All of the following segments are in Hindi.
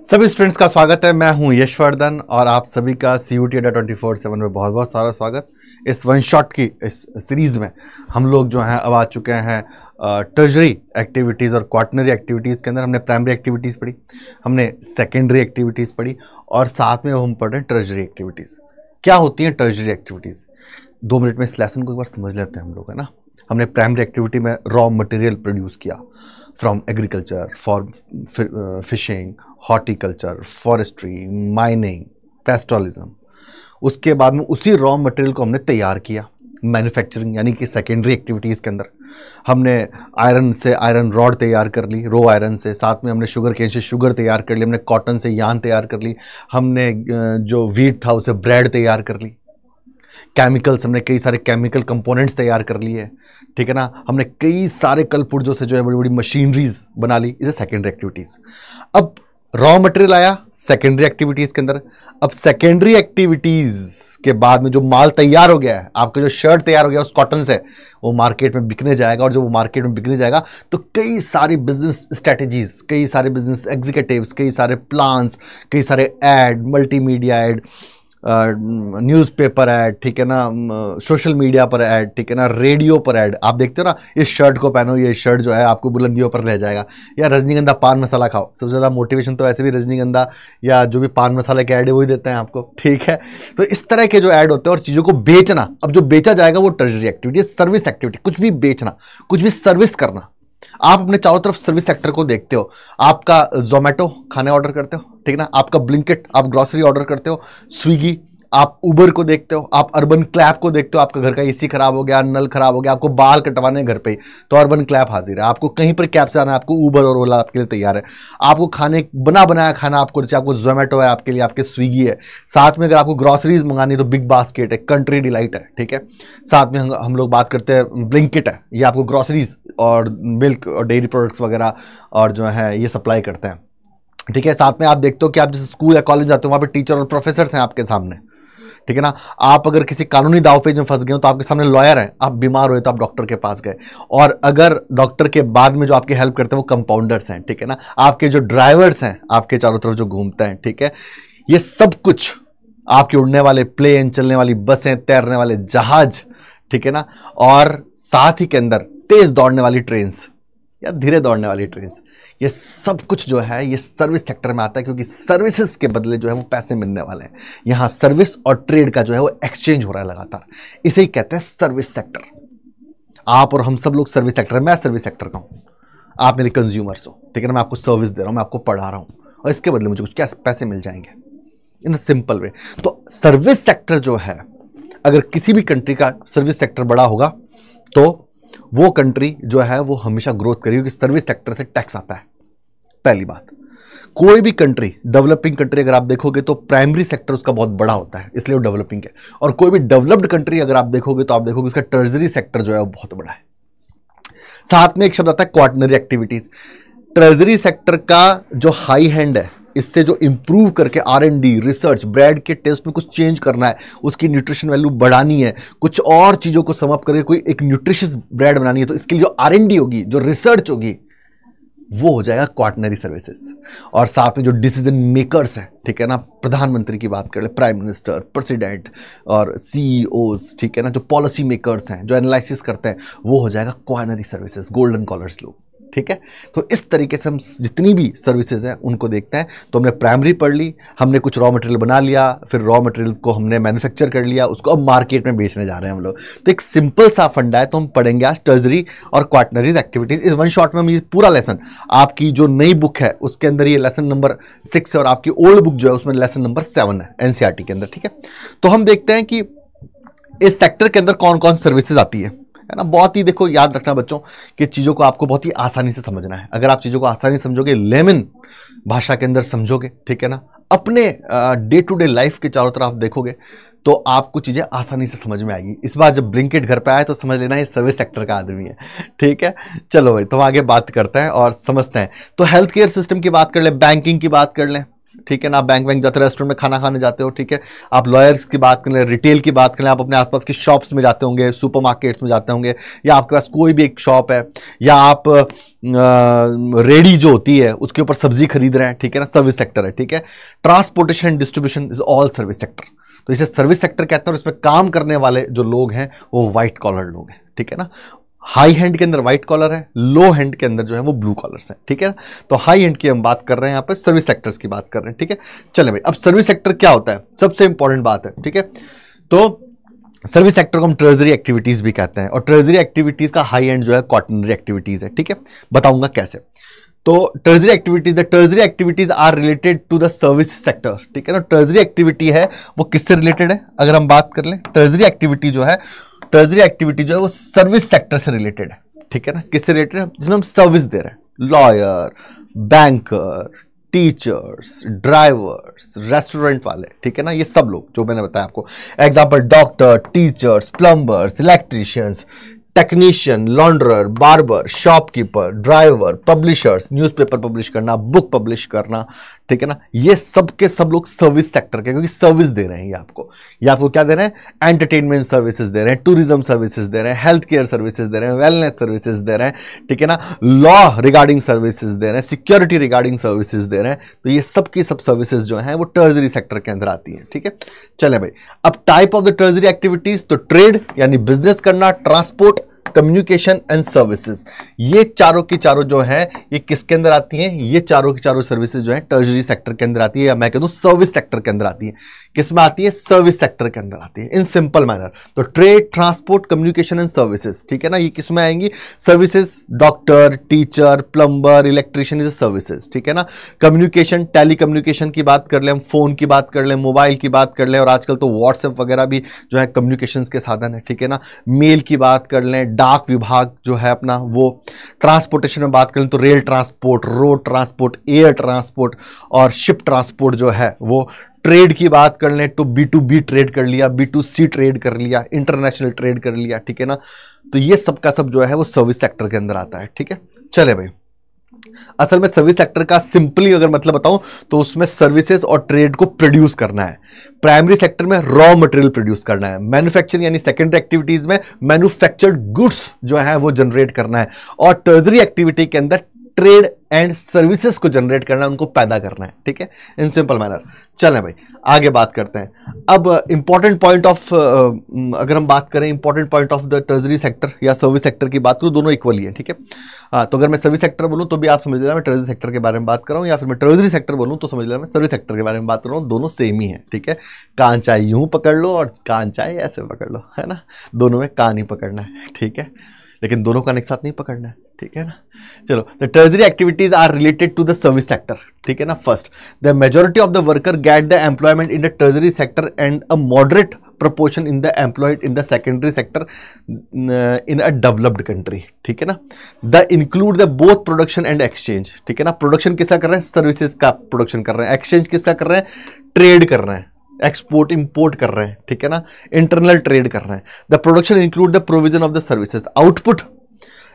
सभी स्टूडेंट्स का स्वागत है। मैं हूं यशवर्धन और आप सभी का CUET अड्डा 24/7 में बहुत बहुत सारा स्वागत। इस वन शॉट की इस सीरीज़ में हम लोग जो हैं अब आ चुके हैं ट्रेजरी एक्टिविटीज़ और क्वार्टनरी एक्टिविटीज़ के अंदर। हमने प्राइमरी एक्टिविटीज़ पढ़ी, हमने सेकेंडरी एक्टिविटीज़ पढ़ी और साथ में अब हम पढ़ रहे हैं ट्रेजरी एक्टिविटीज़। क्या होती हैं ट्रेजरी एक्टिविटीज़? 2 मिनट में इस लेसन को एक बार समझ लेते हैं हम लोग, है ना। हमने प्राइमरी एक्टिविटी में रॉ मटेरियल प्रोड्यूस किया from agriculture, for fishing, horticulture, forestry, mining, pastoralism. उसके बाद में उसी रॉ मटेरियल को हमने तैयार किया मैन्युफैक्चरिंग यानी कि सेकेंडरी एक्टिविटीज़ के अंदर। हमने आयरन से आयरन रॉड तैयार कर ली, रो आयरन से। साथ में हमने शुगर केन से शुगर तैयार कर ली, हमने कॉटन से यान तैयार कर ली, हमने जो वीट था उसे ब्रेड तैयार कर ली। केमिकल्स, हमने कई सारे केमिकल कंपोनेंट्स तैयार कर लिए, ठीक है ना। हमने कई सारे कल पुर्जों से जो है बड़ी बड़ी मशीनरीज बना ली। इसे सेकेंडरी एक्टिविटीज़। अब रॉ मटेरियल आया सेकेंडरी एक्टिविटीज़ के अंदर। अब सेकेंडरी एक्टिविटीज़ के बाद में जो माल तैयार हो गया है, आपका जो शर्ट तैयार हो गया उस कॉटन से, वो मार्केट में बिकने जाएगा। और जब वो मार्केट में बिकने जाएगा तो कई सारी बिजनेस स्ट्रेटजीज, कई सारे बिजनेस एग्जीक्यूटिव्स, कई सारे प्लान्स, कई सारे ad, multimedia ad, newspaper ad, ठीक है ना, सोशल मीडिया पर ऐड, ठीक है ना, रेडियो पर ऐड। आप देखते हो ना, इस शर्ट को पहनो, ये शर्ट जो है आपको बुलंदियों पर ले जाएगा। या रजनीगंधा पान मसाला खाओ, सबसे ज़्यादा मोटिवेशन तो वैसे भी रजनीगंधा या जो भी पान मसाले के ऐड है वही देते हैं आपको, ठीक है। तो इस तरह के जो ऐड होते हैं और चीज़ों को बेचना, अब जो बेचा जाएगा वो ट्रेजरी एक्टिविटी, सर्विस एक्टिविटी, कुछ भी बेचना, कुछ भी सर्विस करना। आप अपने चारों तरफ सर्विस सेक्टर को देखते हो। आपका जोमेटो खाने ऑर्डर करते हो, ठीक है ना, आपका ब्लिंकिट, आप ग्रोसरी ऑर्डर करते हो, स्विगी, आप उबर को देखते हो, आप अर्बन क्लैप को देखते हो। आपका घर का एसी खराब हो गया, नल खराब हो गया, आपको बाल कटवाने घर पे ही, तो अर्बन क्लैप हाजिर है। आपको कहीं पर कैब से आना है, आपको उबर और ओला आपके लिए तैयार है। आपको खाने बना बनाया खाना आपको चाहिए, आपको जोमेटो है आपके लिए, आपके स्विगी है। साथ में अगर आपको ग्रोसरीज मंगानी है तो बिग बास्केट है, कंट्री डिलाइट है, ठीक है। साथ में हम लोग बात करते हैं ब्लिंकिट है, ये आपको ग्रोसरीज और मिल्क और डेयरी प्रोडक्ट्स वगैरह और जो है ये सप्लाई करते हैं, ठीक है। साथ में आप देखते हो कि आप जिस स्कूल या कॉलेज जाते हो वहाँ पे टीचर और प्रोफेसर्स हैं आपके सामने, ठीक है ना। आप अगर किसी कानूनी दावपेच में फंस गए हो तो आपके सामने लॉयर है, आप बीमार हुए तो आप डॉक्टर के पास गए। और अगर डॉक्टर के बाद में जो आपकी हेल्प करते हैं वो कंपाउंडर्स हैं, ठीक है ना। आपके जो ड्राइवर्स हैं आपके चारों तरफ जो घूमते हैं, ठीक है। ये सब कुछ आपके उड़ने वाले प्लेन, चलने वाली बसें, तैरने वाले जहाज, ठीक है ना, और साथ ही के अंदर तेज दौड़ने वाली ट्रेन्स या धीरे दौड़ने वाली ट्रेन्स, ये सब कुछ जो है ये सर्विस सेक्टर में आता है, क्योंकि सर्विसेज के बदले जो है वो पैसे मिलने वाले हैं। यहां सर्विस और ट्रेड का जो है वो एक्सचेंज हो रहा है लगातार। इसे ही कहते हैं सर्विस सेक्टर। आप और हम सब लोग सर्विस सेक्टर, मैं सर्विस सेक्टर का हूं, आप मेरे कंज्यूमर्स हो, ठीक है ना। मैं आपको सर्विस दे रहा हूं, मैं आपको पढ़ा रहा हूं और इसके बदले मुझे कुछ क्या पैसे मिल जाएंगे, इन सिंपल वे। तो सर्विस सेक्टर जो है, अगर किसी भी कंट्री का सर्विस सेक्टर बड़ा होगा तो वो कंट्री जो है वो हमेशा ग्रोथ करेगी, क्योंकि सर्विस सेक्टर से टैक्स आता है। पहली बात, कोई भी कंट्री, डेवलपिंग कंट्री अगर आप देखोगे तो प्राइमरी सेक्टर उसका बहुत बड़ा होता है, इसलिए वो डेवलपिंग है। और कोई भी डेवलप्ड कंट्री अगर आप देखोगे तो आप देखोगे उसका टर्जरी सेक्टर जो है वो बहुत बड़ा है। साथ में एक शब्द आता है क्वार्टनरी एक्टिविटीज। ट्रेजरी सेक्टर का जो हाई हैंड है, इससे जो इंप्रूव करके R&D, रिसर्च, ब्रेड के टेस्ट में कुछ चेंज करना है, उसकी न्यूट्रिशन वैल्यू बढ़ानी है, कुछ और चीज़ों को सम अप करके कोई एक न्यूट्रिशियस ब्रेड बनानी है, तो इसके लिए जो R&D होगी, जो रिसर्च होगी, वो हो जाएगा क्वार्टनरी सर्विसेज। और साथ में जो डिसीजन मेकर्स हैं, ठीक है ना, प्रधानमंत्री की बात कर ले, प्राइम मिनिस्टर, प्रेसिडेंट और CEOs, ठीक है ना, जो पॉलिसी मेकर्स हैं, जो एनालिसिस करते हैं, वो हो जाएगा क्वार्टनरी सर्विसेज, गोल्डन कॉलर्स लोग, ठीक है। तो इस तरीके से हम जितनी भी सर्विसेज हैं उनको देखते हैं। तो हमने प्राइमरी पढ़ ली, हमने कुछ रॉ मटेरियल बना लिया, फिर रॉ मटेरियल को हमने मैन्युफैक्चर कर लिया, उसको अब मार्केट में बेचने जा रहे हैं हम लोग। तो एक सिंपल सा फंडा है, तो हम पढ़ेंगे आज ट्रेजरी और क्वार्टनरीज एक्टिविटीज। इस वन शॉट में हम ये पूरा लेसन, आपकी जो नई बुक है उसके अंदर ये लेसन नंबर 6 है और आपकी ओल्ड बुक जो है उसमें लेसन नंबर 7 है NCERT के अंदर, ठीक है। तो हम देखते हैं कि इस सेक्टर के अंदर कौन कौन सर्विसेज आती है ना। बहुत ही देखो, याद रखना बच्चों कि चीज़ों को आपको बहुत ही आसानी से समझना है। अगर आप चीज़ों को आसानी से समझोगे, लेमन भाषा के अंदर समझोगे, ठीक है ना, अपने डे टू डे लाइफ के चारों तरफ देखोगे तो आपको चीज़ें आसानी से समझ में आएगी। इस बार जब ब्लिंकिट घर पे आए तो समझ लेना ये सर्विस सेक्टर का आदमी है, ठीक है। चलो भाई, तो हम आगे बात करते हैं और समझते हैं। तो हेल्थ केयर सिस्टम की बात कर ले, बैंकिंग की बात कर लें, ठीक है ना, आप बैंक वैंक जाते हो, रेस्टोरेंट में खाना खाने जाते हो, ठीक है, आप लॉयर्स की बात कर लें, रिटेल की बात कर लें, आप अपने आसपास की शॉप्स में जाते होंगे, सुपरमार्केट्स में जाते होंगे, या आपके पास कोई भी एक शॉप है, या आप रेडी जो होती है उसके ऊपर सब्जी खरीद रहे हैं, ठीक है ना, सर्विस सेक्टर है, ठीक है। Transportation and distribution is all service sector, तो इसे सर्विस सेक्टर कहते हैं। और इसमें काम करने वाले जो लोग हैं वो व्हाइट कॉलर लोग हैं, ठीक है ना। हाई हैंड के अंदर व्हाइट कॉलर है, लो हैंड के अंदर जो है वो ब्लू कॉलर्स है, ठीक है ना। तो हाई हैंड की हम बात कर रहे हैं, यहाँ पे सर्विस सेक्टर्स की बात कर रहे हैं, ठीक है। चले भाई, अब सर्विस सेक्टर क्या होता है, सबसे इंपॉर्टेंट बात है, ठीक है। तो सर्विस सेक्टर को हम ट्रेजरी एक्टिविटीज भी कहते हैं, और ट्रेजरी एक्टिविटीज का हाई एंड जो है कॉटनरी एक्टिविटीज है, ठीक है। बताऊंगा कैसे। तो treasury activities are related to the service sector, ठीक है ना। ट्रेजरी एक्टिविटी है वो किससे रिलेटेड है, अगर हम बात कर लें, ट्रेजरी एक्टिविटी जो है वो सर्विस सेक्टर से रिलेटेड है, ठीक है ना। किससे रिलेटेड है, जिसमें हम सर्विस दे रहे हैं, lawyer, banker, teachers, drivers, restaurant वाले, ठीक है ना, ये सब लोग जो मैंने बताया आपको, example doctor, teachers, plumbers, electricians, technician, launderer, barber, shopkeeper, driver, publishers, newspaper publish करना, बुक पब्लिश करना, ठीक है ना, ये सब के सब लोग सर्विस सेक्टर के, क्योंकि सर्विस दे रहे हैं ये आपको क्या दे रहे हैं, एंटरटेनमेंट सर्विसेज दे रहे हैं, टूरिज्म सर्विसेज दे रहे हैं, हेल्थ केयर सर्विसेज दे रहे हैं, वेलनेस सर्विसेज दे रहे हैं, ठीक है ना, लॉ रिगार्डिंग सर्विसेज दे रहे हैं, सिक्योरिटी रिगार्डिंग सर्विसेज दे रहे हैं। तो ये सब की सब सर्विसेज जो हैं वो ट्रेजरी सेक्टर के अंदर आती हैं, ठीक है। चले भाई, अब type of the treasury activities, तो ट्रेड यानी बिजनेस करना, ट्रांसपोर्ट, कम्युनिकेशन एंड सर्विसेज, ये चारों की चारों जो है ये किसके अंदर आती हैं, ये चारों की चारों सर्विसेज जो है ट्रेजरी सेक्टर के अंदर आती है, या मैं कह दूं सर्विस सेक्टर के अंदर आती है। किसमें आती है, सर्विस सेक्टर के अंदर आती है, इन सिंपल मैनर। तो trade, transport, communication and services, ठीक है ना, ये किसमें आएंगी, services, doctor, teacher, plumber, electrician, is services, ठीक है ना। कम्युनिकेशन, टेली कम्युनिकेशन की बात कर ले, हम फोन की बात कर ले, मोबाइल की बात कर ले, और आजकल तो व्हाट्सएप वगैरह भी जो है कम्युनिकेशन के साधन है, ठीक है ना। मेल की बात कर लें, डाक विभाग जो है अपना वो। ट्रांसपोर्टेशन में बात करें तो rail transport, road transport, air transport और शिप ट्रांसपोर्ट जो है वो। ट्रेड की बात कर लें तो B2B ट्रेड कर लिया, B2C ट्रेड कर लिया, इंटरनेशनल ट्रेड कर लिया, ठीक है ना। तो ये सब का सब जो है वो सर्विस सेक्टर के अंदर आता है, ठीक है। चले भाई, असल में सर्विस सेक्टर का सिंपली अगर मतलब बताऊं तो उसमें सर्विसेज और ट्रेड को प्रोड्यूस करना है। प्राइमरी सेक्टर में रॉ मटेरियल प्रोड्यूस करना है, मैन्युफैक्चरिंग यानी सेकेंडरी एक्टिविटीज में मैन्युफैक्चर्ड गुड्स जो है वो जनरेट करना है, और टर्जरी एक्टिविटी के अंदर ट्रेड एंड सर्विसेज को जनरेट करना है, उनको पैदा करना है, ठीक है, इन सिंपल मैनर। चलें भाई आगे बात करते हैं। अब इंपॉर्टेंट पॉइंट ऑफ अगर हम बात करें important point of the treasury sector या सर्विस सेक्टर की बात करूं, दोनों इक्वली है, ठीक है। तो अगर मैं सर्विस सेक्टर बोलूं तो भी आप समझ लेना मैं ट्रेजरी सेक्टर के बारे में बात कर रहा हूं, या फिर मैं ट्रेजरी सेक्टर बोलूं तो समझ लेना मैं सर्विस सेक्टर के बारे में बात कर रहा हूं, दोनों सेम ही है, ठीक है। कान चाहे यूं पकड़ लो और कान चाहे ऐसे पकड़ लो, है ना, दोनों में कान ही पकड़ना है, ठीक है, लेकिन दोनों का एक साथ नहीं पकड़ना है, ठीक है ना। चलो, the treasury activities are related to the service sector, ठीक है ना। First, the majority of the worker get the employment in the treasury sector and a moderate proportion in the employed in the secondary sector in a developed country, ठीक है ना। The include the both production and exchange, ठीक है ना। प्रोडक्शन किसका कर रहे हैं, सर्विसेज का प्रोडक्शन कर रहे हैं, एक्सचेंज किसका कर रहे हैं, ट्रेड कर रहे हैं, एक्सपोर्ट इंपोर्ट कर रहे हैं, ठीक है ना, इंटरनल ट्रेड कर रहे हैं। The production include the provision of the services, output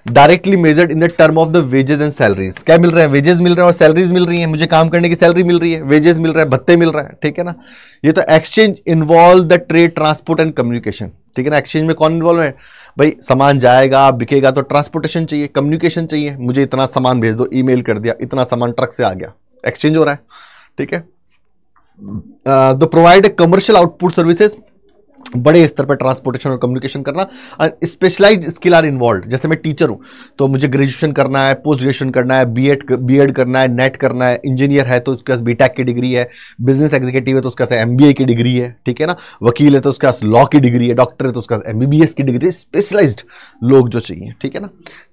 directly measured in the term of the wages and salaries, क्या मिल रहे हैं, वेजेस मिल रहे हैं और सैलरीज मिल रही है, मुझे काम करने की सैलरी मिल रही है, वेजेस मिल रहा है, भत्ते मिल रहा है, ठीक है ना। ये तो exchange involve the trade, transport and communication, ठीक है ना। एक्सचेंज में कौन इन्वॉल्व है भाई, सामान जाएगा बिकेगा तो ट्रांसपोर्टेशन चाहिए, कम्युनिकेशन चाहिए, मुझे इतना सामान भेज दो, ईमेल कर दिया, इतना सामान ट्रक से आ गया, एक्सचेंज हो रहा है, ठीक है। The provide commercial output services, बड़े स्तर पर ट्रांसपोर्टेशन और कम्युनिकेशन करना। स्पेशलाइज्ड स्किल आर इन्वॉल्व, जैसे मैं टीचर हूं तो मुझे ग्रेजुएशन करना है, पोस्ट ग्रेजुएशन करना है, बीएड करना है, नेट करना है, इंजीनियर है तो उसके पास बीटेक की डिग्री है, बिजनेस एग्जीक्यूटिव है तो उसके पास एमबीए की डिग्री है, ठीक है ना, वकील है तो उसके पास लॉ की डिग्री है, डॉक्टर है तो उसके पास एमबीबीएस की डिग्री है, स्पेशलाइज्ड लोग जो चाहिए, ठीक है ना।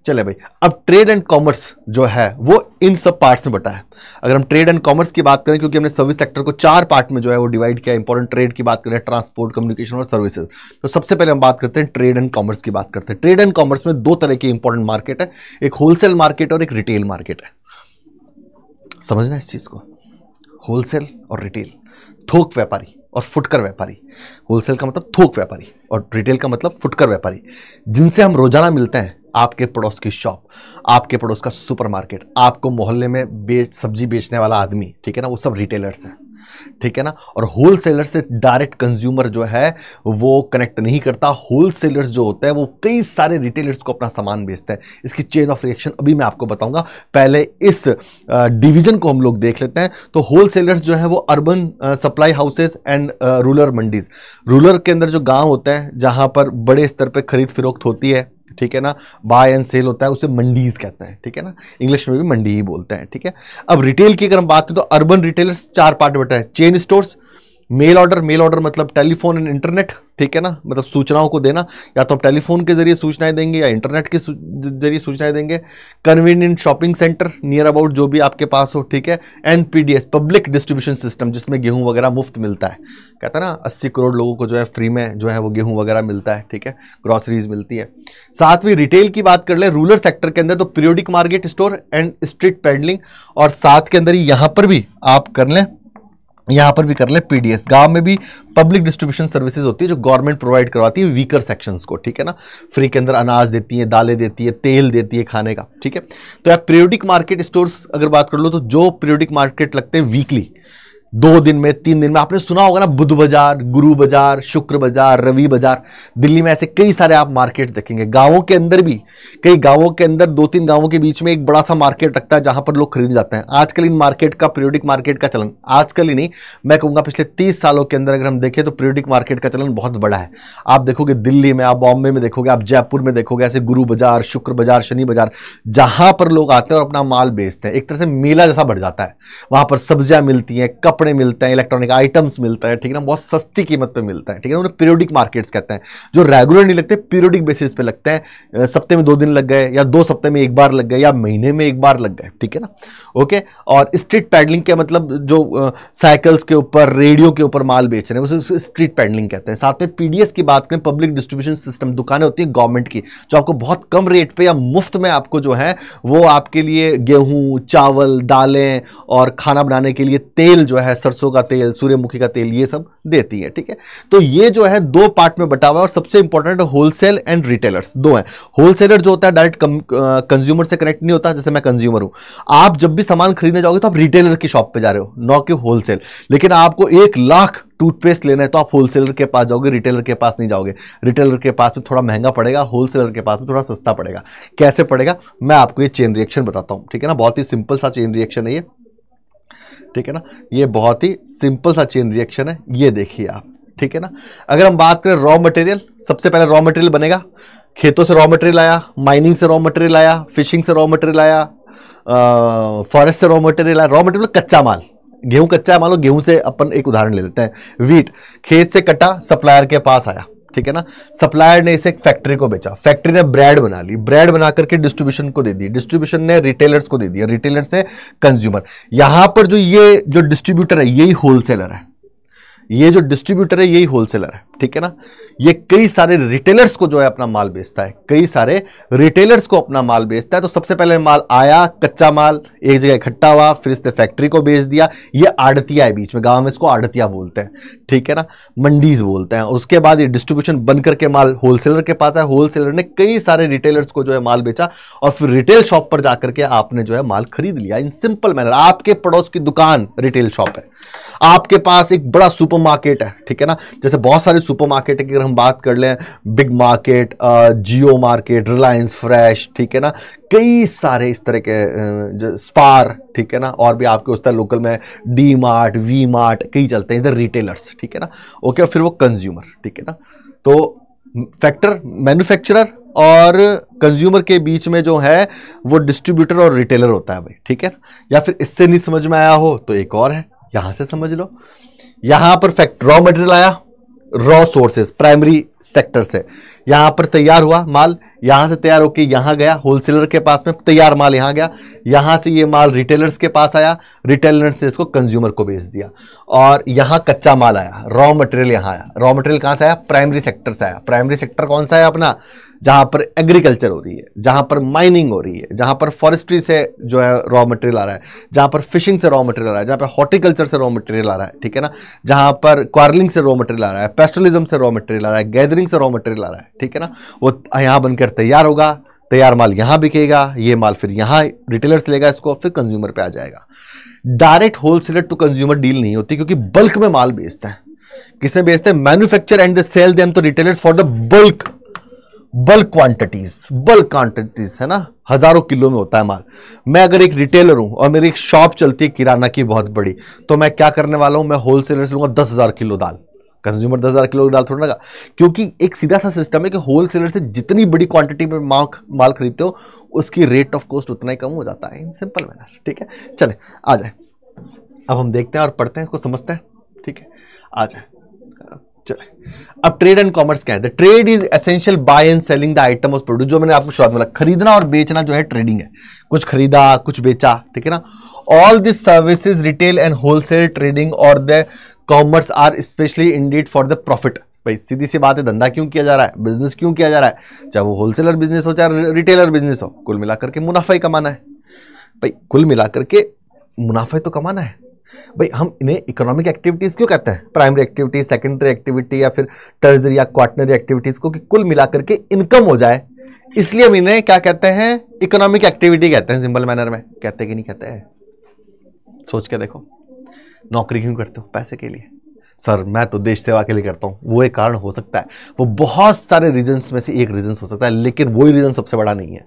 चले भाई, अब ट्रेड एंड कॉमर्स जो है वो इन सब पार्ट्स में बटा है। अगर हम ट्रेड एंड कॉमर्स की बात करें, क्योंकि हमने सर्विस सेक्टर को 4 पार्ट में जो है वो डिवाइड किया, इंपॉर्टेंट ट्रेड की बात करें, ट्रांसपोर्ट, कम्युनिकेशन और सर्विसेज, तो सबसे पहले हम बात करते हैं ट्रेड एंड कॉमर्स की बात करते हैं। ट्रेड एंड कॉमर्स में 2 तरह की इंपॉर्टेंट मार्केट है, एक होलसेल मार्केट और एक रिटेल मार्केट है। समझना इस चीज को, होलसेल और रिटेल, थोक व्यापारी और फुटकर व्यापारी। होलसेल का मतलब थोक व्यापारी और रिटेल का मतलब फुटकर व्यापारी, जिनसे हम रोजाना मिलते हैं। आपके पड़ोस की शॉप, आपके पड़ोस का सुपरमार्केट, आपको मोहल्ले में सब्जी बेचने वाला आदमी, ठीक है ना, वो सब रिटेलर्स हैं, ठीक है ना। और होलसेलर से डायरेक्ट कंज्यूमर जो है वो कनेक्ट नहीं करता। होलसेलर्स जो होता है वो कई सारे रिटेलर्स को अपना सामान बेचता है। इसकी चेन ऑफ रिएक्शन अभी मैं आपको बताऊंगा, पहले इस डिवीजन को हम लोग देख लेते हैं। तो होलसेलर्स जो है वो urban supply houses and rural mandis, rural के अंदर जो गांव होता है जहां पर बड़े स्तर पर खरीद फरोख्त होती है, ठीक है ना, बाय एंड सेल होता है, उसे मंडीज कहते हैं, ठीक है ना, इंग्लिश में भी मंडी ही बोलते हैं, ठीक है। अब रिटेल की अगर हम बात करें तो अर्बन रिटेलर्स 4 पार्ट बटा है। चेन स्टोर्स, मेल ऑर्डर मतलब टेलीफोन एंड इंटरनेट, ठीक है ना, मतलब सूचनाओं को देना, या तो आप टेलीफोन के जरिए सूचनाएं देंगे या इंटरनेट के जरिए सूचनाएं देंगे। Convenient shopping centre near about जो भी आपके पास हो, ठीक है। एनपीडीएस पब्लिक डिस्ट्रीब्यूशन सिस्टम, जिसमें गेहूं वगैरह मुफ्त मिलता है, कहता है ना 80 करोड़ लोगों को जो है फ्री में जो है वो गेहूं वगैरह मिलता है, ठीक है, ग्रॉसरीज मिलती है। साथ में रिटेल की बात कर ले रूरल सेक्टर के अंदर तो periodic market store and street pedalling, और साथ के अंदर ही यहां पर भी आप कर लें, यहां पर भी कर ले पीडीएस। गांव में भी पब्लिक डिस्ट्रीब्यूशन सर्विसेज होती है जो गवर्नमेंट प्रोवाइड करवाती है वीकर सेक्शंस को, ठीक है ना, फ्री के अंदर अनाज देती है, दालें देती है, तेल देती है खाने का, ठीक है। तो आप पीरियोडिक मार्केट स्टोर्स अगर बात कर लो तो जो पीरियोडिक मार्केट लगते हैं वीकली, 2 दिन में 3 दिन में, आपने सुना होगा ना बुध बाजार, गुरु बाजार, शुक्र बाजार, रवि बाजार, दिल्ली में ऐसे कई सारे आप मार्केट देखेंगे। गांवों के अंदर भी, कई गांवों के अंदर 2-3 गांवों के बीच में एक बड़ा सा मार्केट लगता है जहां पर लोग खरीद जाते हैं। आजकल इन मार्केट का, पीरियोडिक मार्केट का चलन, आजकल ही नहीं मैं कहूंगा पिछले 30 सालों के अंदर अगर हम देखें तो पीरियोडिक मार्केट का चलन बहुत बड़ा है। आप देखोगे दिल्ली में, आप बॉम्बे में देखोगे, आप जयपुर में देखोगे, ऐसे गुरु बाजार, शुक्र बाजार, शनि बाजार, जहां पर लोग आते हैं और अपना माल बेचते हैं। एक तरह से मेला जैसा बढ़ जाता है, वहां पर सब्जियां मिलती हैं, कपड़े मिलते हैं, इलेक्ट्रॉनिक आइटम्स मिलता है, ठीक है ना, बहुत सस्ती कीमत पे मिलता है, ठीक है ना। उन्हें पीरियोडिक मार्केट्स कहते हैं, जो रेगुलर नहीं लगते, पीरियोडिक बेसिस पे लगते हैं। सप्ताह में 2 दिन लग गए, या 2 सप्ताह में 1 बार लग गए, या महीने में 1 बार लग गए, ठीक है ना, ओके। और स्ट्रीट पैडलिंग के मतलब जो साइकिल्स के ऊपर, रेडियो के ऊपर माल बेच रहे हैं उसे स्ट्रीट पैडलिंग कहते हैं। साथ में पीडीएस की बात करें, पब्लिक डिस्ट्रीब्यूशन सिस्टम, दुकानें होती हैं गवर्नमेंट की जो आपको बहुत कम रेट पे या मुफ्त में आपको जो है वो आपके लिए गेहूं, चावल, दालें और खाना बनाने के लिए तेल जो है, सरसों का तेल, सूर्यमुखी का तेल, ये सब देती है, ठीक है। तो ये जो है 2 पार्ट में बटा हुआ है, और सबसे इंपॉर्टेंट होलसेल एंड रिटेलर्स 2 हैं। होलसेलर जो होता है डायरेक्ट कंज्यूमर से कनेक्ट नहीं होता, जैसे मैं कंज्यूमर हूं, आप जब भी सामान खरीदने जाओगे तो आप रिटेलर की शॉप पे जा रहे हो, न कि होलसेल। लेकिन आपको 1 लाख टूथपेस्ट लेना है तो आप होलसेलर के पास जाओगे, रिटेलर के पास नहीं जाओगे। रिटेलर के पास में थोड़ा महंगा पड़ेगा, होलसेलर के पास में थोड़ा सस्ता पड़ेगा। कैसे पड़ेगा मैं आपको ये चेन रिएक्शन बताता हूं, ठीक है ना। बहुत ही सिंपल सा चेन रिएक्शन है ये, ठीक है ना, ये बहुत ही सिंपल सा चेन रिएक्शन है, ये देखिए आप, ठीक है ना। अगर हम बात करें रॉ मटेरियल, सबसे पहले रॉ मटेरियल बनेगा, खेतों से रॉ मटेरियल आया, माइनिंग से रॉ मटेरियल आया, फिशिंग से रॉ मटेरियल आया, फॉरेस्ट से रॉ मटेरियल आया। रॉ मटेरियल कच्चा माल, गेहूं कच्चा है, मान लो गेहूं से अपन एक उदाहरण ले लेते हैं, वीट खेत से कटा, सप्लायर के पास आया, ठीक है ना, सप्लायर ने इसे एक फैक्ट्री को बेचा, फैक्ट्री ने ब्रेड बना ली, ब्रेड बना करके डिस्ट्रीब्यूशन को दे दी, डिस्ट्रीब्यूशन ने रिटेलर्स को दे दिया, रिटेलर से कंज्यूमर। यहां पर ये जो डिस्ट्रीब्यूटर है यही होलसेलर है, ये जो डिस्ट्रीब्यूटर है यही होलसेलर है, ठीक है ना। ये कई सारे रिटेलर्स को जो है अपना माल बेचता है, कई सारे रिटेलर्स को अपना माल बेचता है। तो सबसे पहले माल आया, कच्चा माल एक जगह इकट्ठा हुआ, फिर इसने फैक्ट्री को बेच दिया, ये आड़तिया है बीच में, गांव में इसको आड़तिया बोलते हैं, ठीक है ना, मंडीज बोलते हैं। उसके बाद ये डिस्ट्रीब्यूशन बन करके माल होलसेलर के पास है, होलसेलर ने कई सारे रिटेलर्स को जो है माल बेचा, और फिर रिटेल शॉप पर जाकर के आपने जो है माल खरीद लिया इन सिंपल मैनर। आपके पड़ोस की दुकान रिटेल शॉप है, आपके पास एक बड़ा सुपरमार्केट है, ठीक है ना, जैसे बहुत सारे सुपरमार्केट है कि अगर हम बात कर लें, बिग मार्केट, जियो मार्केट, रिलायंस फ्रेश, ठीक है ना, कई सारे इस तरह के, स्पार, ठीक है ना, और भी आपके उस तरह लोकल में डी मार्ट, वी मार्ट, कई चलते हैं इधर रिटेलर्स, ठीक है ना, ओके। फिर वो कंज्यूमर, ठीक है ना। तो फैक्टर मैन्युफैक्चरर और कंज्यूमर के बीच में जो है वो डिस्ट्रीब्यूटर और रिटेलर होता है भाई, ठीक है। या फिर इससे नहीं समझ में आया हो तो एक और है, यहां से समझ लो। यहां पर रॉ मटेरियल आया, रॉ सोर्सेस प्राइमरी सेक्टर से, यहां पर तैयार हुआ माल, यहां से तैयार होकर यहां गया होलसेलर के पास में, तैयार माल यहां गया, यहां से ये माल रिटेलर्स के पास आया, रिटेलर्स ने इसको कंज्यूमर को बेच दिया, और यहां कच्चा माल आया, रॉ मटेरियल यहां आया। रॉ मटेरियल कहां से आया? प्राइमरी सेक्टर से आया। प्राइमरी सेक्टर कौन सा है अपना? जहां पर एग्रीकल्चर हो रही है, जहां पर माइनिंग हो रही है, जहां पर फॉरेस्ट्री से जो है रॉ मटेरियल आ रहा है, जहां पर फिशिंग से रॉ मटेरियल आ रहा है, जहां पर हॉर्टिकल्चर से रॉ मटेरियल आ रहा है, ठीक है ना, जहां पर क्वारलिंग से रॉ मटेरियल आ रहा है, पेस्टोलिज्म से रॉ मटेरियल आ रहा है, गैदरिंग से रॉ मटेरियल आ रहा है, ठीक है ना, वो यहां बनकर तैयार होगा, तैयार माल यहां बिकेगा, ये माल फिर यहां रिटेलर्स लेगा इसको, फिर कंज्यूमर पे आ जाएगा। Direct wholesaler to consumer deal नहीं होती, क्योंकि बल्क में माल बेचता है। किसने बेचते हैं? Manufacture and they sell them to retailers for the bulk quantities, है ना, हजारों किलो में होता है माल। मैं अगर एक रिटेलर हूं और मेरी एक शॉप चलती है किराना की बहुत बड़ी, तो मैं क्या करने वाला हूं? मैं होलसेलर से लूंगा 10,000 किलो दाल। कंज्यूमर 10,000 किलो दाल थोड़ा लगा, क्योंकि एक सीधा सा सिस्टम है कि होलसेलर से जितनी बड़ी क्वांटिटी में माल खरीदते हो उसकी रेट ऑफ कॉस्ट उतना ही कम हो जाता है, इन सिंपल मैनर। ठीक है, चले आ जाए, अब हम देखते हैं और पढ़ते हैं, इसको समझते हैं। ठीक है, आ जाए, चले। अब ट्रेड एंड कॉमर्स क्या है? The trade is essential buy and selling the item of produce. जो मैंने आपको शुरुआत में बोला, खरीदना और बेचना जो है ट्रेडिंग है। कुछ खरीदा, कुछ बेचा, ठीक है ना। All this services, retail and wholesale trading और the commerce are specially indeed for the profit. भाई सीधी सी बात है, धंधा क्यों किया जा रहा है, बिजनेस क्यों किया जा रहा है? चाहे वो होलसेलर बिजनेस हो, चाहे रिटेलर बिजनेस हो, कुल मिलाकर के मुनाफा ही कमाना है। भाई कुल मिलाकर के मुनाफा ही तो कमाना है। भाई हम इन्हें इकोनॉमिक एक्टिविटीज क्यों कहते हैं? प्राइमरी एक्टिविटी, सेकेंडरी एक्टिविटी या फिर टर्जरी या क्वार्टनरी एक्टिविटीज को, कि कुल मिलाकर के इनकम हो जाए, इसलिए हम इन्हें क्या कहते हैं? इकोनॉमिक एक्टिविटी कहते हैं। सिंपल मैनर में कहते कि नहीं कहते हैं? सोच के देखो, नौकरी क्यों करते हो? पैसे के लिए। सर मैं तो देश सेवा के लिए करता हूं, वो एक कारण हो सकता है, वो बहुत सारे रीजंस में से एक रीजन हो सकता है, लेकिन वही रीजन सबसे बड़ा नहीं है।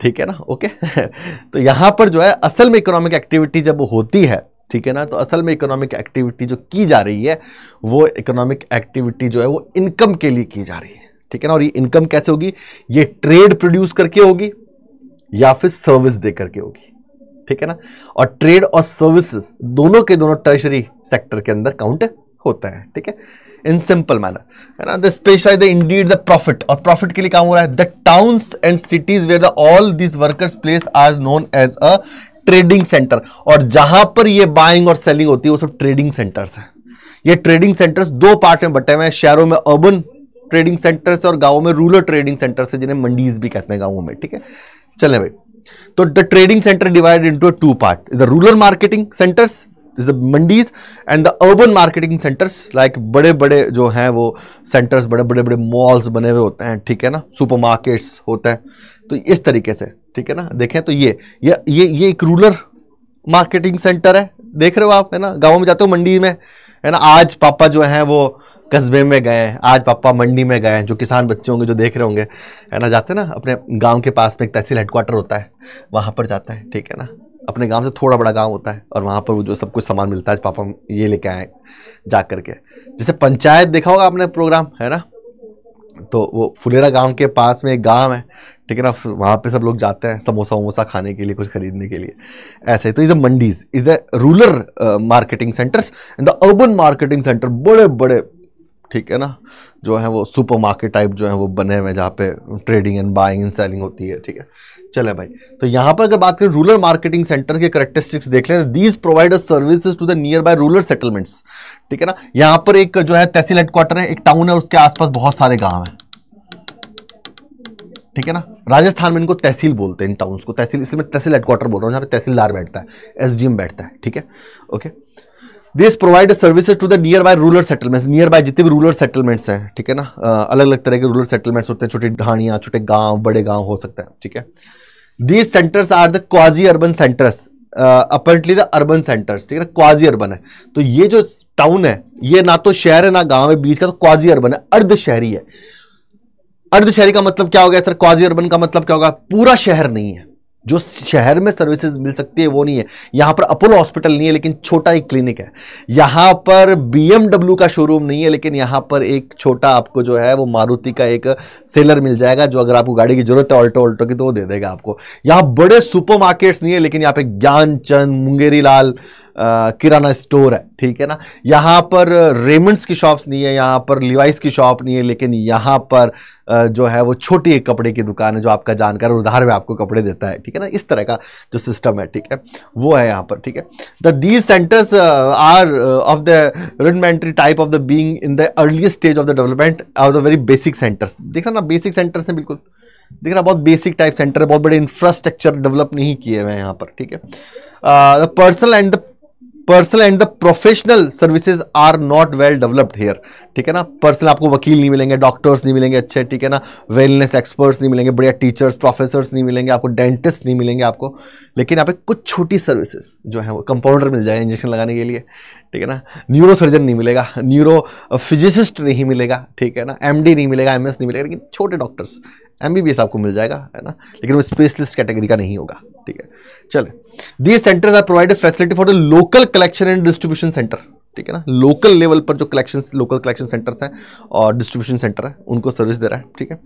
ठीक है ना, ओके। तो यहां पर जो है असल में इकोनॉमिक एक्टिविटी जब होती है, ठीक है ना, तो असल में इकोनॉमिक एक्टिविटी जो की जा रही है, वो इकोनॉमिक एक्टिविटी जो है वो इनकम के लिए की जा रही है। ठीक है ना, और ये इनकम कैसे होगी? ये ट्रेड प्रोड्यूस करके होगी या फिर सर्विस दे करके होगी। ठीक है ना, और ट्रेड और सर्विसेज दोनों के दोनों टर्शरी सेक्टर के अंदर काउंट होता है। ठीक है, इन सिंपल मैनर, है ना। The specialise the indeed the profit, और प्रॉफिट के लिए काम हो रहा है। The towns and cities where the all this workers place are known as a trading centre. और जहां पर ये बाइंग और सेलिंग होती है वो सब ट्रेडिंग सेंटर्स हैं। ये ट्रेडिंग सेंटर्स दो पार्ट में बटे हुए हैं, शहरों में अर्बन ट्रेडिंग सेंटर्स और गांवों में रूरल ट्रेडिंग सेंटर्स है, जिन्हें मंडीज भी कहते हैं गांवों में। ठीक है, चले भाई। तो the trading centre divided into two part, the rural marketing centres is the mandis and the urban marketing centres, like बड़े बड़े जो हैं वो सेंटर्स, बड़े बड़े मॉल्स बने हुए होते हैं। ठीक है ना, सुपरमार्केट्स होता है, तो इस तरीके से। ठीक है ना, देखें तो ये एक रूरल मार्केटिंग सेंटर है, देख रहे हो आप, है ना। गांव में जाते हो मंडी में, है ना। आज पापा जो है वो कस्बे में गए, आज पापा मंडी में गए, जो किसान बच्चे होंगे जो देख रहे होंगे, है ना, जाते हैं ना अपने गांव के पास में एक तहसील हेडक्वार्टर होता है, वहां पर जाता है। ठीक है ना, अपने गांव से थोड़ा बड़ा गांव होता है और वहां पर वो जो सब कुछ सामान मिलता है, पापा ये लेके आए जा करके। जैसे पंचायत देखा होगा आपने प्रोग्राम, है ना, तो वो फुलेरा गांव के पास में एक गांव है, ठीक है ना, वहां पे सब लोग जाते हैं समोसा वमोसा खाने के लिए, कुछ खरीदने के लिए, ऐसे। तो is the mandis is the rural marketing centres and the urban marketing centre, बड़े बड़े, ठीक है ना, जो है वो सुपरमार्केट टाइप जो है वो बने हुए, जहाँ पे trading and buying and selling होती है। ठीक है, चले भाई। तो यहाँ पर अगर बात करें रूरल मार्केटिंग सेंटर के कैरेक्टरिस्टिक्स देख लें, these provide services to the near by rural settlements. ठीक है ना, यहाँ पर एक जो है तहसील हेडक्वार्टर है, एक टाउन है, उसके आसपास बहुत सारे गांव हैं। ठीक है ना, राजस्थान में इनको तहसील बोलते हैं, इन टाउन्स को तहसील, इसलिए मैं तहसील हेडक्वार्टर बोल रहा हूँ, जहाँ पे तहसीलदार बैठता है, एसडीएम बैठता है। ठीक है, okay. This provide services to the near by rural settlements, near by जितने भी रूरल सेटलमेंट्स हैं। ठीक है ना, अलग अलग तरह के रूरल सेटलमेंट्स होते हैं, छोटी ढाणियाँ, छोटे गांव, बड़े गांव हो सकते हैं। ठीक है, these centres are the quasi urban centres, apparently the urban centres. ठीक है ना, क्वाजी अर्बन है, तो ये जो टाउन है ये ना तो शहर है ना गांव है, बीच का, तो क्वाजी अर्बन है, अर्ध शहरी है। अर्ध शहरी का मतलब क्या होगा सर? क्वाजी अर्बन का मतलब क्या होगा? पूरा शहर नहीं है, जो शहर में सर्विसेज मिल सकती है वो नहीं है। यहां पर अपोलो हॉस्पिटल नहीं है, लेकिन छोटा एक क्लिनिक है। यहां पर BMW का शोरूम नहीं है, लेकिन यहां पर एक छोटा आपको जो है वो मारुति का एक सेलर मिल जाएगा, जो अगर आपको गाड़ी की जरूरत है ऑल्टो की तो वो दे देगा आपको। यहां बड़े सुपरमार्केट्स नहीं है, लेकिन यहां पे ज्ञानचंद, मुंगेरी लाल किराना स्टोर है। ठीक है ना, यहां पर रेमंड्स की शॉप्स नहीं है, यहां पर लिवाइस की शॉप नहीं है, लेकिन यहां पर जो है वो छोटी एक कपड़े की दुकान है, जो आपका जानकार उधार में आपको कपड़े देता है। ठीक है ना, इस तरह का जो सिस्टम है, ठीक है, वो है यहाँ पर। ठीक है, the these centres are of the rudimentary type of the being in the earliest stage of the development of the very basic centres. देखा ना, बेसिक सेंटर्स हैं, बिल्कुल देख रहा, बहुत बेसिक टाइप सेंटर है, बहुत बड़े इंफ्रास्ट्रक्चर डेवलप नहीं किए हुए हैं यहाँ पर। ठीक है, the personal and the professional services are not well developed here. ठीक है ना। पर्सनल आपको वकील नहीं मिलेंगे, डॉक्टर्स नहीं मिलेंगे अच्छे, ठीक है ना, वेलनेस एक्सपर्ट्स नहीं मिलेंगे, बढ़िया टीचर्स प्रोफेसर्स नहीं मिलेंगे आपको, डेंटिस्ट नहीं मिलेंगे आपको, लेकिन यहाँ पे कुछ छोटी सर्विसेज जो है वो कंपाउंडर मिल जाएगा इंजेक्शन लगाने के लिए, ठीक है ना, न्यूरो सर्जन नहीं मिलेगा, न्यूरो फिजिसिस्ट नहीं मिलेगा, ठीक है ना, एमडी नहीं मिलेगा, एमएस नहीं मिलेगा, लेकिन छोटे डॉक्टर्स एमबीबीएस आपको मिल जाएगा, है ना, लेकिन वो स्पेशलिस्ट कैटेगरी का नहीं होगा, ठीक है। चले, these centres are provided facility for the local collection and distribution centre, ठीक है ना, लोकल लेवल पर जो लोकल कलेक्शन सेंटर्स हैं और डिस्ट्रीब्यूशन सेंटर है उनको सर्विस दे रहा है, ठीक है।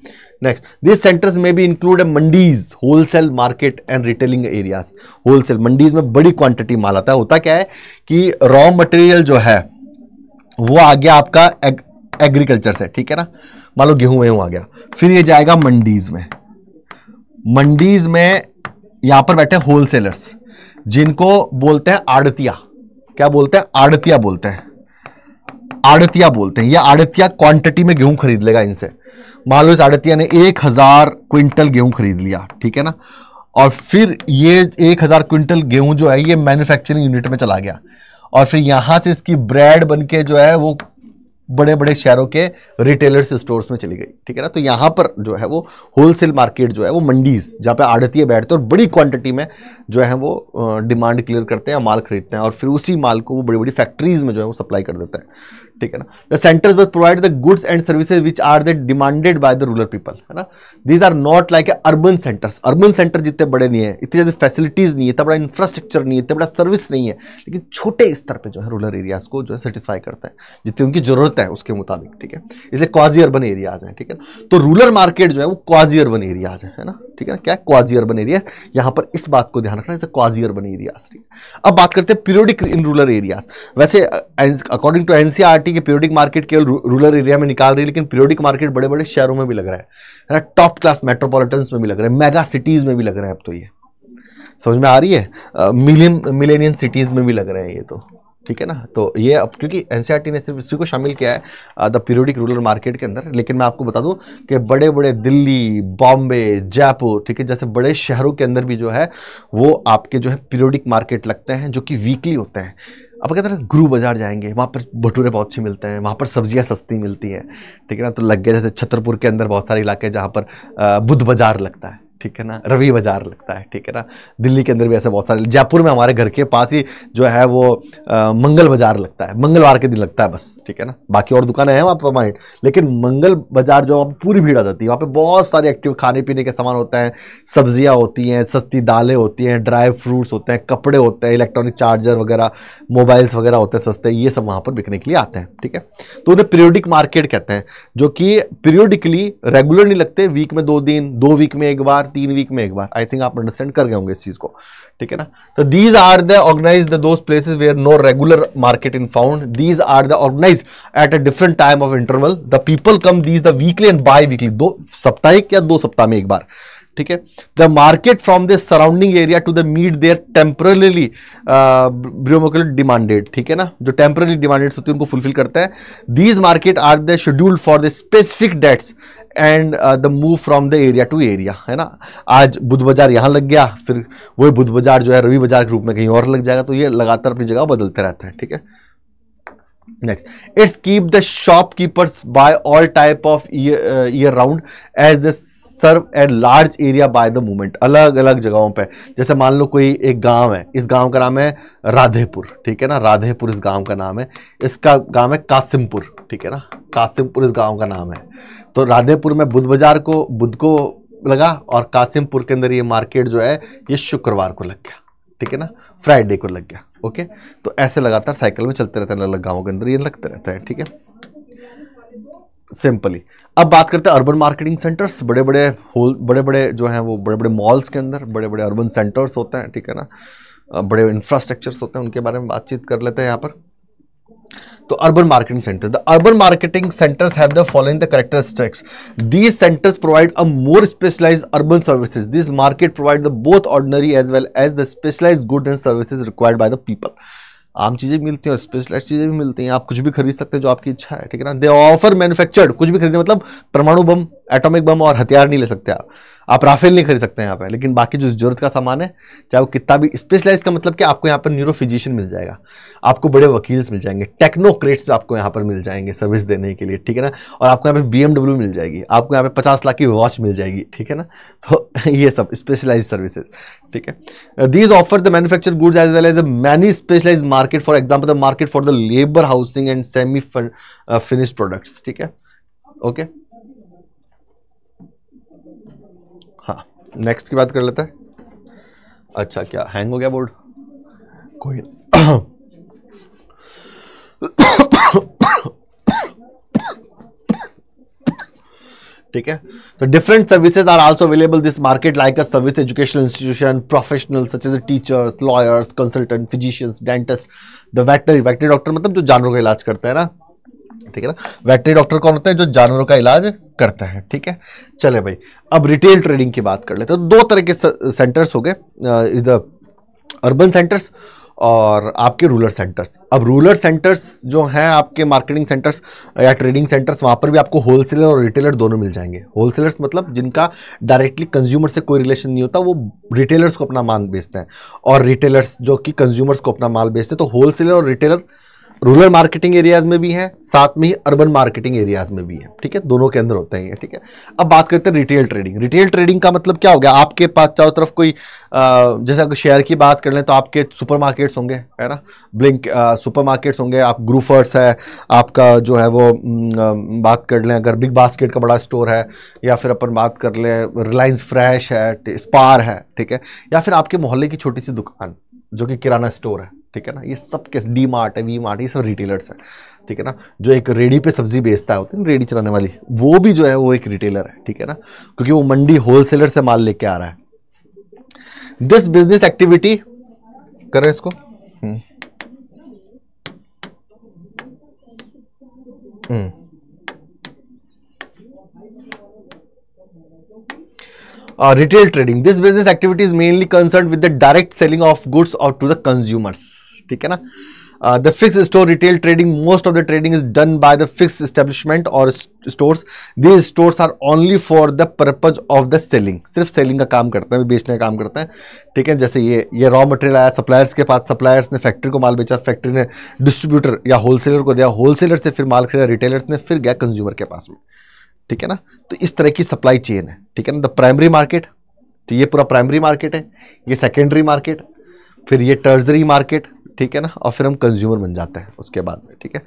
नेक्स्ट, दिस सेंटर्स में भी include mandis, wholesale market and retailing areas. Wholesale mandis में बड़ी क्वांटिटी माल आता है। होता क्या है कि रॉ मटेरियल जो है वो आ गया आपका एग्रीकल्चर से, ठीक है ना, मान लो गेहूं आ गया, फिर ये जाएगा मंडीज में। मंडीज में यहां पर बैठे होलसेलर्स जिनको बोलते हैं आड़तिया। क्या बोलते हैं? आड़तिया बोलते हैं, आड़तिया बोलते हैं। ये आड़तिया क्वांटिटी में गेहूं खरीद लेगा इनसे। मान लो इस आड़तिया ने 1000 क्विंटल गेहूं खरीद लिया, ठीक है ना, और फिर ये 1000 क्विंटल गेहूं जो है ये मैन्युफैक्चरिंग यूनिट में चला गया और फिर यहां से इसकी ब्रेड बनके जो है वो बड़े बड़े शहरों के रिटेलर्स स्टोर्स में चली गई, ठीक है ना। तो यहां पर जो है वो होलसेल मार्केट जो है वो मंडीज, जहां पे आड़तिये बैठते हैं और बड़ी क्वांटिटी में जो है वो डिमांड क्लियर करते हैं, माल खरीदते हैं और फिर उसी माल को वो बड़ी बड़ी फैक्ट्रीज में जो है वो सप्लाई कर देते हैं, ठीक है ना। The centres will provide the goods and services which are the demanded by the rural people, है ना। These are not like urban centres. Urban centre जितने बड़े नहीं है, इतनी ज्यादा फैसिलिटीज नहीं है, इतना बड़ा इंफ्रास्ट्रक्चर नहीं है, इतना बड़ा सर्विस नहीं है, लेकिन छोटे स्तर पे जो है रूरल एरियाज को जो है सेटिस्फाई करते हैं जितनी उनकी जरूरत है उसके मुताबिक, ठीक है। इसलिए क्वाजी अर्बन एरियाज हैं, ठीक है। तो रूरल मार्केट जो है वो क्वाजी अर्बन एरियाज है ना, ठीक है। क्या क्वाजी अर्बन एरिया, यहां पर इस बात को ध्यान रखना है, क्वाजी अर्बन एरियाज, ठीक है। अब बात करते हैं पीरियोडिक इन रूरल एरियाज। वैसे अकॉर्डिंग टू एनसीईआरटी के पीरियोडिक मार्केट केवल रूरल एरिया में निकाल रही है, लेकिन पीरियोडिक मार्केट बड़े बड़े शहरों में भी लग रहा है ना, टॉप क्लास मेट्रोपॉलिटन्स में भी लग रहा है, मेगा सिटीज में भी लग रहा है। अब तो ये समझ में आ रही है, मिलेनियन सिटीज में भी लग रहे हैं ये, तो ठीक है ना। तो ये अब क्योंकि एनसीईआरटी ने सिर्फ इसी को शामिल किया है द पीरियोडिक रूरल मार्केट के अंदर, लेकिन मैं आपको बता दूं कि बड़े बड़े दिल्ली, बॉम्बे, जयपुर, ठीक है, जैसे बड़े शहरों के अंदर भी जो है वो आपके जो है पीरियोडिक मार्केट लगते हैं जो कि वीकली होते हैं। अब कहते हैं गुरु बाजार जाएंगे, वहाँ पर भटूरे बहुत अच्छे मिलते हैं, वहाँ पर सब्जियाँ सस्ती मिलती हैं, ठीक है ना। तो लग गया जैसे छतरपुर के अंदर बहुत सारे इलाके जहाँ पर बुध बाजार लगता है, ठीक है ना, रवि बाजार लगता है, ठीक है ना। दिल्ली के अंदर भी ऐसे बहुत सारे, जयपुर में हमारे घर के पास ही जो है वो मंगल बाजार लगता है, मंगलवार के दिन लगता है बस, ठीक है ना। बाकी और दुकानें हैं वहाँ पर माइंड, लेकिन मंगल बाजार जो वहाँ पूरी भीड़ आ जाती है, वहाँ पे बहुत सारे एक्टिव खाने पीने के सामान होते हैं, सब्जियाँ होती हैं, सस्ती दालें होती हैं, ड्राई फ्रूट्स होते हैं, कपड़े होते हैं, इलेक्ट्रॉनिक चार्जर वगैरह, मोबाइल्स वगैरह होते हैं सस्ते, ये सब वहाँ पर बिकने के लिए आते हैं, ठीक है। तो उन्हें पीरियोडिक मार्केट कहते हैं, जो कि पीरियोडिकली रेगुलर नहीं लगते, वीक में 2 दिन, 2 वीक में एक बार, 3 वीक में एक बार। आई थिंक आप अंडरस्टैंड कर गए होंगे इस चीज को, ठीक है ना। तो these are the organised those places where no regular market in found, these are the organised at a different time of interval, the people come these the weekly and biweekly, 2 साप्ताहिक या 2 सप्ताह में एक बार, ठीक है। The market from the surrounding area to the meet there temporarily bureaucratic demanded, ठीक है ना, जो टेम्पररी डिमांडेड होती है उनको फुलफिल करता है। These market are the scheduled for the specific dates and the move from the area to area, है ना। आज बुध बाजार यहां लग गया, फिर वही बुध बाजार जो है रवि बाजार के रूप में कहीं और लग जाएगा, तो ये लगातार अपनी जगह बदलते रहते हैं, ठीक है। Next, it's keep the shopkeepers by all type of year round as they serve a large area by the movement। अलग अलग जगहों पे, जैसे मान लो कोई एक गांव है, इस गांव का नाम है राधेपुर, ठीक है ना, राधेपुर इस गांव का नाम है, इसका गांव है कासिमपुर, ठीक है ना, कासिमपुर इस गांव का नाम है। तो राधेपुर में बुध बाजार को बुध को लगा और कासिमपुर के अंदर ये मार्केट जो है ये शुक्रवार को लग गया, ठीक है ना, फ्राइडे को लग गया, ओके। तो ऐसे लगातार साइकिल में चलते रहते हैं, अलग अलग गांवों के अंदर ये लगते रहते हैं, ठीक है, सिंपली। अब बात करते हैं अर्बन मार्केटिंग सेंटर्स, बड़े बड़े जो हैं वो बड़े बड़े मॉल्स के अंदर बड़े बड़े अर्बन सेंटर्स होते हैं, ठीक है ना, बड़े इंफ्रास्ट्रक्चर्स होते हैं, उनके बारे में बातचीत कर लेते हैं यहाँ पर। तो urban marketing centers, the urban marketing centers have the following the characteristics. These centers provide a more specialized urban services. This market provide the both ordinary as well as the specialized goods and services required by the people. आम चीजें मिलती हैं और स्पेशलाइज्ड चीजें भी मिलती हैं, आप कुछ भी खरीद सकते हैं जो आपकी इच्छा है, ठीक है ना। दे ऑफर मैन्युफैक्चर्ड, कुछ भी खरीदे मतलब परमाणु बम, एटॉमिक बम और हथियार नहीं ले सकते आप राफेल नहीं खरीद सकते हैं यहाँ पे, लेकिन बाकी जो जरूरत का सामान है, चाहे वो कितना भी स्पेशलाइज का मतलब कि आपको यहाँ पर न्यूरो फिजिशियन मिल जाएगा, आपको बड़े वकील्स मिल जाएंगे, टेक्नोक्रेट्स आपको यहाँ पर मिल जाएंगे सर्विस देने के लिए, ठीक है ना। और आपको यहाँ पे BMW मिल जाएगी, आपको यहाँ पे 50 लाख की वॉच मिल जाएगी, ठीक है ना। तो ये सब स्पेशलाइज सर्विसेज, ठीक है। These offer the manufacture goods as well as a many specialised market, for example the market for the labour housing and semi finished products, ठीक है। ओके, हाँ, नेक्स्ट की बात कर लेते हैं। अच्छा, क्या हैंग हो गया बोर्ड? कोई ठीक है। तो different services are also available this market, like a service educational institution, professional such as teachers, lawyers, consultant, physicians, dentist, the veterinary doctor मतलब जो जानवरों का इलाज करते हैं ना, ठीक है ना। वेटनरी डॉक्टर कौन होता है? जो जानवरों का इलाज करता है, ठीक है। चले भाई, अब रिटेल ट्रेडिंग की बात कर लेते हैं। तो दो तरह के सेंटर्स हो गए, इज द अर्बन सेंटर्स और आपके रूरल सेंटर्स। अब रूरल सेंटर्स जो हैं आपके मार्केटिंग सेंटर्स या ट्रेडिंग सेंटर्स, वहाँ पर भी आपको होलसेलर और रिटेलर दोनों मिल जाएंगे। होलसेलर्स मतलब जिनका डायरेक्टली कंज्यूमर से कोई रिलेशन नहीं होता, वो रिटेलर्स को अपना माल बेचते हैं, और रिटेलर्स जो कि कंज्यूमर्स को अपना माल बेचते हैं। तो होलसेलर और रिटेलर रूरल मार्केटिंग एरियाज में भी है, साथ में ही अर्बन मार्केटिंग एरियाज में भी है, ठीक है। दोनों के अंदर होते हैं ये, ठीक है। अब बात करते हैं रिटेल ट्रेडिंग। रिटेल ट्रेडिंग का मतलब क्या हो गया? आपके पास चारों तरफ कोई जैसे अगर शेयर की बात कर लें तो आपके सुपरमार्केट्स होंगे, है ना, ब्लिंक सुपरमार्केट्स होंगे, आप ग्रूफर्स है, आपका जो है वो बात कर लें अगर बिग बास्केट का बड़ा स्टोर है, या फिर अपन बात कर लें रिलायंस फ्रेश है, स्पार है, ठीक है, या फिर आपके मोहल्ले की छोटी सी दुकान जो कि किराना स्टोर है, ठीक है ना। ये सब के डी मार्ट है, वी मार्ट, ये सब रिटेलर्स हैं, ठीक है ना। जो एक रेडी पे सब्जी बेचता है, होती है रेडी चलाने वाली, वो भी जो है वो एक रिटेलर है, ठीक है ना, क्योंकि वो मंडी होलसेलर से माल लेके आ रहा है। दिस बिजनेस एक्टिविटी करें इसको, retail trading, this business activity is mainly concerned with the direct selling of goods out to the consumers, ठीक है ना। The fixed store retail trading, most of the trading is done by the fixed establishment or stores. These stores are only for the purpose of the selling, सिर्फ सेलिंग का काम करते हैं, बेचने का काम करते हैं, ठीक है। जैसे ये रॉ मटेरियल आया सप्लायर्स के पास, सप्लायर्स ने फैक्ट्री को माल बेचा, फैक्ट्री ने डिस्ट्रीब्यूटर या होलसेलर को दिया, होलसेलर से फिर माल खरीदा रिटेलर्स ने, फिर गया कंज्यूमर के पास में, ठीक है ना। तो इस तरह की सप्लाई चेन है, ठीक है ना। द प्राइमरी मार्केट, तो ये पूरा प्राइमरी मार्केट है, ये सेकेंडरी मार्केट, फिर ये टर्जरी मार्केट, ठीक है ना, और फिर हम कंज्यूमर बन जाते हैं उसके बाद में, ठीक है।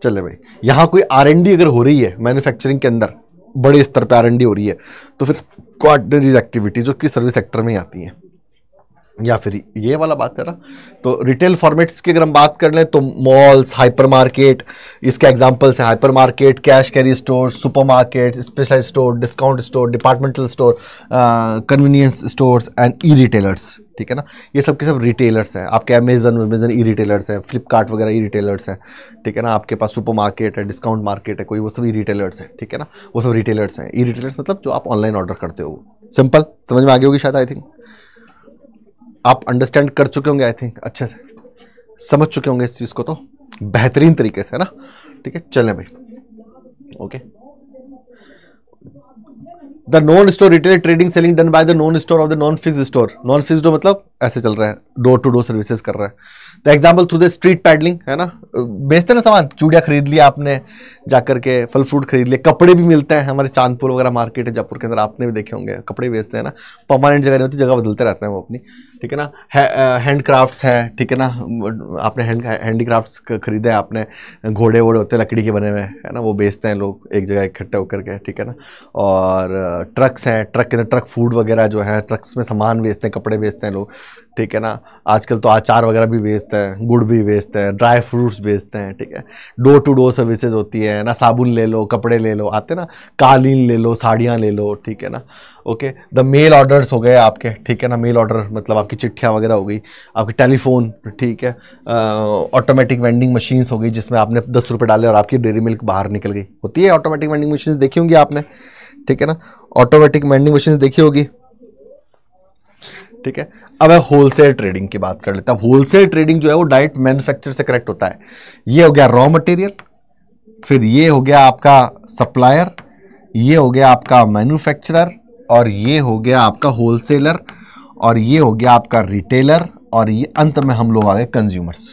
चले भाई, यहाँ कोई R&D अगर हो रही है मैन्युफैक्चरिंग के अंदर, बड़े स्तर पर R&D हो रही है, तो फिर क्वार्टरीज एक्टिविटी जो कि सर्विस सेक्टर में आती है, या फिर ये वाला बात है ना। तो रिटेल फॉर्मेट्स की अगर हम बात कर लें तो मॉल्स, हाइपर मार्केट, इसके एग्जांपल्स हैं hyper market, cash carry store, supermarket, specialised store, discount store, departmental store, convenience stores and e retailers, ठीक है ना। ये सब के सब रिटेलर्स हैं। आपके अमेजन ई रिटेलर्स हैं, फ्लिपकार्ट वगैरह ई रिटेलर्स हैं, ठीक है ना। आपके पास सुपर मार्केट है, डिस्काउंट मार्केट है कोई, वो सब ई रिटेलर्स हैं, ठीक है ना। वो सब रिटेलर्स हैं। ई रिटेलर्स मतलब जो आप ऑनलाइन ऑर्डर करते हो। सिंपल समझ में आ गई होगी शायद, आई थिंक आप अंडरस्टैंड कर चुके होंगे, आई थिंक अच्छे से समझ चुके होंगे इस चीज़ को तो बेहतरीन तरीके से, है ना, ठीक है। चलें भाई, okay. The non store retail trading selling done by the non store of the non fixed store. Non fixed मतलब ऐसे चल रहा है, डोर टू डोर सर्विसेज कर रहा है। The example through the street peddling, है ना, बेचते ना सामान, चूड़िया खरीद लिया आपने जाकर के, फल फ्रूट खरीद लिए, कपड़े भी मिलते हैं। हमारे चांदपुर वगैरह मार्केट है जयपुर के अंदर, आपने भी देखे होंगे, कपड़े बेचते हैं ना, परमानेंट जगह नहीं होती, जगह बदलते रहते हैं वो अपनी, ठीक है ना। हैंड क्राफ्ट्स है, ठीक है ना, आपने हैंडीक्राफ्ट्स खरीदे, आपने घोड़े वोड़े होते हैं लकड़ी के बने हुए, है ना, वो बेचते हैं लोग एक जगह इकट्ठे होकर के, ठीक है ना। और ट्रक्स हैं, ट्रक के अंदर ट्रक फूड वगैरह जो है, ट्रक्स में सामान बेचते हैं, कपड़े बेचते हैं लोग, ठीक है ना। आजकल तो अचार वगैरह भी बेचते हैं, गुड़ भी बेचते हैं, ड्राई फ्रूट्स बेचते हैं, ठीक है। डोर टू डोर सर्विसेज होती है ना, साबुन ले लो, कपड़े ले लो, आते ना, कालीन ले लो, साड़ियाँ ले लो, ठीक है ना। ओके, द मेल ऑर्डर्स हो गए आपके, ठीक है ना। मेल ऑर्डर मतलब आपकी चिट्ठियाँ वगैरह हो गई, आपकी टेलीफोन, ठीक है। ऑटोमेटिक वेंडिंग मशीन्स हो गई जिसमें आपने 10 रुपये डाले और आपकी डेयरी मिल्क बाहर निकल गई, होती है ऑटोमेटिक वेंडिंग मशीन्स, देखी होंगी आपने, ठीक है ना। ऑटोमेटिक वेंडिंग मशीन्स देखी होगी, ठीक है। अब है होलसेल ट्रेडिंग की बात कर लेते हैं। होलसेल ट्रेडिंग जो है वो डायरेक्ट मैन्युफैक्चर से कनेक्ट होता है। ये हो गया रॉ मटेरियल, फिर ये हो गया आपका सप्लायर, ये हो गया आपका मैन्युफैक्चरर, और ये हो गया आपका होलसेलर, और ये हो गया आपका रिटेलर, और ये अंत में हम लोग आ गए कंज्यूमर्स।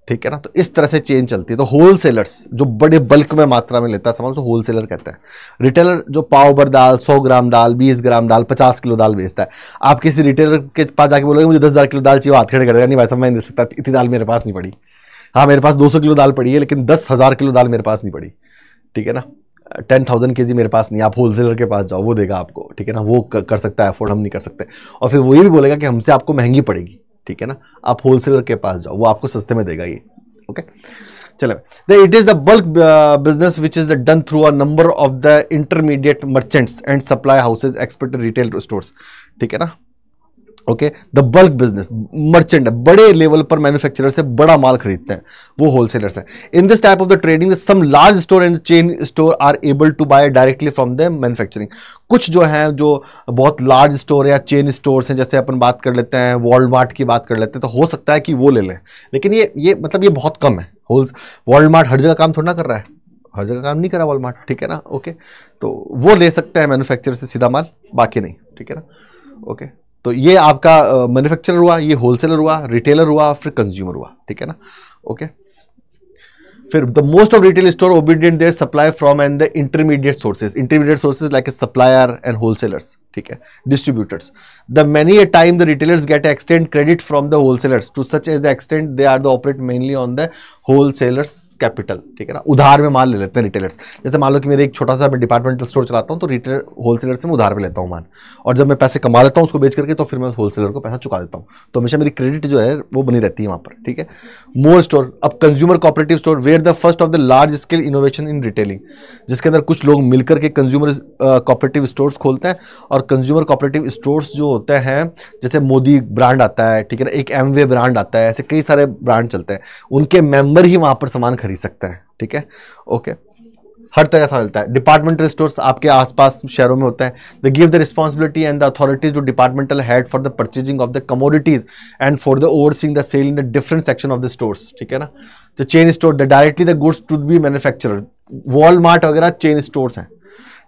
ठीक है ना, तो इस तरह से चेन चलती है। तो होलसेलर्स जो बड़े बल्क में मात्रा में लेता है सामान, उसको होलसेलर कहते हैं। रिटेलर जो पाव भर दाल, 100 ग्राम दाल, 20 ग्राम दाल, 50 किलो दाल बेचता है। आप किसी रिटेलर के पास जाके बोलोगे मुझे 10,000 किलो दाल चाहिए, वो हाथ खड़े कर देगा, नहीं भाई साहब मैं नहीं दे सकता, इतनी दाल मेरे पास नहीं पड़ी। हाँ मेरे पास 200 किलो दाल पड़ी है, लेकिन 10,000 किलो दाल मेरे पास नहीं पड़ी। ठीक है ना, 10,000 kg मेरे पास नहीं। आप होलसेलर के पास जाओ, वो देगा आपको। ठीक है ना, वो कर सकता है अफोर्ड, हम नहीं कर सकते। और फिर वो ये भी बोलेगा कि हमसे आपको महंगी पड़ेगी। ठीक है ना, आप होलसेलर के पास जाओ, वो आपको सस्ते में देगा ये। ओके चलो, it is the bulk business which is done through a number of the intermediate merchants and supply houses expert retail stores. ठीक है ना, okay, the bulk business merchant, बड़े लेवल पर मैन्युफैक्चरर से बड़ा माल खरीदते हैं, वो होलसेलर्स हैं। In this type of the trading some large store and chain store are able to buy directly from the manufacturing. कुछ जो है जो बहुत लार्ज स्टोर या चेन स्टोर्स हैं, जैसे अपन बात कर लेते हैं वॉलमार्ट की बात कर लेते हैं, तो हो सकता है कि वो ले लें, लेकिन ये मतलब ये बहुत कम है। वॉलमार्ट हर जगह काम थोड़ा ना कर रहा है, हर जगह काम नहीं कर रहा वॉलमार्ट। ठीक है ना, ओके, तो वो ले सकते हैं मैन्युफैक्चरर से सीधा माल, बाकी नहीं। ठीक है ना, ओके, तो ये आपका मैन्युफैक्चरर हुआ, ये होलसेलर हुआ, रिटेलर हुआ, फिर कंज्यूमर हुआ। ठीक है ना, ओके, फिर the most of retail store obedient their supply from and the intermediate sources like a supplier and wholesalers. ठीक है, distributors. The many a time the retailers get extend credit from the wholesalers to such as the extend they are the operate mainly on the wholesalers capital. ठीक है ना, उधार में माल ले लेते हैं रिटेलर्स। जैसे मान लो कि मेरे एक छोटा सा मैं डिपार्टमेंटल स्टोर चलाता हूँ, तो रिटेलर होलसेलर से मैं उधार में लेता हूँ माल, और जब मैं पैसे कमा लेता हूँ उसको बेच करके, तो फिर मैं होलसेलर को पैसा चुका देता हूँ। तो हमेशा मेरी क्रेडिट जो है वो बनी रहती है वहाँ पर। ठीक है, मोर स्टोर, अब consumer cooperative store were the first of the large scale innovation in retailing, जिसके अंदर कुछ लोग मिलकर के कंज्यूमर कोऑपरेटिव स्टोर्स खोलते हैं। और कंज्यूमर कोऑपरेटिव स्टोर्स जो होते हैं, जैसे मोदी ब्रांड आता है, ठीक है ना, एक एमवे ब्रांड आता है, ऐसे कई सारे ब्रांड चलते हैं, उनके मेंबर ही वहां पर सामान खरीद सकते हैं। ठीक है, ओके, हर तरह से मिलता है। डिपार्टमेंटल स्टोर्स आपके आसपास शहरों में होता है। They give the responsibility and the authorities to departmental head for the purchasing of the commodities and for the overseeing the sale in the different section of the stores. ठीक है ना, तो chain store the directly the goods to be manufacturer, Walmart वगैरह चेन स्टोर्स हैं।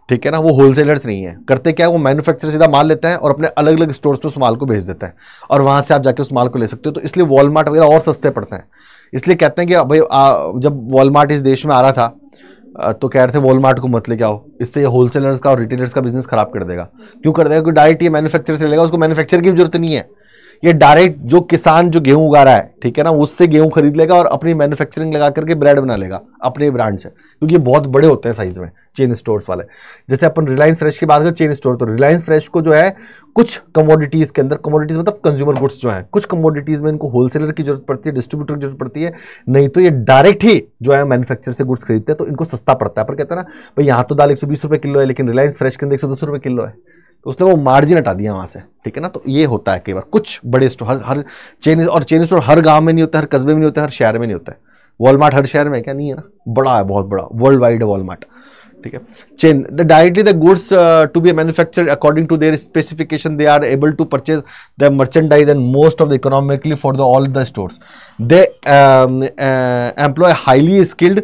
ठीक है ना, वो होलसेलर्स नहीं है। करते क्या है, वो मैन्युफैक्चरर सीधा माल लेता है और अपने अलग अलग स्टोर्स पे उस माल को भेज देता है, और वहां से आप जाके उस माल को ले सकते हो। तो इसलिए वॉलमार्ट वगैरह और सस्ते पड़ते हैं। इसलिए कहते हैं कि भाई जब वॉलमार्ट इस देश में आ रहा था तो कह रहे थे वॉलमार्ट को मत लेके आओ, इससे ये होलसेलर्स का और रिटेलर्स का बिजनेस खराब कर देगा। क्यों कर देगा? क्योंकि डायरेक्ट ये मैन्युफैक्चरर से लेगा, उसको मैन्युफैक्चर की भी जरूरत नहीं है। ये डायरेक्ट जो किसान जो गेहूं उगा रहा है, ठीक है ना, उससे गेहूं खरीद लेगा और अपनी मैन्युफैक्चरिंग लगा करके ब्रांड बना लेगा अपने ब्रांड से, क्योंकि ये बहुत बड़े होते हैं साइज में चेन स्टोर्स वाले। जैसे अपन रिलायंस फ्रेश की बात करें, चेन स्टोर, तो रिलायंस फ्रेश को जो है कुछ कमोडिटीज के अंदर, कमोडिटीज मतलब कंज्यूमर गुड्स जो है, कुछ कमोडिटीज में इनको होलसेलर की जरूरत पड़ती है, डिस्ट्रीब्यूटर की जरूरत पड़ती है, नहीं तो ये डायरेक्ट ही जो है मैन्युफैक्चरर से गुड्स खरीदते हैं, तो इनको सस्ता पड़ता है। पर कहते हैं ना भाई यहाँ तो दाल 120 रुपए किलो है, लेकिन रिलायंस फ्रेश के अंदर 110 रुपए किलो है, तो उसने वो मार्जिन हटा दिया वहां से। ठीक है ना, तो ये होता है कई बार कुछ बड़े स्टोर, हर चेन, और चेन स्टोर हर गांव में नहीं होता, हर कस्बे में नहीं होता, हर शहर में नहीं होता है। वॉलमार्ट हर शहर में क्या नहीं है ना, बड़ा है, बहुत बड़ा, वर्ल्ड वाइड है वॉलमार्ट। ठीक है, chain the directly the goods to be manufactured according to their specification, they are able to purchase the merchandise and most of the economically for the all the stores. They employ highly skilled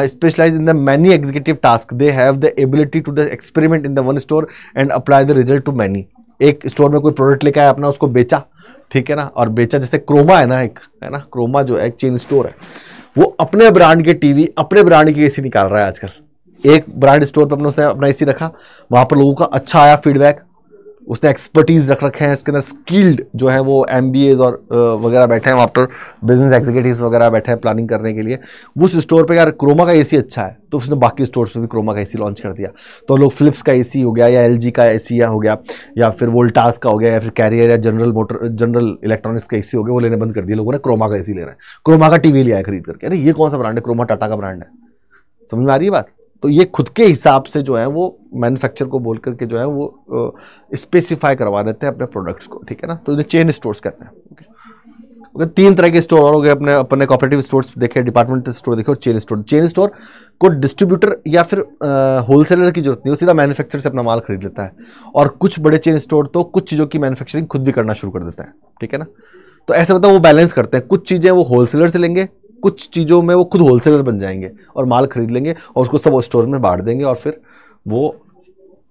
specialized in the many executive tasks. They have the ability to the experiment in the one store and apply the result to many. एक स्टोर में कोई प्रोडक्ट लेकर आया अपना, उसको बेचा, ठीक है ना, और बेचा, जैसे क्रोमा है ना, एक है ना, क्रोमा जो है एक चेन स्टोर है, वो अपने ब्रांड के टीवी, अपने ब्रांड की एसी निकाल रहा है आजकल। एक ब्रांड स्टोर पर उसने अपना एसी रखा, वहां पर लोगों का अच्छा आया फीडबैक, उसने एक्सपर्टीज रख रखे हैं इसके अंदर, स्किल्ड जो है वो MBAs और वगैरह बैठे हैं वहाँ पर, बिजनेस एग्जीक्यूटिव्स वगैरह बैठे हैं प्लानिंग करने के लिए। उस स्टोर पे यार क्रोमा का एसी अच्छा है, तो उसने बाकी स्टोर्स पे भी क्रोमा का एसी लॉन्च कर दिया। तो लोग फिलिप्स का एसी हो गया, या LG का एसी हो गया, या फिर वोल्टास का हो गया, या फिर कैरियर या जनरल इलेक्ट्रॉनिक्स का एसी हो गया, वो लेने बंद कर दिया। लोगों ने क्रोमा का एसी लेना है, क्रोमा का टीवी लिया है खरीद करके। अरे ये कौन सा ब्रांड है? क्रोमा टाटा का ब्रांड है। समझ में आ रही है बात? तो ये खुद के हिसाब से जो है वो मैन्युफैक्चर को बोल करके जो है वो स्पेसिफाई करवा देते हैं अपने प्रोडक्ट्स को। ठीक है ना, तो ये चेन स्टोर्स कहते हैं। ओके, तीन तरह के स्टोर और हो गए अपने कोऑपरेटिव स्टोर्स देखे, डिपार्टमेंटल स्टोर देखे और चेन स्टोर। चेन स्टोर को डिस्ट्रीब्यूटर या फिर होलसेलर की जरूरत नहीं, वो सीधा मैन्युफैक्चरर से अपना माल खरीद लेता है। और कुछ बड़े चेन स्टोर तो कुछ चीज़ों की मैन्युफैक्चरिंग खुद भी करना शुरू कर देता है। ठीक है ना, तो ऐसे मतलब वो बैलेंस करते हैं, कुछ चीज़ें वो होलसेलर से लेंगे, कुछ चीज़ों में वो खुद होलसेलर बन जाएंगे और माल खरीद लेंगे और उसको सब स्टोर में बांट देंगे, और फिर वो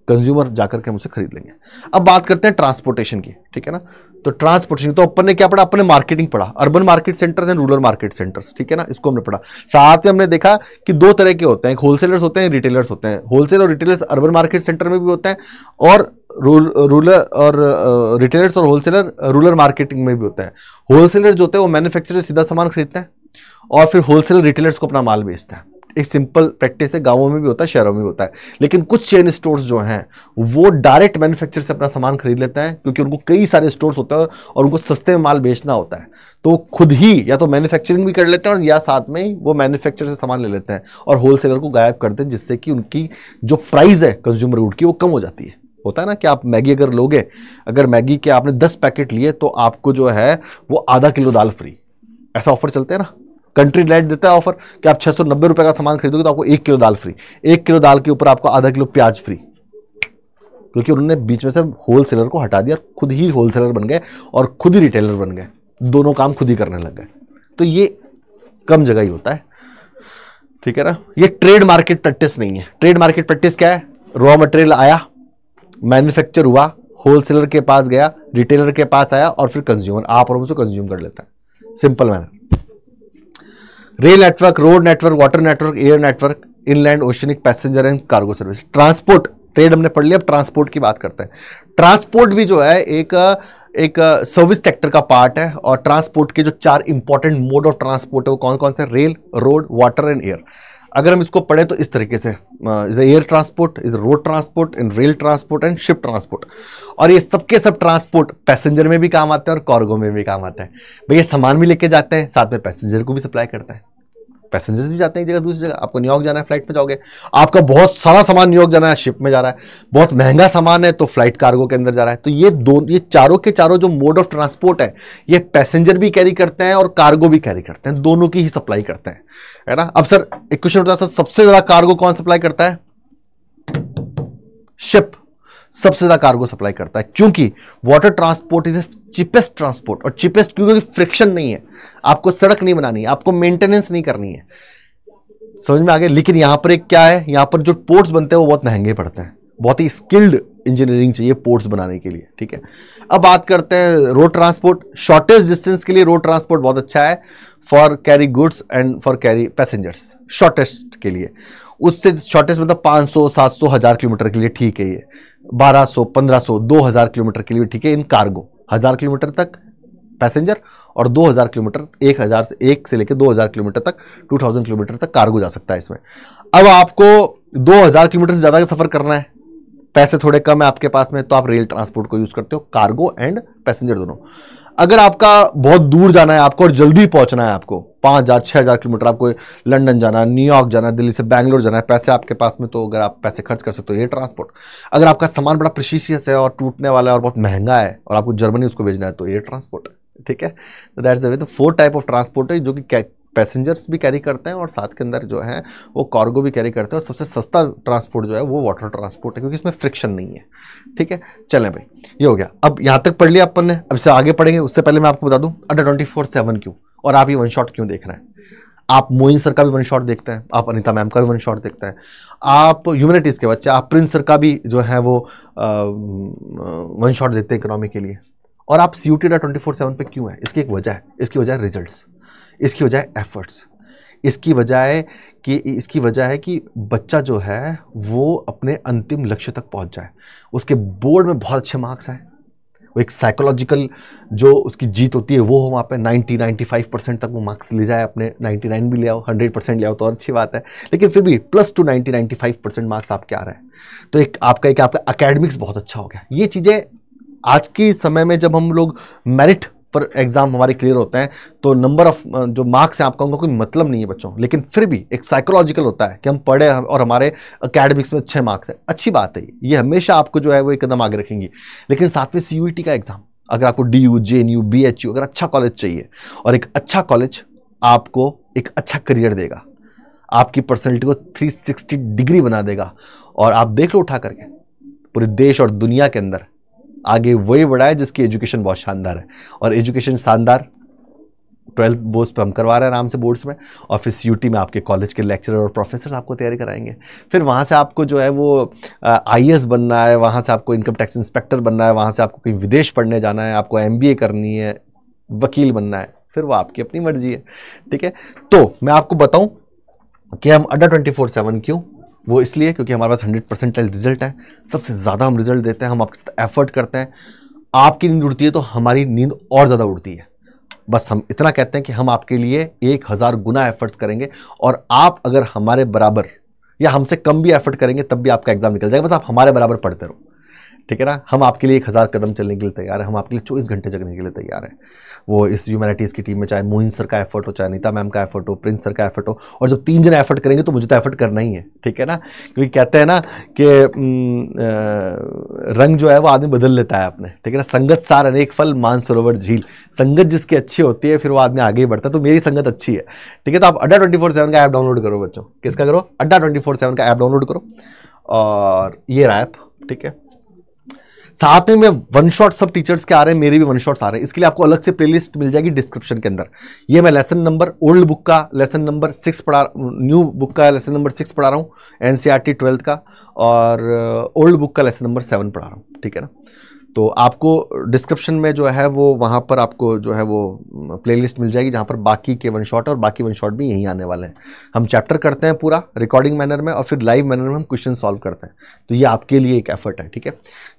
कंज्यूमर जाकर के हमसे खरीद लेंगे। अब बात करते हैं ट्रांसपोर्टेशन की, ठीक है ना। तो ट्रांसपोर्टेशन, तो अपन ने क्या पढ़ा, अपन ने मार्केटिंग पढ़ा, urban market centres and rural market centres, ठीक है ना, इसको हमने पढ़ा। साथ में हमने देखा कि दो तरह के होते हैं, एक होलसेलर्स होते हैं, रिटेलर्स होते हैं। होलसेल और रिटेलर्स अर्बन मार्केट सेंटर में भी होते हैं, और रूरल और रिटेलर्स और होलसेलर रूरल मार्केटिंग में भी होता है। होलसेलर जो होते हैं वो मैन्युफैक्चरर से सीधा सामान खरीदते हैं, और फिर होलसेलर रिटेलर्स को अपना माल बेचता है। एक सिंपल प्रैक्टिस है, गांवों में भी होता है, शहरों में भी होता है। लेकिन कुछ चेन स्टोर्स जो हैं वो डायरेक्ट मैन्युफैक्चरर से अपना सामान खरीद लेते हैं, क्योंकि उनको कई सारे स्टोर्स होते हैं और उनको सस्ते में माल बेचना होता है। तो खुद ही या तो मैन्युफैक्चरिंग भी कर लेते हैं, और या साथ में ही वो मैन्युफैक्चरर से सामान ले लेते हैं और होलसेलर को गायब करते हैं, जिससे कि उनकी जो प्राइस है कंज्यूमर गुड की वो कम हो जाती है। होता है ना कि आप मैगी अगर लोगे, अगर मैगी के आपने 10 पैकेट लिए तो आपको जो है वो आधा किलो दाल फ्री, ऐसा ऑफर चलते हैं ना। कंट्री लाइट देता है ऑफर कि आप 690 रुपए का सामान खरीदोगे तो आपको 1 किलो दाल फ्री, 1 किलो दाल के ऊपर आपको आधा किलो प्याज फ्री, क्योंकि उन्होंने बीच में से होलसेलर को हटा दिया, खुद ही होलसेलर बन गए और खुद ही रिटेलर बन गए, दोनों काम खुद ही करने लग गए। तो ये कम जगह ही होता है, ठीक है ना। ये ट्रेड मार्केट प्रैक्टिस नहीं है। ट्रेड मार्केट प्रैक्टिस क्या है, रॉ मटेरियल आया, मैन्युफैक्चर हुआ, होलसेलर के पास गया, रिटेलर के पास आया, और फिर कंज्यूमर आप और मुझसे कंज्यूम कर लेता है। Simple manner. Rail network, road network, water network, air network, inland, oceanic, passenger and cargo service. Transport, trade हमने पढ़ लिया, अब ट्रांसपोर्ट की बात करते हैं। ट्रांसपोर्ट भी जो है एक सर्विस सेक्टर का पार्ट है, और ट्रांसपोर्ट के जो 4 इंपॉर्टेंट मोड ऑफ ट्रांसपोर्ट है वो कौन कौन से, rail, road, water and air. अगर हम इसको पढ़ें तो इस तरीके से, is air transport, is road transport, in rail transport and ship transport. और ये सबके सब ट्रांसपोर्ट पैसेंजर में भी काम आते हैं और कार्गो में भी काम आता है। भैया सामान भी लेके जाते हैं, साथ में पैसेंजर को भी सप्लाई करता है। पैसेंजर्स भी जाते हैं एक जगह दूसरी जगह। आपको न्यूयॉर्क जाना है, फ्लाइट में जाओगे, आपका बहुत सारा सामान न्यूयॉर्क जाना है, शिप में जा रहा है, बहुत महंगा सामान है तो फ्लाइट कार्गो के अंदर जा रहा है। तो ये चारों के चारों जो मोड ऑफ ट्रांसपोर्ट है, ये पैसेंजर भी कैरी करते हैं और कार्गो भी कैरी करते हैं, दोनों की ही सप्लाई करते हैं, है ना। अब सर एक क्वेश्चन होता है, सर सबसे ज्यादा कार्गो कौन सप्लाई करता है? शिप सबसे ज्यादा कार्गो सप्लाई करता है, क्योंकि water transport is cheapest transport. और चीपेस्ट क्योंकि फ्रिक्शन नहीं है, आपको सड़क नहीं बनानी है, आपको मेंटेनेंस नहीं करनी है, समझ में आ गया। लेकिन यहां पर एक क्या है, यहां पर जो पोर्ट्स बनते हैं वो बहुत महंगे पड़ते हैं, बहुत ही स्किल्ड इंजीनियरिंग चाहिए पोर्ट्स बनाने के लिए, ठीक है। अब बात करते हैं रोड ट्रांसपोर्ट। शॉर्टेस्ट डिस्टेंस के लिए रोड ट्रांसपोर्ट बहुत अच्छा है, for carry goods and for carry passengers, shortest के लिए। उससे शॉर्टेस्ट मतलब 500, 700, 1000 किलोमीटर के लिए ठीक है, ये 1200, 1500, 2000 किलोमीटर के लिए ठीक है। इन कार्गो 1000 किलोमीटर तक पैसेंजर, और 2000 किलोमीटर, 1000 से 1 से लेकर 2000 किलोमीटर तक, 2000 किलोमीटर तक कार्गो जा सकता है इसमें। अब आपको 2000 किलोमीटर से ज्यादा का सफर करना है, पैसे थोड़े कम है आपके पास में, तो आप रेल ट्रांसपोर्ट को यूज करते हो, कार्गो एंड पैसेंजर दोनों। अगर आपका बहुत दूर जाना है आपको और जल्दी पहुंचना है, आपको 5000, 6000 किलोमीटर, आपको लंदन जाना है, न्यूयॉर्क जाना है, दिल्ली से बैंगलोर जाना है, पैसे आपके पास में, तो अगर आप पैसे खर्च कर सकते हो एयर ट्रांसपोर्ट। अगर आपका सामान बड़ा प्रीशियस है और टूटने वाला है और बहुत महंगा है और आपको जर्मनी उसको भेजना है, तो एयर ट्रांसपोर्ट, ठीक है। तो दैट्स द वे। तो 4 टाइप ऑफ ट्रांसपोर्ट है, जो कि पैसेंजर्स भी कैरी करते हैं और साथ के अंदर जो है वो कार्गो भी कैरी करते हैं। और सबसे सस्ता ट्रांसपोर्ट जो है वो वाटर ट्रांसपोर्ट है, क्योंकि इसमें फ्रिक्शन नहीं है, ठीक है। चलें भाई, ये हो गया। अब यहाँ तक पढ़ लिया अपन ने, अब से आगे पढ़ेंगे। उससे पहले मैं आपको बता दूं अंडर 24/7 क्यों, और आप ये वन शॉट क्यों देख रहे हैं। आप मोइन सर का भी वन शॉट देखते हैं, आप अनिता मैम का भी वन शॉट देखते हैं, आप ह्यूमैनिटीज़ के बच्चे, आप प्रिंस सर का भी जो है वो वन शॉट देखते हैं इकोनॉमी के लिए। और आप CUET 24/7 पे क्यों है? इसकी एक वजह है, इसकी वजह है रिजल्ट्स, इसकी वजह है एफर्ट्स, इसकी वजह है कि बच्चा जो है वो अपने अंतिम लक्ष्य तक पहुंच जाए, उसके बोर्ड में बहुत अच्छे मार्क्स आए, वो एक साइकोलॉजिकल जो उसकी जीत होती है वो हो, वहाँ पे 90-95% तक वो मार्क्स ले जाए, अपने 99 भी ले आओ, 100% ले आओ तो अच्छी बात है, लेकिन फिर भी +2 90-95% मार्क्स आपके आ रहे हैं, तो एक आपका एकेडमिक्स बहुत अच्छा हो गया। ये चीज़ें आज के समय में जब हम लोग मेरिट पर एग्जाम हमारे क्लियर होते हैं तो नंबर ऑफ जो मार्क्स हैं आपका, उनका कोई मतलब नहीं है बच्चों, लेकिन फिर भी एक साइकोलॉजिकल होता है कि हम पढ़े और हमारे एकेडमिक्स में अच्छे मार्क्स है, अच्छी बात है, ये हमेशा आपको जो है वो एक कदम आगे रखेंगी। लेकिन साथ में CUET का एग्जाम, अगर आपको DU, JNU, BHU अगर अच्छा कॉलेज चाहिए, और एक अच्छा कॉलेज आपको एक अच्छा करियर देगा, आपकी पर्सनैलिटी को 360 डिग्री बना देगा, और आप देख लो उठा करके पूरे देश और दुनिया के अंदर आगे वही बढ़ा है जिसकी एजुकेशन बहुत शानदार है, और एजुकेशन शानदार 12th बोर्ड्स पे हम करवा रहे हैं आराम से बोर्ड्स में, और फिर CUT में आपके कॉलेज के लेक्चरर और प्रोफेसर आपको तैयारी कराएंगे। फिर वहाँ से आपको जो है वो IAS बनना है, वहाँ से आपको इनकम टैक्स इंस्पेक्टर बनना है, वहाँ से आपको कहीं विदेश पढ़ने जाना है, आपको MBA करनी है, वकील बनना है, फिर वो आपकी अपनी मर्जी है, ठीक है। तो मैं आपको बताऊं कि हम अड्डा 24/7 क्यों, वो इसलिए क्योंकि हमारे पास 100% रिजल्ट है, सबसे ज़्यादा हम रिजल्ट देते हैं, हम आपके साथ एफर्ट करते हैं। आपकी नींद उड़ती है तो हमारी नींद और ज़्यादा उड़ती है। बस हम इतना कहते हैं कि हम आपके लिए 1000 गुना एफर्ट्स करेंगे, और आप अगर हमारे बराबर या हमसे कम भी एफर्ट करेंगे तब भी आपका एग्जाम निकल जाएगा। बस आप हमारे बराबर पढ़ते रहो, ठीक है ना। हम आपके लिए 1000 कदम चलने के लिए तैयार है, हम आपके लिए 24 घंटे जगने के लिए तैयार है। वो इस ह्यूमैनिटीज़ की टीम में चाहे मोइन सर का एफर्ट हो, चाहे नीता मैम का एफर्ट हो, प्रिंस सर का एफर्ट हो, और जब 3 जन एफर्ट करेंगे तो मुझे तो एफर्ट करना ही है, ठीक है ना। क्योंकि कहते हैं ना कि रंग जो है वो आदमी बदल लेता है अपने, ठीक है ना। संगत सार अनेक फल, मानसरोवर झील। संगत जिसकी अच्छी होती है फिर वो आदमी आगे ही बढ़ता है, तो मेरी संगत अच्छी है, ठीक है। तो आप अड्डा 24/7 का ऐप डाउनलोड करो बच्चों। किसका करो? अड्डा 24/7 का ऐप डाउनलोड करो, और ये रहा ऐप, ठीक है। साथ में वन शॉट सब टीचर्स के आ रहे हैं, मेरे भी वन शॉट्स आ रहे हैं। इसके लिए आपको अलग से प्लेलिस्ट मिल जाएगी डिस्क्रिप्शन के अंदर। ये मैं लेसन नंबर ओल्ड बुक का लेसन नंबर 6 पढ़ा, न्यू बुक का लेसन नंबर 6 पढ़ा रहा हूँ, NCERT 12th का, और ओल्ड बुक का लेसन नंबर 7 पढ़ा रहा हूँ, ठीक है ना। तो आपको डिस्क्रिप्शन में जो है वो वहाँ पर आपको जो है वो प्लेलिस्ट मिल जाएगी, जहाँ पर बाकी के वन शॉट और बाकी वन शॉट भी यहीं आने वाले हैं। हम चैप्टर करते हैं पूरा रिकॉर्डिंग मैनर में, और फिर लाइव मैनर में हम क्वेश्चन सॉल्व करते हैं। तो ये आपके लिए एक एफर्ट है, ठीक है।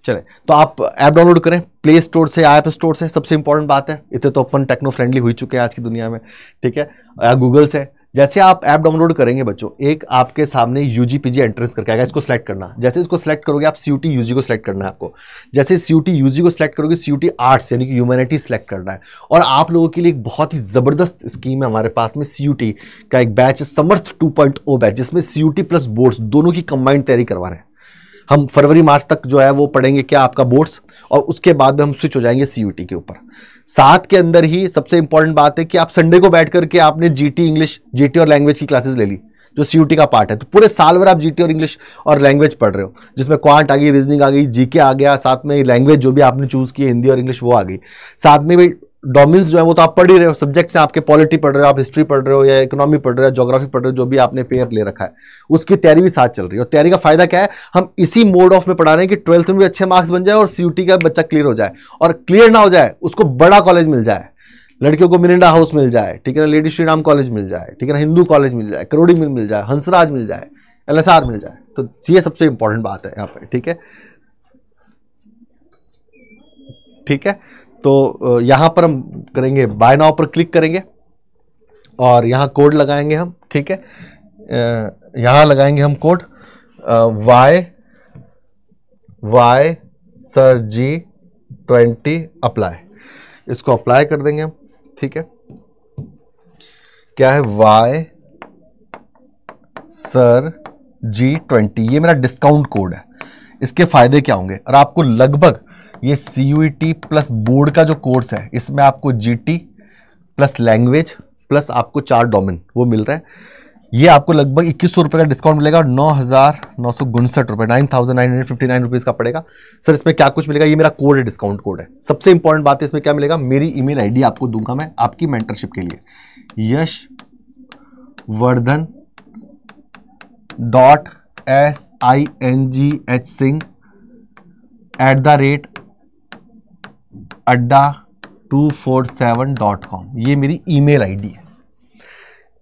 चलें, तो आप ऐप डाउनलोड करें प्ले स्टोर से, ऐप स्टोर से। सबसे इंपॉर्टेंट बात है, इतने तो अपन टेक्नो फ्रेंडली हो चुके हैं आज की दुनिया में, ठीक है, या गूगल से। जैसे आप ऐप डाउनलोड करेंगे बच्चों, एक आपके सामने UG PG एंट्रेंस करके आएगा, इसको सिलेक्ट करना। जैसे इसको सिलेक्ट करोगे आप CUT UG को सिलेक्ट करना है आपको। जैसे CUT UG को सिलेक्ट करोगे, CUT आर्ट्स यानी कि ह्यूमैनिटी सिलेक्ट करना है। और आप लोगों के लिए एक बहुत ही ज़बरदस्त स्कीम है हमारे पास में, CUT का एक बैच समर्थ 2.0 बैच, जिसमें CUT प्लस बोर्ड्स दोनों की कंबाइंड तैयारी करवा रहे हैं। हम फरवरी मार्च तक जो है वो पढ़ेंगे क्या आपका बोर्ड्स, और उसके बाद में हम स्विच हो जाएंगे CUT के ऊपर। साथ के अंदर ही सबसे इंपॉर्टेंट बात है कि आप संडे को बैठ करके आपने GT इंग्लिश, GT और लैंग्वेज की क्लासेस ले ली, जो CUT का पार्ट है। तो पूरे साल भर आप GT और इंग्लिश और लैंग्वेज पढ़ रहे हो, जिसमें क्वांट आ गई, रीजनिंग आ गई, GK आ गया, साथ में लैंग्वेज जो भी आपने चूज की हिंदी और इंग्लिश वो आ गई। साथ में भाई डोमेन्स जो है वो तो आप पढ़ ही रहे हो, सब्जेक्ट्स हैं आपके, पॉलिटी पढ़ रहे हो, आप हिस्ट्री पढ़ रहे हो, या इकोनॉमी पढ़ रहे हो, ज्योग्राफी पढ़ रहे हो, जो भी आपने पेयर ले रखा है उसकी तैयारी भी साथ चल रही है। और तैयारी का फायदा क्या है, हम इसी मोड ऑफ में पढ़ा रहे हैं कि 12th में भी अच्छे मार्क्स बन जाए और CUT का बच्चा क्लियर हो जाए, और क्लियर ना हो जाए उसको बड़ा कॉलेज मिल जाए, लड़कियों को मिरिंडा हाउस मिल जाए, ठीक है ना, लेडी श्री राम कॉलेज मिल जाए, ठीक है ना, हिंदू कॉलेज मिल जाए, करोड़ी मिल जाए, हंसराज मिल जाए, LSR मिल जाए। तो ये सबसे इंपॉर्टेंट बात है यहाँ पे, ठीक है, ठीक है। तो यहाँ पर हम करेंगे बाय नाउ पर क्लिक करेंगे, और यहाँ कोड लगाएंगे हम, ठीक है। यहाँ लगाएंगे हम code Y sir G20 apply, इसको अप्लाई कर देंगे हम, ठीक है। क्या है? Y सर G20, ये मेरा डिस्काउंट कोड है। इसके फायदे क्या होंगे, और आपको लगभग ये CUT प्लस बोर्ड का जो कोर्स है, इसमें आपको GT प्लस लैंग्वेज प्लस आपको 4 डोमेन वो मिल रहा है। ये आपको लगभग 2100 रुपये का डिस्काउंट मिलेगा, 9,959 रुपये, 9,959 रुपीज़ का पड़ेगा। सर इसमें क्या कुछ मिलेगा? ये मेरा कोड है, डिस्काउंट कोड है। सबसे इंपॉर्टेंट बात है इसमें क्या मिलेगा, मेरी email ID आपको दूंगा मैं आपकी मेंटरशिप के लिए, yashvardhan.singh@adda247.com, ये मेरी email ID है।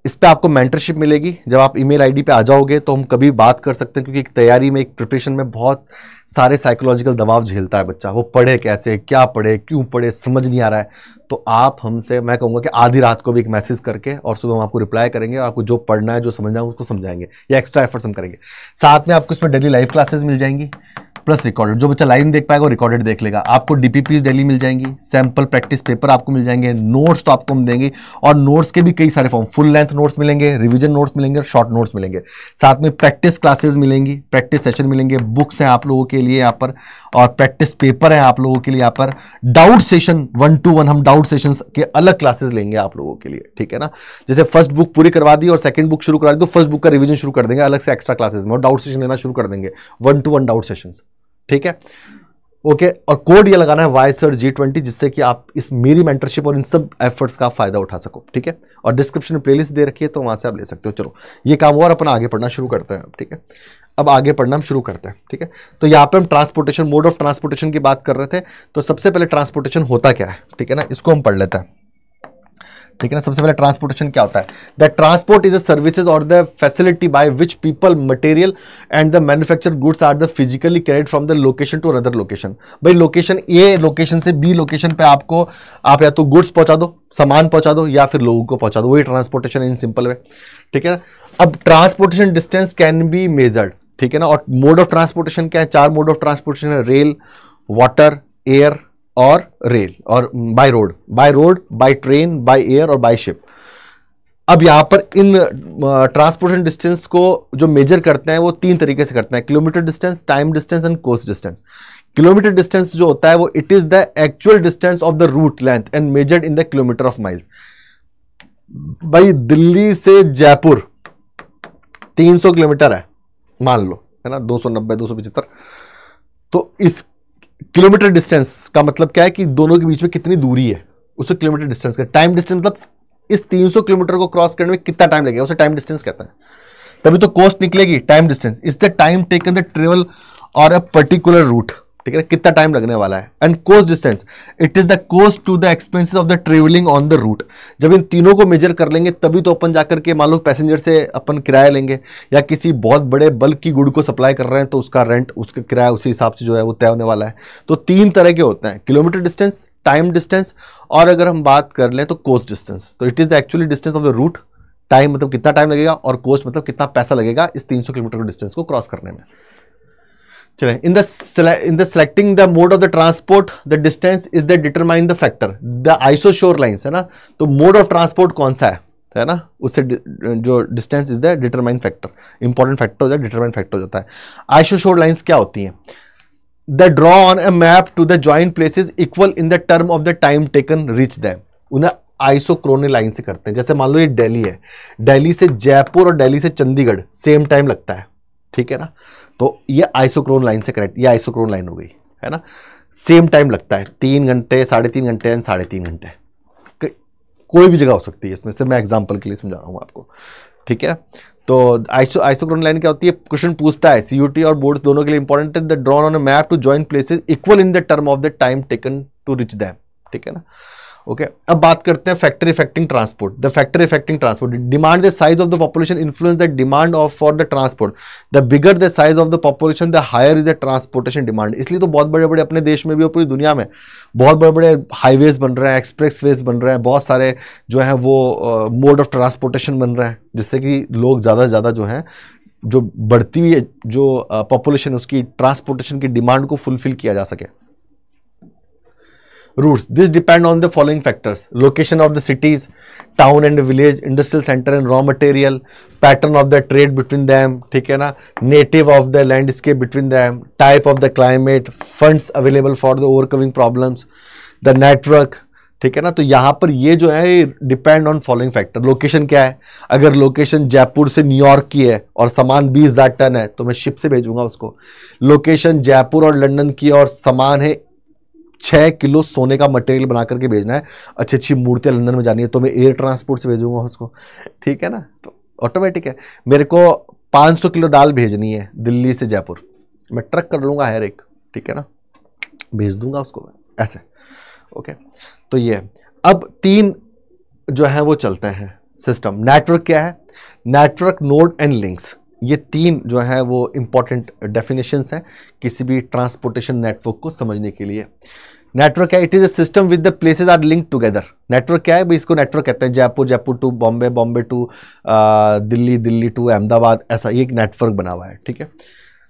इस पे आपको मेंटरशिप मिलेगी। जब आप ईमेल आईडी पे आ जाओगे तो हम कभी बात कर सकते हैं, क्योंकि एक तैयारी में, एक प्रिपरेशन में बहुत सारे साइकोलॉजिकल दबाव झेलता है बच्चा। वो पढ़े कैसे, क्या पढ़े, क्यों पढ़े, समझ नहीं आ रहा है। तो आप हमसे, मैं कहूँगा कि आधी रात को भी एक मैसेज करके, और सुबह हम आपको रिप्लाई करेंगे, और आपको जो पढ़ना है, जो समझना है उसको समझाएंगे, या एक्स्ट्रा एफर्ट्स हम करेंगे। साथ में आपको इसमें डेली लाइव क्लासेस मिल जाएंगी, प्लस रिकॉर्डेड। जो बच्चा लाइव देख पाएगा वो रिकॉर्डेड देख लेगा। आपको DPPs डेली मिल जाएंगी, सैंपल प्रैक्टिस पेपर आपको मिल जाएंगे, नोट्स तो आपको हम देंगे, और नोट्स के भी कई सारे फॉर्म, फुल लेंथ नोट्स मिलेंगे, रिवीजन नोट्स मिलेंगे, और शॉर्ट नोट्स मिलेंगे। साथ में प्रैक्टिस क्लासेस मिलेंगी, प्रैक्टिस सेशन मिलेंगे, बुक्स हैं आप लोगों के लिए यहाँ पर, और प्रैक्टिस पेपर है आप लोगों के लिए यहाँ पर। डाउट सेशन 1 to 1, हम डाउट सेशन के अलग क्लासेस लेंगे आप लोगों के लिए, ठीक है ना। जैसे फर्स्ट बुक पूरी करवा दी और सेकंड बुक शुरू करा दी, तो फर्स्ट बुक का रिवीजन शुरू कर देंगे अलग से एक्स्ट्रा क्लासेस में, और डाउट सेशन लेना शुरू कर देंगे, 1 to 1 डाउट सेशंस, ठीक है। ओके और कोड ये लगाना है YSIRGE20, जिससे कि आप इस मेरी मेंटरशिप और इन सब एफर्ट्स का फायदा उठा सको, ठीक है। और डिस्क्रिप्शन में प्लेलिस्ट दे रखी है, तो वहां से आप ले सकते हो। चलो ये काम हुआ और अपन आगे पढ़ना शुरू करते हैं, ठीक है। अब आगे पढ़ना हम शुरू करते हैं, ठीक है। तो यहाँ पे हम ट्रांसपोर्टेशन, मोड ऑफ ट्रांसपोर्टेशन की बात कर रहे थे। तो सबसे पहले ट्रांसपोर्टेशन होता क्या है, ठीक है ना, इसको हम पढ़ लेते हैं, ठीक है ना। सबसे पहले ट्रांसपोर्टेशन क्या होता है? The transport is the services और the facility by which people, material and the manufactured goods are the physically carried from the location to another location. भाई लोकेशन ए लोकेशन से बी लोकेशन पे आपको, आप या तो गुड्स पहुंचा दो, सामान पहुंचा दो, या फिर लोगों को पहुंचा दो, वही ट्रांसपोर्टेशन इन सिंपल वे, ठीक है ना। अब transportation distance can be measured, ठीक है ना। और मोड ऑफ ट्रांसपोर्टेशन क्या है? 4 मोड ऑफ ट्रांसपोर्टेशन है, रेल, वाटर, एयर और रेल, और by road, by train, by air और बाय शिप। अब यहां पर इन ट्रांसपोर्टेशन डिस्टेंस को जो मेजर करते हैं वो 3 तरीके से करते हैं, kilometre distance, time distance and cost distance. Kilometre distance जो होता है वो it is the actual distance of the route length and measured in the kilometre of miles. भाई दिल्ली से जयपुर 300 किलोमीटर है मान लो, है ना, 290 275। तो इस किलोमीटर डिस्टेंस का मतलब क्या है कि दोनों के बीच में कितनी दूरी है, उसे किलोमीटर डिस्टेंस का। टाइम डिस्टेंस मतलब इस 300 किलोमीटर को क्रॉस करने में कितना टाइम लगेगा, उसे टाइम डिस्टेंस कहता है। तभी तो कॉस्ट निकलेगी। Time distance is the time taken the travel और अ पर्टिकुलर रूट, ठीक है, कितना टाइम लगने वाला है। And cost distance it is the cost to the expenses of the travelling on the route. जब इन तीनों को मेजर कर लेंगे तभी तो अपन जाकर के, मान लो पैसेंजर से अपन किराया लेंगे या किसी बहुत बड़े बल्क की गुड को सप्लाई कर रहे हैं, तो उसका रेंट, उसका किराया उसी हिसाब से जो है वो तय होने वाला है। तो 3 तरह के होते हैं, किलोमीटर डिस्टेंस, टाइम डिस्टेंस, और अगर हम बात कर लें तो कोस्ट डिस्टेंस। तो it is the actually distance of the route, time मतलब कितना टाइम लगेगा, और कोस्ट मतलब कितना पैसा लगेगा इस 300 किलोमीटर के डिस्टेंस को क्रॉस करने में। चले in the selecting the mode of the transport the distance is the determine the factor the iso शोर लाइंस, है ना। तो मोड ऑफ ट्रांसपोर्ट कौन सा है ना, उससे जो distance is the determine factor, important factor हो जाता है, डिटरमाइन फैक्टर हो जाता है। आइसो शोर लाइंस क्या होती हैं? The draw on a map to the joint places equal in the term of the time taken reach them. उन्हें आइसोक्रोनल लाइन से करते हैं। जैसे मान लो ये दिल्ली है, दिल्ली से जयपुर और दिल्ली से चंडीगढ़ सेम टाइम लगता है, ठीक है ना। तो ये आइसोक्रोनल लाइन से करेक्ट, ये आइसोक्रोनल लाइन हो गई, है ना। सेम टाइम लगता है, 3 घंटे, 3.5 घंटे एंड 3.5 घंटे, कोई भी जगह हो सकती है इसमें से, मैं एग्जांपल के लिए समझा रहा हूँ आपको, ठीक है। तो आइसोक्रोनल लाइन क्या होती है? क्वेश्चन पूछता है, सीयूटी और बोर्ड्स दोनों के लिए इंपॉर्टेंट है, the drawn on a map to join places equal in the term of the time taken to reach them, ठीक है ना। ओके अब बात करते हैं factor affecting transport. The factor affecting transport demand the size of the population influence the demand of for the transport. The bigger the size of the population the higher is the transportation demand. इसलिए तो बहुत बड़े बड़े अपने देश में भी और पूरी दुनिया में बहुत बड़े बड़े हाईवेज बन रहे हैं, एक्सप्रेस वेज बन रहे हैं, बहुत सारे जो है वो मोड ऑफ ट्रांसपोर्टेशन बन रहे हैं, जिससे कि लोग ज़्यादा से ज़्यादा जो है, जो बढ़ती हुई जो पॉपुलेशन उसकी ट्रांसपोर्टेशन की डिमांड को फुलफिल किया जा सके। Routes. This depend on the following factors: location of the cities, town and village, industrial center and raw material, pattern of the trade between them, ठीक है ना, native of the landscape between them, type of the climate, funds available for the overcoming problems, the network, ठीक है ना। तो यहाँ पर ये जो है depend on following factor. Location क्या है? अगर लोकेशन जयपुर से न्यूयॉर्क की है और सामान 20,000 टन है तो मैं शिप से भेजूंगा उसको। लोकेशन जयपुर और लंदन की और सामान है 6 किलो सोने का मटेरियल बना करके भेजना है, अच्छी अच्छी मूर्तियां लंदन में जानी है, तो मैं एयर ट्रांसपोर्ट से भेजूंगा उसको, ठीक है ना। तो ऑटोमेटिक है। मेरे को 500 किलो दाल भेजनी है दिल्ली से जयपुर, मैं ट्रक कर लूंगा हर एक, ठीक है ना, भेज दूंगा उसको ऐसे। ओके तो ये अब 3 जो है वो चलते हैं सिस्टम। नेटवर्क क्या है? नेटवर्क, नोड एंड लिंक्स, ये 3 जो है वो इंपॉर्टेंट डेफिनेशंस हैं किसी भी ट्रांसपोर्टेशन नेटवर्क को समझने के लिए। नेटवर्क क्या है? It is a system with the places are linked together. Network क्या है भाई? इसको नेटवर्क कहते हैं। Jaipur, Jaipur to Bombay, Bombay to Delhi, Delhi to Ahmedabad, ऐसा ये एक नेटवर्क बना हुआ है, ठीक है।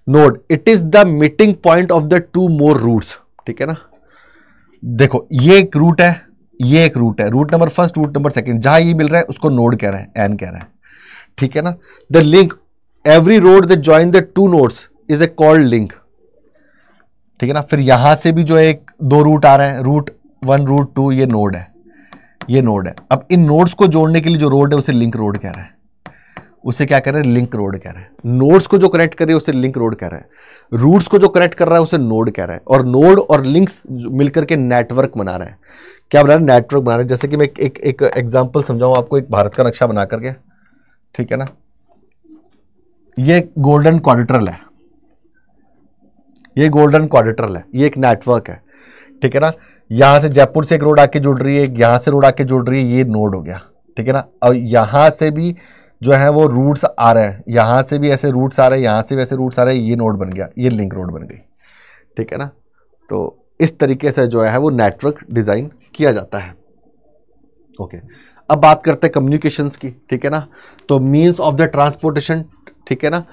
Node, it is the meeting point of the 2 more routes, ठीक है ना। देखो ये एक रूट है, ये एक रूट है, route number first, route number second, जहां ये मिल रहा है उसको नोड कह रहे हैं, एन कह रहे हैं, ठीक है ना। The link, every road that join the 2 nodes is a called link, ठीक है ना। फिर यहां से भी जो एक 2 रूट आ रहे हैं, रूट 1, रूट 2, ये नोड है, ये नोड है। अब इन नोड्स को जोड़ने के लिए जो रोड है उसे लिंक रोड कह रहे हैं। उसे क्या कह रहे हैं, लिंक रोड कह रहे हैं। नोड्स को जो कनेक्ट कर रही है उसे लिंक रोड कह रहे हैं। रूट्स को जो कनेक्ट कर रहा है उसे नोड कह रहे हैं। और नोड और लिंक्स मिलकर के नेटवर्क बना रहे हैं। क्या बना रहे हैं, नेटवर्क बना रहे हैं। जैसे कि मैं एक एग्जांपल समझाऊं आपको, एक भारत का नक्शा बना करके, ठीक है ना। ये गोल्डन क्वाड्रिलेटरल है, ये गोल्डन क्वाड्रिलेटरल है, ये एक नेटवर्क है, ठीक है ना। यहां से जयपुर से एक रोड आके जुड़ रही है, यहां से रोड आके जुड़ रही है, ये नोड हो गया, ठीक है ना। और यहां से भी जो है वो रूट्स आ रहे हैं, यहां से भी ऐसे रूट्स आ रहे हैं, यहां से भी ऐसे रूट्स आ रहे हैं, ये नोड बन गया, ये लिंक रोड बन गई, ठीक है ना। तो इस तरीके से जो है वो नेटवर्क डिजाइन किया जाता है। ओके, अब बात करते हैं कम्युनिकेशंस की, ठीक है ना। तो मीन्स ऑफ द ट्रांसपोर्टेशन, ठीक है ना,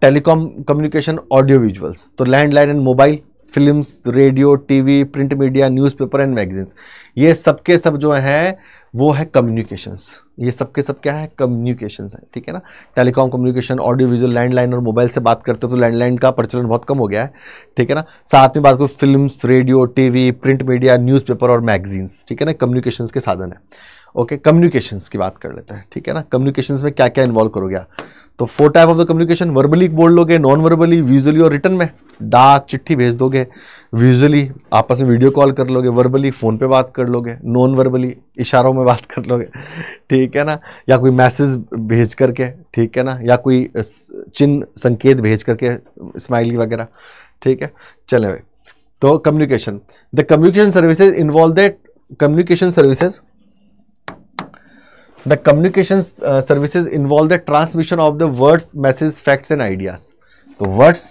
टेलीकॉम कम्युनिकेशन, ऑडियो विजुअल्स, तो landline and mobile, films, radio, TV, print media, newspaper and magazines, ये सबके सब जो है वो है कम्युनिकेशंस। ये सबके सब क्या है, कम्युनिकेशंस है, ठीक है ना। Telecom communication, audio visual, landline और मोबाइल से बात करते हो तो लैंडलाइन का प्रचलन बहुत कम हो गया है, ठीक है ना। साथ में बात करो films, radio, TV, print media, newspaper और मैगजीन्स, ठीक है ना, कम्युनिकेशंस के साधन है। ओके, कम्युनिकेशंस की बात कर लेते हैं, ठीक है ना। कम्युनिकेशंस में क्या क्या इन्वॉल्व करोगे, तो 4 type of the communication, verbally बोल लोगे, नॉन वर्बली, विजुअली और रिटर्न में, डाक चिट्ठी भेज दोगे, विजुअली आपस में वीडियो कॉल कर लोगे, वर्बली फ़ोन पे बात कर लोगे, नॉन वर्बली इशारों में बात कर लोगे, ठीक है ना, या कोई मैसेज भेज करके, ठीक है ना, या कोई चिन्ह संकेत भेज करके, स्माइली वगैरह, ठीक है। चले भाई, तो communication, the communication services involve the communication services The communication services involve the transmission of the words, messages, facts and ideas. तो words,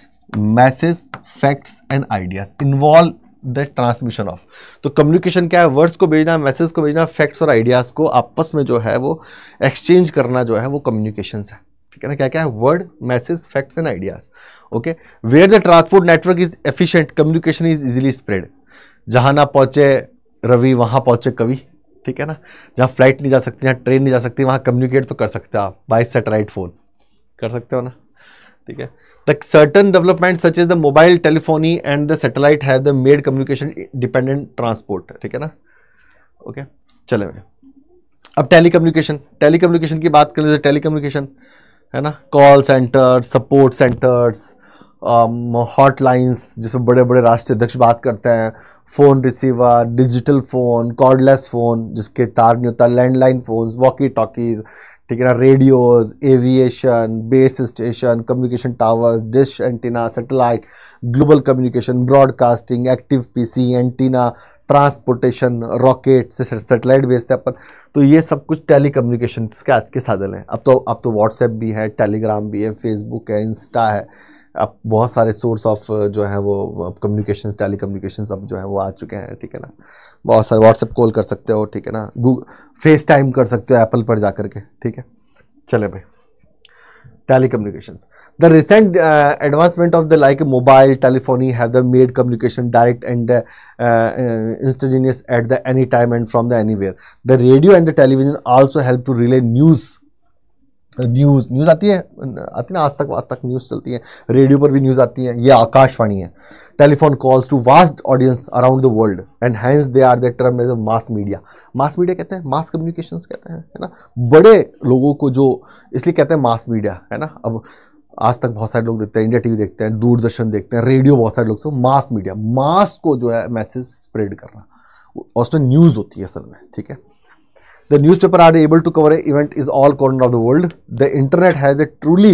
messages, facts and ideas involve the transmission of. तो communication क्या है, words को भेजना, messages को भेजना, facts और ideas को आपस में जो है वो exchange करना जो है वो communications है, ठीक है ना। क्या क्या है, word, message, facts and ideas. Okay, where the transport network is efficient, communication is easily spread. जहाँ ना पहुँचे रवि वहाँ पहुँचे कवि, ठीक है ना। जहाँ फ्लाइट नहीं जा सकती, जहाँ ट्रेन नहीं जा सकती, वहाँ कम्युनिकेट तो कर सकते हो आप बाय सैटेलाइट फ़ोन, कर सकते हो ना, ठीक है। The certain development such is the mobile telephony and the satellite have the made communication dependent transport, ठीक है ना। ओके, चले भाई, अब टेलीकम्युनिकेशन की बात करें तो टेलीकम्युनिकेशन है ना, कॉल सेंटर, सपोर्ट सेंटर्स, हॉटलाइंस जिसमें बड़े बड़े राष्ट्रीय अध्यक्ष बात करते हैं, phone receiver, digital phone, cordless phone जिसके तार नहीं होता, लैंडलाइन फ़ोन्स, वॉकी टॉकीज़, ठीक है ना, radios, aviation, base station, communication towers, dish antenna, satellite, global communication, broadcasting, active PC, antenna, transportation, rocket से सैटेलाइट भेजते हैं अपन। तो ये सब कुछ टेली कम्युनिकेशन के आज के साधन हैं। अब तो व्हाट्सएप भी है, टेलीग्राम भी है, फेसबुक है, इंस्टा है, अब बहुत सारे सोर्स ऑफ जो है वो कम्युनिकेशन, टेली कम्युनिकेशन अब जो है वो आ चुके हैं, ठीक है ना। बहुत सारे व्हाट्सएप कॉल कर सकते हो, ठीक है ना, फेस टाइम कर सकते हो एप्पल पर जा करके, ठीक है। चले भाई, telecommunications, the recent advancement of the like mobile telephony have the made communication direct and instantaneous at the any time and from the anywhere. The radio and the television also help to relay news आती है ना, आज तक न्यूज़ चलती है, रेडियो पर भी न्यूज़ आती है, ये आकाशवाणी है। Telephone calls to vast audience around the world and hence they are the term as mass media. Mass media कहते हैं, मास कम्युनिकेशंस कहते हैं, है ना, बड़े लोगों को जो इसलिए कहते हैं मास मीडिया, है ना। अब आज तक बहुत सारे लोग देखते हैं, इंडिया टीवी देखते हैं, दूरदर्शन देखते हैं, रेडियो बहुत सारे लोग, तो मास मीडिया, मास को जो है मैसेज स्प्रेड करना, और उसमें न्यूज़ होती है असल में, ठीक है। The newspaper are able to cover an event is all corner of the world. The internet has a truly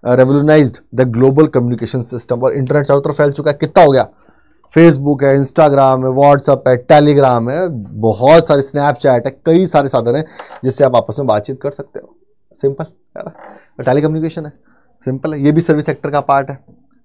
revolutionized the global communication system. और इंटरनेट चारों तरफ फैल चुका है, कितना हो गया, फेसबुक है, इंस्टाग्राम है, व्हाट्सअप है, टेलीग्राम है, बहुत सारे, स्नैपचैट है, कई सारे साधन हैं जिससे आप आपस में बातचीत कर सकते हो। सिंपल है ना, टेली कम्युनिकेशन है, सिंपल है, ये भी सर्विस सेक्टर का पार्ट है,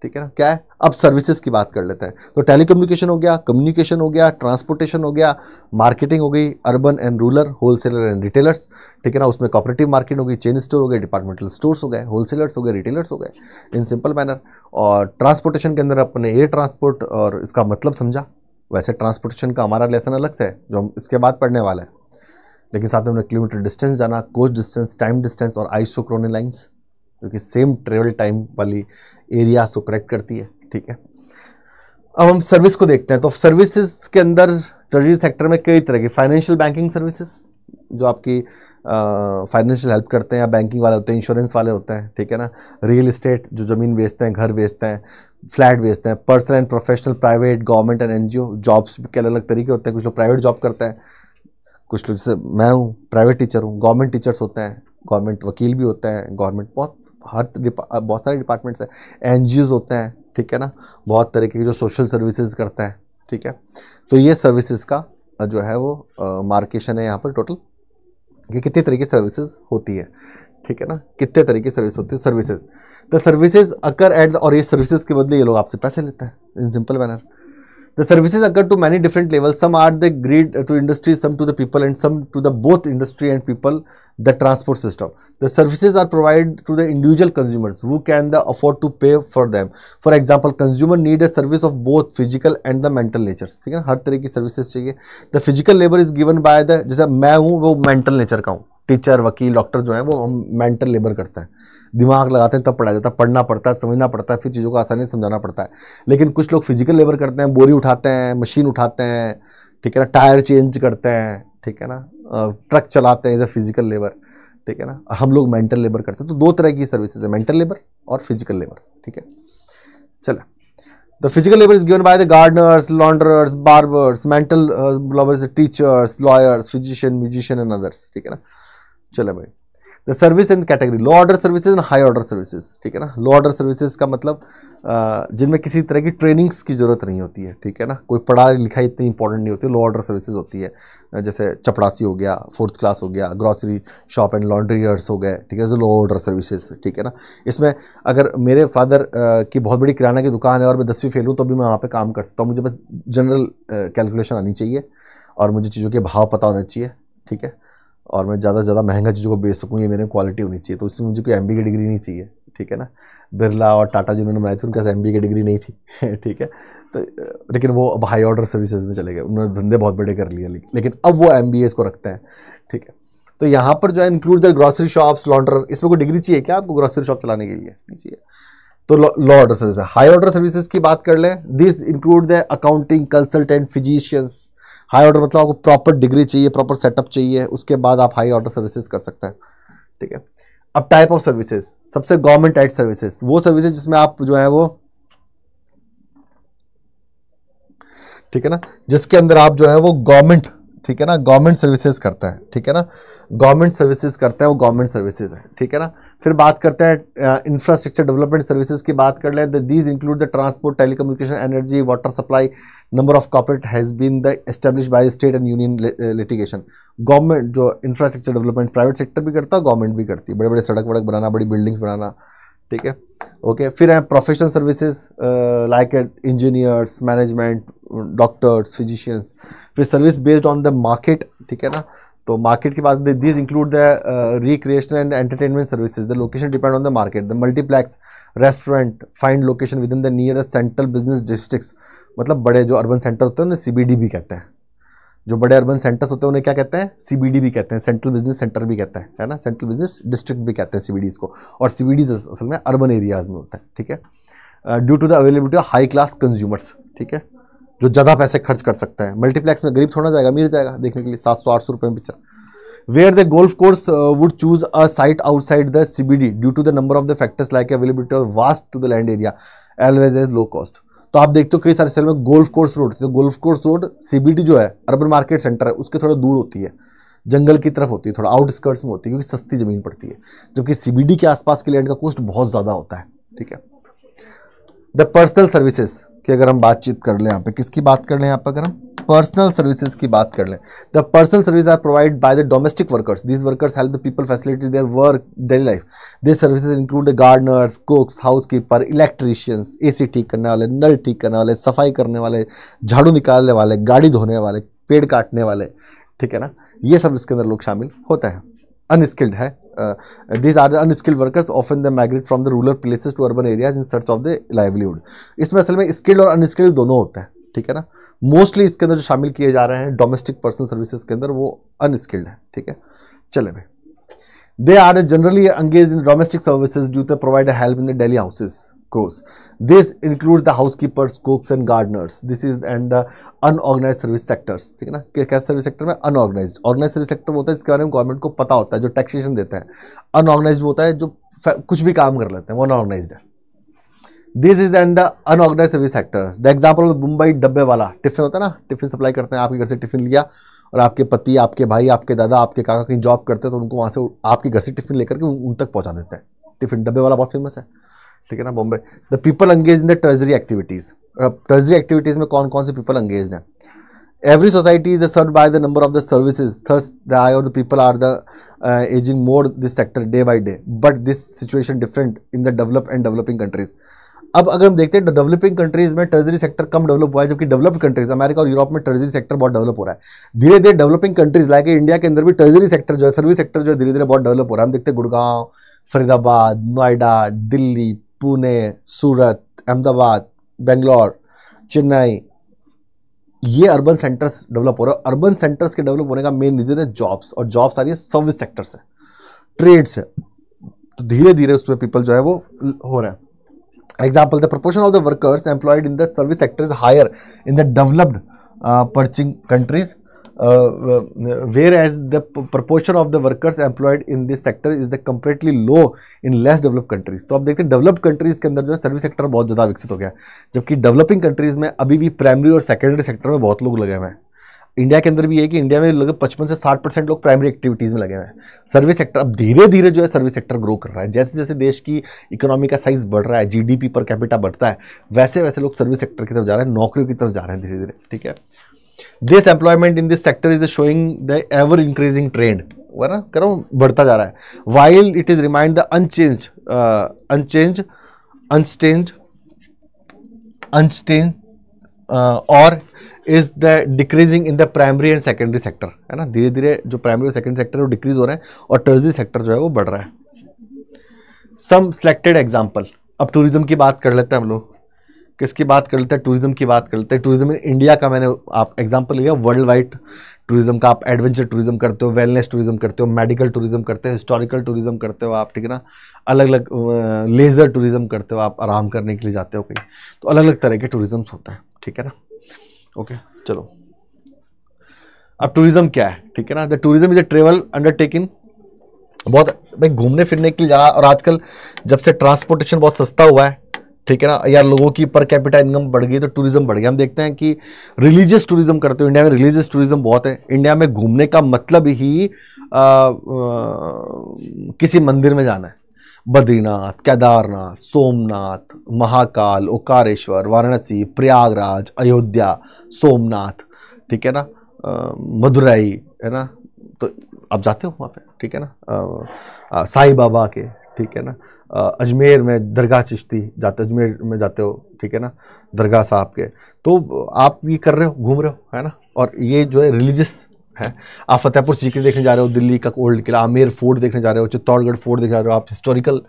ठीक है ना। क्या है, अब सर्विसेज की बात कर लेते हैं। तो टेलीकम्युनिकेशन हो गया, कम्युनिकेशन हो गया, ट्रांसपोर्टेशन हो गया, मार्केटिंग हो गई, urban and rural, wholesaler and retailers, ठीक है ना, उसमें कोऑपरेटिव मार्केट हो गई, चेन स्टोर हो गए, डिपार्टमेंटल स्टोर्स हो गए, होलसेलर्स हो गए, रिटेलर्स हो गए, इन सिंपल मैनर। और ट्रांसपोर्टेशन के अंदर अपने एयर ट्रांसपोर्ट और इसका मतलब समझा। वैसे ट्रांसपोर्टेशन का हमारा लेसन अलग से है जो हम इसके बाद पढ़ने वाले हैं, लेकिन साथ में हमने किलोमीटर डिस्टेंस जाना, कोच डिस्टेंस, टाइम डिस्टेंस और आइसोक्रोनस लाइन्स जो कि सेम ट्रेवल टाइम वाली एरियाज को करेक्ट करती है, ठीक है। अब हम सर्विस को देखते हैं। तो सर्विसेज के अंदर ट्रेजरी सेक्टर में कई तरह की, फाइनेंशियल बैंकिंग सर्विसेज, जो आपकी फाइनेंशियल हेल्प करते हैं, या बैंकिंग वाले होते हैं, इंश्योरेंस वाले होते हैं, ठीक है ना, रियल इस्टेट जो ज़मीन बेचते हैं, घर बेचते हैं, फ्लैट बेचते हैं, personal and professional, private, government and NGO. Jobs के अलग अलग तरीके होते हैं, कुछ लोग प्राइवेट जॉब करते हैं, कुछ लोग, जैसे मैं हूँ प्राइवेट टीचर हूँ, गवर्नमेंट टीचर्स होते हैं, गवर्नमेंट वकील भी होते हैं, गवर्नमेंट बहुत सारे डिपार्टमेंट्स हैं, एनजीओज होते हैं, ठीक है ना, बहुत तरीके की जो सोशल सर्विसेज करते हैं, ठीक है। तो ये सर्विसेज का जो है वो मार्केशन है यहाँ पर टोटल, कि कितने तरीके की सर्विसेज होती है, ठीक है ना, कितने तरीके की सर्विस होती है, services. The services occur at, और ये सर्विसेज के बदले ये लोग आपसे पैसे लेते हैं in simple manner. The services occur to many different levels. Some are the grid to industry, some to the people, and some to the both industry and people, the transport system. The services are provided to the individual consumers who can afford to pay for them. For example, consumer need a service of both physical and the mental natures. ठीक है, हर तरह की सर्विसेज चाहिए. The physical labor is given by the, जैसे मैं हूँ वो मेंटल नेचर का हूँ, टीचर वकील डॉक्टर जो है वो मेंटल लेबर करता है, दिमाग लगाते हैं तब पढ़ाया जाता है, पढ़ना पड़ता है, समझना पड़ता है, फिर चीज़ों को आसानी से समझाना पड़ता है। लेकिन कुछ लोग फिजिकल लेबर करते हैं, बोरी उठाते हैं, मशीन उठाते हैं, ठीक है ना, टायर चेंज करते हैं, ठीक है ना, ट्रक चलाते हैं, एज अ फिजिकल लेबर, ठीक है ना। और हम लोग मेंटल लेबर करते हैं। तो दो तरह की सर्विसेज है, मेंटल लेबर और फिजिकल लेबर, ठीक है। चलो, the physical labor is given by the gardeners, launderers, barbers, mental laborers, teachers, lawyers, physician, musician and others, ठीक है ना। चलो भाई, the service in category, low order services and high order services, ठीक है ना। लो ऑर्डर सर्विसेज का मतलब जिनमें किसी तरह की ट्रेनिंग्स की जरूरत नहीं होती है, ठीक है ना, कोई पढ़ा लिखा इतनी इंपॉर्टेंट नहीं होती, लो ऑर्डर सर्विसेज होती है। जैसे चपड़ासी हो गया, 4th क्लास हो गया, ग्रॉसरी शॉप एंड लॉन्ड्रीयर्स हो गए, ठीक है, जो लो ऑर्डर सर्विसेज, ठीक है ना। इसमें अगर मेरे फादर की बहुत बड़ी किराना की दुकान है और मैं 10वीं फेल हूँ तो भी मैं वहाँ पर काम कर सकता हूँ, मुझे बस जनरल कैलकुलेशन आनी चाहिए और मुझे चीज़ों के भाव पता होना चाहिए, ठीक है, और मैं ज़्यादा से ज़्यादा महंगा चीज़ों को बेच सकूँ, ये मेरे क्वालिटी होनी चाहिए। तो उसमें मुझे कोई MBA की डिग्री नहीं चाहिए, ठीक है ना। बिरला और टाटा जिन्होंने बनाई थी उनके पास MBA की डिग्री नहीं थी, ठीक है। तो लेकिन वो अब हाई ऑर्डर सर्विसेज में चले गए, उन्होंने धंधे बहुत बड़े कर लिए, लेकिन अब वो MBAs को रखते हैं, ठीक है। तो यहाँ पर जो है include the grocery shops, launderer, इसमें कोई डिग्री चाहिए क्या आपको ग्रॉसरी शॉप चलाने के लिए? नहीं चाहिए। तो लो ऑर्डर सर्विस है। हाई ऑर्डर सर्विसेज की बात कर लें, this include the accounting, consultant, physicians. High order मतलब आपको प्रॉपर डिग्री चाहिए, प्रॉपर सेटअप चाहिए, उसके बाद आप हाई ऑर्डर सर्विसेज कर सकते हैं, ठीक है। अब टाइप ऑफ सर्विसेज, सबसे गवर्नमेंट एड सर्विसेज, वो सर्विसेज जिसमें आप जो है वो, ठीक है ना, जिसके अंदर आप जो है वो गवर्नमेंट, ठीक है ना, गवर्नमेंट सर्विसेज करता है, ठीक है ना, गवर्नमेंट सर्विसेज करता है वो गवर्नमेंट सर्विसेज है, ठीक है ना। फिर बात करते हैं इंफ्रास्ट्रक्चर डेवलपमेंट सर्विसेज की बात कर ले, these include the transport, telecommunication, energy, water supply, number of corporate has been the establish by state and union litigation. Government जो इंफ्रास्ट्रक्चर डेवलपमेंट प्राइवेट सेक्टर भी करता है, गवर्नमेंट भी करती है, बड़े बड़े सड़क वड़क बनाना, बड़ी बिल्डिंग्स बनाना, ठीक है, ओके। फिर है professional services like engineers, management, doctors, physicians. फिर service based on the market, ठीक है ना, तो मार्केट की बात, this include the recreational and entertainment services, the location depend on the market, the multiplex, restaurant, find location within the nearest central business districts. मतलब बड़े जो अर्बन सेंटर होते हैं उन्हें CBD भी कहते हैं, जो बड़े अर्बन सेंटर्स होते हैं उन्हें क्या कहते हैं? CBD भी कहते हैं, सेंट्रल बिजनेस सेंटर भी कहते हैं, है ना, सेंट्रल बिजनेस डिस्ट्रिक्ट भी कहते हैं CBDs को। और CBDs असल में अर्बन एरियाज में होता है, ठीक है। Due to the availability of high class consumers, ठीक है, जो ज़्यादा पैसे खर्च कर सकते हैं। मल्टीप्लेक्स में गरीब थोड़ा जाएगा, अमीर जाएगा देखने के लिए 700-800 रुपये में picture. Where the golf course would choose a site outside the CBD due to the number of the factors like availability of vast to the land area always as low cost. तो आप देखते हो कई सारे शहर में गोल्फ कोर्स रोड, तो गोल्फ कोर्स रोड CBD जो है अर्बन मार्केट सेंटर है उसके थोड़ा दूर होती है, जंगल की तरफ होती है, थोड़ा आउटस्कर्ट्स में होती है, क्योंकि सस्ती जमीन पड़ती है, जबकि CBD के आसपास के लैंड का कॉस्ट बहुत ज़्यादा होता है, ठीक है। द पर्सनल सर्विसेज की अगर हम बातचीत कर लें, यहाँ पे किसकी बात कर लें, यहाँ पर अगर हम पर्सनल सर्विसेज की बात कर लें, the personal service are provide by the domestic workers, these workers help the people facility their work daily life. This services include the gardeners, cooks, housekeeper, electricians, AC ठीक करने वाले, नल ठीक करने वाले, सफाई करने वाले, झाड़ू निकालने वाले, गाड़ी धोने वाले, पेड़ काटने वाले, ठीक है ना, ये सब इसके अंदर लोग शामिल होते हैं। अनस्किल्ड है, these are the unskilled workers often they migrate from the rural places to urban areas in search of the livelihood। इसमें असल में स्किल्ड और अनस्किल्ड दोनों होते हैं, ठीक है ना। मोस्टली इसके अंदर जो शामिल किए जा रहे हैं डोमेस्टिक पर्सनल सर्विसेज के अंदर वो अनस्किल्ड है, ठीक है। चले भाई, they are generally engage in domestic services due to provide help in the daily houses, crores. This includes the housekeepers, cooks and gardeners. This is and the unorganized service sectors. ठीक है ना, कैसे सर्विस सेक्टर में अनऑर्गेनाइज्ड, ऑर्गेनाइज सर्विस सेक्टर होता है इसके बारे में गवर्नमेंट को पता होता है, जो टैक्सेशन देते हैं। अनऑर्गेनाइज्ड होता है जो कुछ भी काम कर लेते हैं, वो अनऑर्गेनाइज्ड है। This is and the unorganise service sector. The example of Mumbai dabbawala, tiffin होता है ना, टिफिन सप्लाई करते हैं, आपके घर से टिफिन लिया और आपके पति, आपके भाई, आपके दादा, आपके काका कहीं जॉब करते हैं तो उनको वहाँ से आपके घर से टिफिन लेकर के उन तक पहुँचा देते हैं। टिफिन डब्बे वाला बहुत फेमस है, ठीक है ना, Bombay. The people engage in the treasury activities. Treasury activities में कौन कौन से पीपल एंगेज हैं? Every society is served by the number of the services. Thus, the eye of the people are the aging more this sector day by day. But this situation different in the developed and developing countries. अब अगर हम देखते हैं डेवलपिंग कंट्रीज में ट्रेजरी सेक्टर कम डेवलप हुआ है, जबकि डेवलप्ड कंट्रीज अमेरिका और यूरोप में ट्रेजरी सेक्टर बहुत डेवलप हो रहा है। धीरे धीरे डेवलपिंग कंट्रीज लाइक इंडिया के अंदर भी ट्रेजरी सेक्टर जो है, सर्विस सेक्टर जो है, धीरे धीरे बहुत डेवलप हो रहा है। हम देखते हैं गुड़गांव, फरीदाबाद, नोएडा, दिल्ली, पुणे, सूरत, अहमदाबाद, बेंगलोर, चेन्नई, ये अर्बन सेंटर्स डेवलप हो रहे हैं। अर्बन सेंटर्स के डेवलप होने का मेन रीजन है जॉब्स, और जॉब्स आ रही है सर्विस सेक्टर से, ट्रेड से। तो धीरे धीरे उसमें पीपल जो है वो हो रहे हैं। Example, the proportion of the workers employed in the service sector is higher in the developed perching countries, whereas the proportion of the workers employed in this sector is the comparatively low in less developed countries. तो आप देखते हैं डेवलप्ड कंट्रीज के अंदर जो है सर्विस सेक्टर बहुत ज़्यादा विकसित हो गया है, जबकि डेवलपिंग कंट्रीज में अभी भी प्राइमरी और सेकेंडरी सेक्टर में बहुत लोग लगे हुए हैं। इंडिया के अंदर भी है कि इंडिया में लगभग 55 से 60% लोग प्राइमरी एक्टिविटीज़ में लगे हुए हैं। सर्विस सेक्टर अब धीरे धीरे जो है सर्विस सेक्टर ग्रो कर रहा है। जैसे जैसे देश की इकोनॉमी का साइज बढ़ रहा है, जीडीपी पर कैपिटा बढ़ता है, वैसे वैसे लोग सर्विस सेक्टर की तरफ जा रहे हैं, नौकरियों की तरफ जा रहे हैं धीरे धीरे, ठीक है। This employment in this sector is showing the ever increasing trend, वो ना करो बढ़ता जा रहा है। While it is remained the unchanged or is the decreasing in the primary and secondary sector, है ना, धीरे धीरे जो प्राइमरी और सेकेंडरी सेक्टर है वो डिक्रीज हो रहे हैं और टर्जरी सेक्टर जो है वो बढ़ रहा है। Some selected example, अब टूरिज्म की बात कर लेते हैं हम लोग। किसकी बात कर लेते हैं? टूरिज्म की बात कर लेते हैं। टूरिज्म इन इंडिया का मैंने आप एग्जांपल लिया, वर्ल्ड वाइड टूरिज्म का। आप एडवेंचर टूरिज्म करते हो, वेलनेस टूरिज्म करते हो, मेडिकल टूरिज्म करते हो, हिस्टोरिकल टूरिज्म करते हो आप, ठीक है ना, अलग अलग लेजर टूरिज्म करते हो, आप आराम करने के लिए जाते हो कहीं, तो अलग अलग तरह के टूरिज्म होता है, ठीक है ना। ओके, चलो अब टूरिज्म क्या है, ठीक है ना। The tourism is a travel undertaking, बहुत भाई घूमने फिरने के लिए जगह, और आजकल जब से ट्रांसपोर्टेशन बहुत सस्ता हुआ है, ठीक है ना, यार लोगों की पर कैपिटा इनकम बढ़ गई तो टूरिज्म बढ़ गया। हम देखते हैं कि रिलीजियस टूरिज्म करते हो, इंडिया में रिलीजियस टूरिज्म बहुत है। इंडिया में घूमने का मतलब ही किसी मंदिर में जाना है, बद्रीनाथ, केदारनाथ, सोमनाथ, महाकाल, ओकारेश्वर, वाराणसी, प्रयागराज, अयोध्या, सोमनाथ, ठीक है ना, मदुरई, है ना, तो आप जाते हो वहाँ पे, ठीक है ना, साईं बाबा के, ठीक है ना, अजमेर में दरगाह चिश्ती जाते, अजमेर में जाते हो, ठीक है ना, दरगाह साहब के, तो आप ये कर रहे हो, घूम रहे हो, है ना। और ये जो है रिलीजियस है। आप फतेहपुर सीकरी देखने जा रहे हो, दिल्ली का ओल्ड किला, आमेर फोर्ट देखने जा रहे हो, चित्तौड़गढ़ फोर्ट देखने जा रहे हो, आप हिस्टोरिकल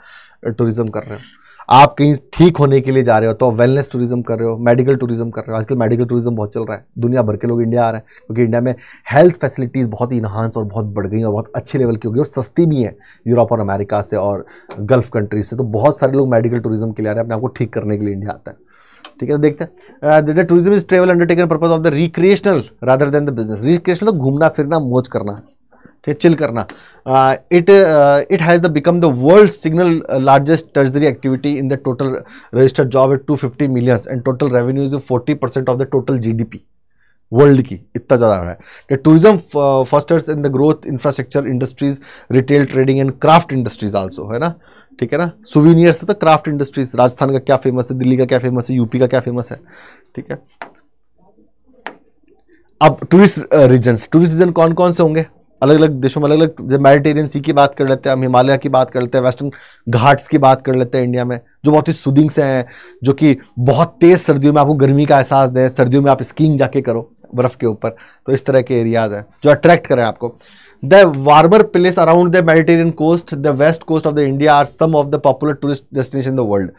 टूरिज्म कर रहे हो। आप कहीं ठीक होने के लिए जा रहे हो तो वेलनेस टूरिज्म कर रहे हो, मेडिकल टूरिज्म कर रहे हो। आजकल मेडिकल टूरिज्म बहुत चल रहा है, दुनिया भर के लोग इंडिया आ रहे हैं क्योंकि इंडिया में हेल्थ फैसिलिटीज़ बहुत इन्हांस और बहुत बढ़ गई और बहुत अच्छे लेवल की हो गई और सस्ती भी है यूरोप और अमेरिका से और गल्फ कंट्रीज से। तो बहुत सारे लोग मेडिकल टूरिज्म के लिए आ रहे हैं, अपने आपको ठीक करने के लिए इंडिया आता है, ठीक है। देखते हैं tourism is travel undertaken purpose of the recreational rather than the business. Recreational तो घूमना फिरना, मौज करना, ठीक, चिल करना। It has the become the world signal largest टर्जरी activity in the total registered job eight 250 million and total revenues 40% of the total GDP world की, इतना ज़्यादा है। The tourism fosters in the growth infrastructure industries, retail trading and craft industries also, है ना, ठीक है ना। सुवीनियर्स तो क्राफ्ट इंडस्ट्रीज, राजस्थान का क्या फेमस है, दिल्ली का क्या फेमस है, यूपी का क्या फेमस है, ठीक है। अब टूरिस्ट रीजन कौन कौन से होंगे अलग अलग देशों में, अलग अलग। जब मेडिटेरियन सी की बात कर लेते हैं, हम हिमालय की बात कर लेते हैं, वेस्टर्न घाट्स की बात कर लेते हैं इंडिया में, जो बहुत ही सुदिंग से हैं, जो कि बहुत तेज सर्दियों में आपको गर्मी का एहसास दें, सर्दियों में आप स्कीइंग जाके करो बर्फ के ऊपर, तो इस तरह के एरियाज हैं जो अट्रैक्ट करें आपको। The warmer place around the Mediterranean coast, the west coast of the India are some of the popular tourist destination in the world.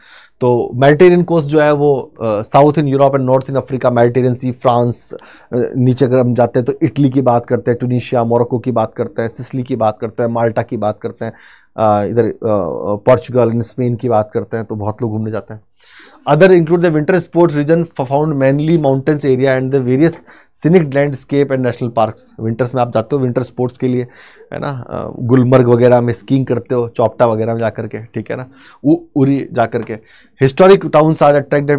तो मेडिटेरियन कोस्ट जो है वो south in Europe and north in Africa, Mediterranean sea, France, नीचे अगर हम जाते हैं तो इटली की बात करते हैं, ट्यूनीशिया, मोरक्को की बात करते हैं, सिसिली की बात करते हैं, माल्टा की बात करते हैं, इधर पोर्चुगल, स्पेन की बात करते हैं, तो बहुत लोग घूमने जाते हैं। Other include the winter sports region found mainly mountains area and the various scenic landscape and national parks. Winters में आप जाते हो विंटर स्पोर्ट्स के लिए, है ना, गुलमर्ग वगैरह में स्कीइंग करते हो, चौपटा वगैरह में जाकर के, ठीक है ना, उरी जाकर के। Historic towns are attract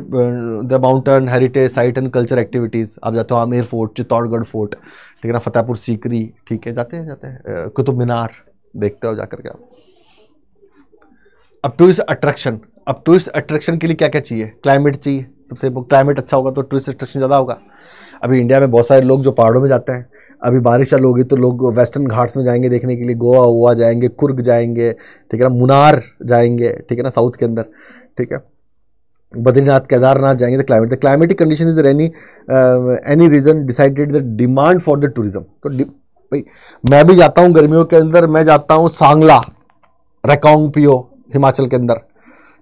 the mountain heritage site and culture activities. आप जाते हो आमेर फोर्ट, चित्तौड़गढ़ फोर्ट, ठीक है ना, फतेहपुर सीकरी, ठीक है, जाते हैं कुतुब मीनार देखते हो जाकर के आप। अब टूरिस्ट अट्रैक्शन, अब टूरिस्ट अट्रैक्शन के लिए क्या क्या चाहिए? क्लाइमेट चाहिए, सबसे क्लाइमेट अच्छा होगा तो टूरिस्ट अट्रैक्शन ज़्यादा होगा। अभी इंडिया में बहुत सारे लोग जो पहाड़ों में जाते हैं, अभी बारिश चालू होगी तो लोग वेस्टर्न घाट्स में जाएंगे देखने के लिए, गोवा जाएंगे, कुर्ग जाएंगे, ठीक है ना, मुनार जाएंगे, ठीक है ना, साउथ के अंदर, ठीक है, बद्रीनाथ केदारनाथ जाएंगे। The climatic condition is any region decided the demand for the tourism. तो भाई मैं भी जाता हूँ गर्मियों के अंदर, मैं जाता हूँ सांगला, रेकोंग पियो हिमाचल के अंदर,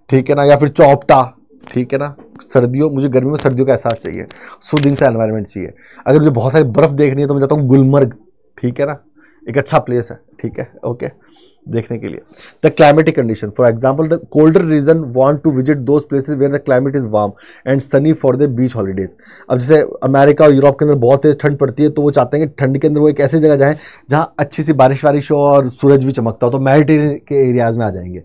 ठीक है ना, या फिर चौपटा, ठीक है ना। सर्दियों, मुझे गर्मी में सर्दियों का एहसास चाहिए, सूदिंग सा एनवायरनमेंट चाहिए। अगर मुझे बहुत सारी बर्फ देखनी है तो मैं जाता हूँ गुलमर्ग, ठीक है ना, एक अच्छा प्लेस है, ठीक है, ओके, देखने के लिए। The climatic condition, for example the colder region want to visit those places where the climate is warm and sunny for the beach holidays. अब जैसे अमेरिका और यूरोप के अंदर बहुत तेज ठंड पड़ती है तो वो चाहते हैं कि ठंड के अंदर वो एक ऐसी जगह जाएं जहाँ अच्छी सी बारिश हो और सूरज भी चमकता हो, तो मेडिटेरियन के एरियाज में आ जाएंगे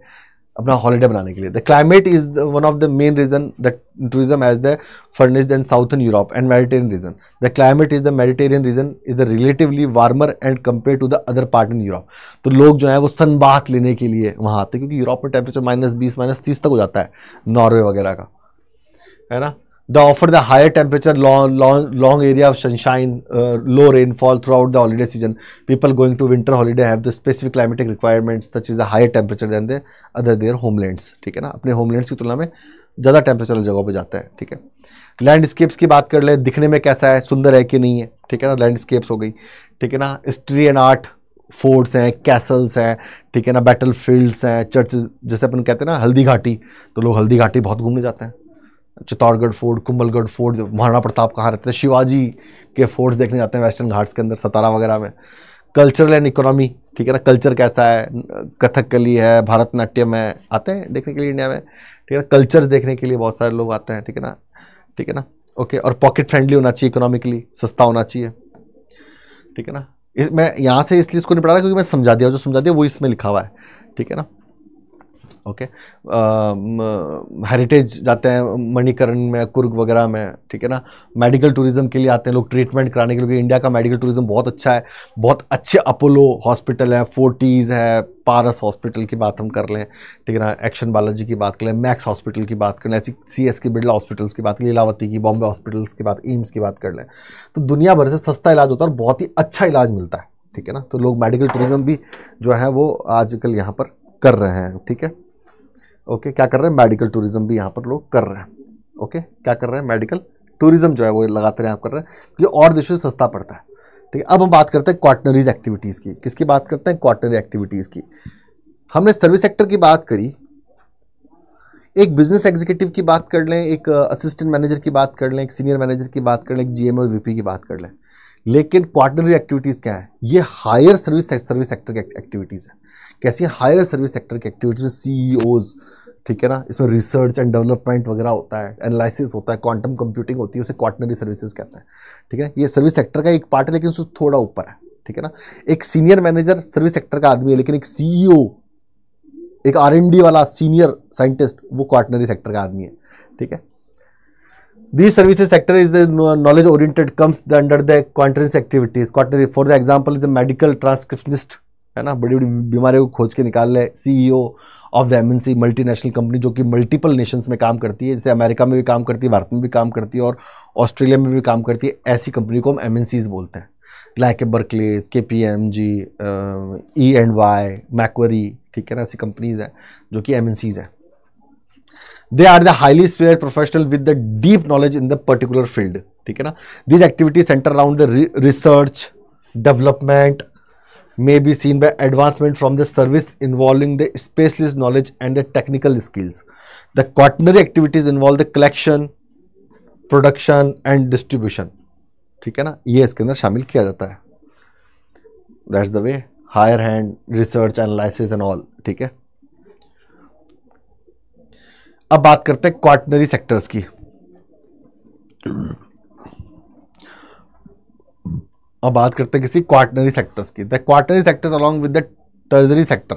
अपना हॉलीडे बनाने के लिए। The climate is one of the main reason that tourism as the furnished in southern Europe and Mediterranean region. The climate is the Mediterranean region is the relatively warmer and compare to the other part in Europe. तो लोग जो है वो सन बाथ लेने के लिए वहाँ आते हैं, क्योंकि यूरोप में टेम्परेचर -20 -30 तक हो जाता है, नॉर्वे वगैरह का, है ना। The offer the higher temperature, long area of sunshine, low rainfall throughout the holiday season. People going to winter holiday have the specific climatic requirements such is the higher temperature than the other their homelands, ठीक है ना, अपने होमलैंड्स की तुलना में ज़्यादा टेम्परेचर वाली जगहों पर जाता है, ठीक है। लैंडस्केप्स की बात कर ले, दिखने में कैसा है, सुंदर है कि नहीं है, ठीक है ना, लैंडस्केप्स हो गई, ठीक है ना। हिस्ट्री एंड आर्ट, फोर्ट्स हैं, कैसल्स हैं, ठीक है ना, बैटल फील्ड्स हैं, चर्च, जैसे अपन कहते हैं ना हल्दी घाटी, तो लोग हल्दी घाटी बहुत घूमने जाते हैं। चित्तौड़गढ़ फोर्ट, कुंभलगढ़ फोर्ट, महाराणा प्रताप कहाँ रहते हैं, शिवाजी के फोर्ट्स देखने जाते हैं वेस्टर्न घाट्स के अंदर, सतारा वगैरह में। कल्चरल एंड इकोनॉमी, ठीक है ना, कल्चर कैसा है, कथकली है, भारतनाट्यम है, आते हैं देखने के लिए इंडिया में, ठीक है ना। कल्चर्स देखने के लिए बहुत सारे लोग आते हैं, ठीक है ना, ठीक है ना, ओके। और पॉकेट फ्रेंडली होना चाहिए, इकोनॉमिकली सस्ता होना चाहिए, ठीक है ना। मैं यहाँ से इसलिए इसको नहीं पढ़ा रहा क्योंकि मैं समझा दिया, जो समझा दिया वो इसमें लिखा हुआ है, ठीक है ना, ओके। हेरिटेज जाते हैं मणिकरण में, कुर्ग वगैरह में, ठीक है ना। मेडिकल टूरिज्म के लिए आते हैं लोग ट्रीटमेंट कराने के लिए, इंडिया का मेडिकल टूरिज्म बहुत अच्छा है, बहुत अच्छे अपोलो हॉस्पिटल है, फोर्टीज़ है, पारस हॉस्पिटल की बात हम कर लें, ठीक है ना, एक्शन बालाजी की बात कर लें, मैक्स हॉस्पिटल की बात कर लें, ऐसी CS की बिरला हॉस्पिटल्स की बात, लीलावती की, बॉम्बे हॉस्पिटल्स की बात, एम्स की बात कर लें, तो दुनिया भर से सस्ता इलाज होता है और बहुत ही अच्छा इलाज मिलता है, ठीक है ना। तो लोग मेडिकल टूरिज्म भी जो है वो आजकल यहाँ पर कर रहे हैं, ठीक है, ओके। क्या कर रहे हैं, मेडिकल टूरिज्म भी यहाँ पर लोग कर रहे हैं, ओके। क्या कर रहे हैं, मेडिकल टूरिज्म जो है वो लगातार यहाँ कर रहे हैं, क्योंकि और देशों से सस्ता पड़ता है, ठीक है। अब हम बात करते हैं क्वार्टनरीज एक्टिविटीज़ की। किसकी बात करते हैं, क्वार्टनरी एक्टिविटीज़ की। हमने सर्विस सेक्टर की बात करी, एक बिजनेस एग्जीक्यूटिव की बात कर लें, एक असिस्टेंट मैनेजर की बात कर लें, एक सीनियर मैनेजर की बात कर लें, एक GM और VP की बात कर लें। लेकिन क्वार्टनरी एक्टिविटीज़ क्या है, ये हायर सर्विस सेक्टर की एक्टिविटीज़ है। कैसी हायर सर्विस सेक्टर की एक्टिविटीज में CEOs, ठीक है ना, इसमें रिसर्च एंड डेवलपमेंट वगैरह होता है, एनालिसिस होता है, क्वांटम कंप्यूटिंग होती है, उसे क्वार्टनरी सर्विसेज कहते हैं, ठीक है। ये सर्विस सेक्टर का एक पार्ट है लेकिन उससे थोड़ा ऊपर है, ठीक है ना। एक सीनियर मैनेजर सर्विस सेक्टर का आदमी है, लेकिन एक CEO, एक R&D वाला सीनियर साइंटिस्ट, वो क्वार्टनरी सेक्टर का आदमी है, ठीक है। These services sector is the knowledge oriented, comes under the quaternary activities. Quaternary, for the example, is a medical transcriptionist, है ना, बड़ी बड़ी बीमारियों को खोज के निकाल ले। CEO of the MNC multinational company, जो कि मल्टीपल नेशंस में काम करती है, जैसे अमेरिका में भी काम करती है, भारत में भी काम करती है और ऑस्ट्रेलिया में भी काम करती है। ऐसी कंपनी को हम MNCs बोलते हैं, लाइक बर्कलेस, KPMG, E&Y, मैक्वरी, ठीक है ना, ऐसी कंपनीज हैं जो कि MNCs हैं। They are the highly skilled professional with the deep knowledge in the particular field, ठीक है ना। These activities center around the research, development, may be seen by advancement from the service involving the specialist knowledge and the technical skills. The quaternary activities involve the collection, production and distribution, ठीक है ना, ये इसके अंदर शामिल किया जाता है। That's the way, higher hand, research, analysis and all, ठीक है। अब बात करते हैं क्वाटनरी सेक्टर्स की। अब बात करते हैं किसी क्वाटनरी सेक्टर्स की। The quaternary sectors along with the tertiary sector,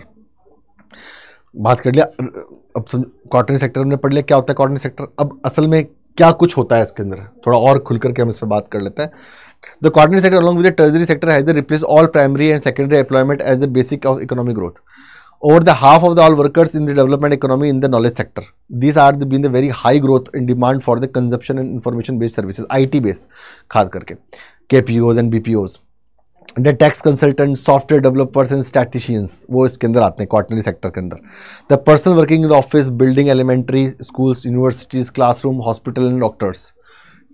बात कर लिया। अब क्वाटनरी सेक्टर हमने पढ़ लिया क्या होता है क्वाटनरी सेक्टर। अब असल में क्या कुछ होता है इसके अंदर, थोड़ा और खुल करके हम इस पर बात कर लेते हैं। The quaternary sector along with the tertiary sector has replace all primary and secondary employment as the basic of economic growth. Over the half of the all workers in the development economy in the knowledge sector. These are been the very high growth in demand for the consumption and information based services, IT based खास करके KPOs and BPOs. The tax consultants, software developers and statisticians वो इसके अंदर आते हैं क्वाटनरी सेक्टर के अंदर। The person working in the office, building, elementary schools, universities, classroom, hospital and doctors,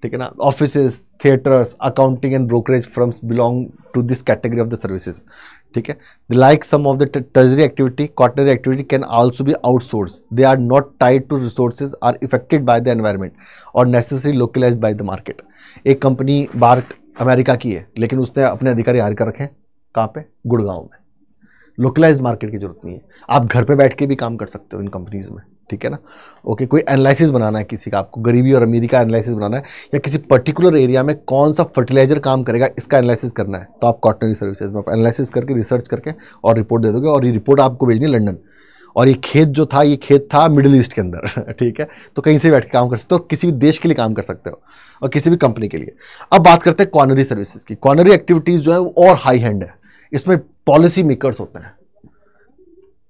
ठीक है ना। Offices, theatres, accounting and brokerage firms belong to this category of the services, ठीक है। Like some of the tertiary activity, quaternary activity can also be outsource. They are not tied to resources, are affected by the environment और necessary localised by the market. एक कंपनी बाहर अमेरिका की है लेकिन उसने अपने अधिकारी हायर कर रखे हैं कहाँ पे, गुड़गांव में। लोकलाइज्ड मार्केट की जरूरत नहीं है, आप घर पे बैठ के भी काम कर सकते हो इन कंपनीज में, ठीक है ना। ओके, कोई एनालिसिस बनाना है किसी का, आपको गरीबी और अमीरी का एनालिसिस बनाना है, या किसी पर्टिकुलर एरिया में कौन सा फर्टिलाइजर काम करेगा इसका एनालिसिस करना है, तो आप क्वाटनरी सर्विसेज में आप एनालिसिस करके रिसर्च करके और रिपोर्ट दे दोगे, और ये रिपोर्ट आपको भेजनी है लंदन। और ये खेत जो था, ये खेत था मिडिल ईस्ट के अंदर, ठीक है। तो कहीं से बैठ के काम कर सकते हो, किसी भी देश के लिए काम कर सकते हो और किसी भी कंपनी के लिए। अब बात करते हैं क्वाटनरी सर्विसेज की। क्वाटनरी एक्टिविटीज जो है वो और हाई हैंड है, इसमें पॉलिसी मेकर्स होते हैं।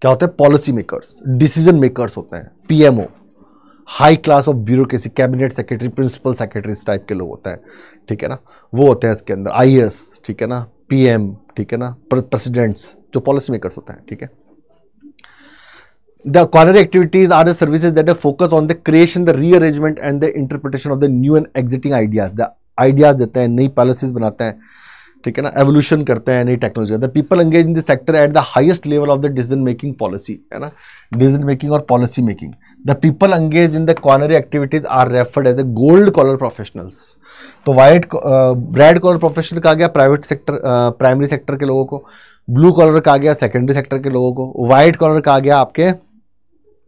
क्या होते हैं? पॉलिसी मेकर्स, डिसीजन मेकर्स होते हैं, PMO, high class of bureaucracy, cabinet secretary, principal secretary इस टाइप के लोग होते हैं, ठीक है ना। वो होते हैं इसके अंदर आईएएस, ठीक है ना, पीएम, ठीक है ना, प्रेसिडेंट्स, जो पॉलिसी मेकर्स होते हैं, ठीक है। The quaternary activities are the services that focus on the creation, the rearrangement and the interpretation of the new and exiting ideas. The ideas देते हैं, नई पॉलिसीज बनाते हैं, ठीक है ना, एवोल्यूशन करते हैं नई technology. The people engage in the sector at the highest level of the decision making policy, है ना, डिसीजन मेकिंग और policy making. The people engage in the quaternary activities are referred as a gold collar professionals. तो वाइट रेड कॉलर प्रोफेशनल कहा गया प्राइवेट सेक्टर, प्राइमरी सेक्टर के लोगों को, ब्लू कॉलर कहा गया सेकेंडरी सेक्टर के लोगों को, व्हाइट कॉलर कहा गया आपके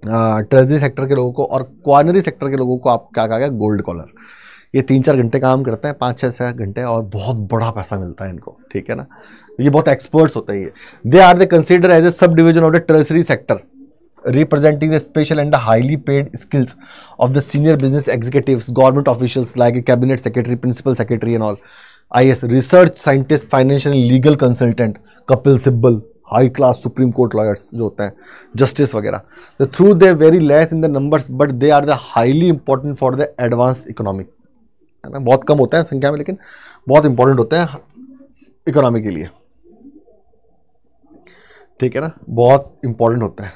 ट्रेजरी सेक्टर के लोगों को, और क्वाटनरी सेक्टर के लोगों को आप क्या कहा गया, गोल्ड कॉलर। ये 3-4 घंटे काम करते हैं, 5-6 घंटे, और बहुत बड़ा पैसा मिलता है इनको, ठीक है ना। ये बहुत एक्सपर्ट्स होते हैं ये। They are the consider as a sub division of the tertiary sector representing the special and the highly paid skills of the senior business executives, government officials like a cabinet secretary, principal secretary and all, IS, research scientist, financial and legal consultant, Kapil Sibbal, high class supreme court lawyers जो होते हैं, जस्टिस वगैरह। The through they very less in the numbers but they are the highly important for the advance economic, है ना। बहुत कम होता है संख्या में लेकिन बहुत इंपॉर्टेंट होते हैं इकोनॉमी के लिए, ठीक है ना, बहुत इंपॉर्टेंट होता है।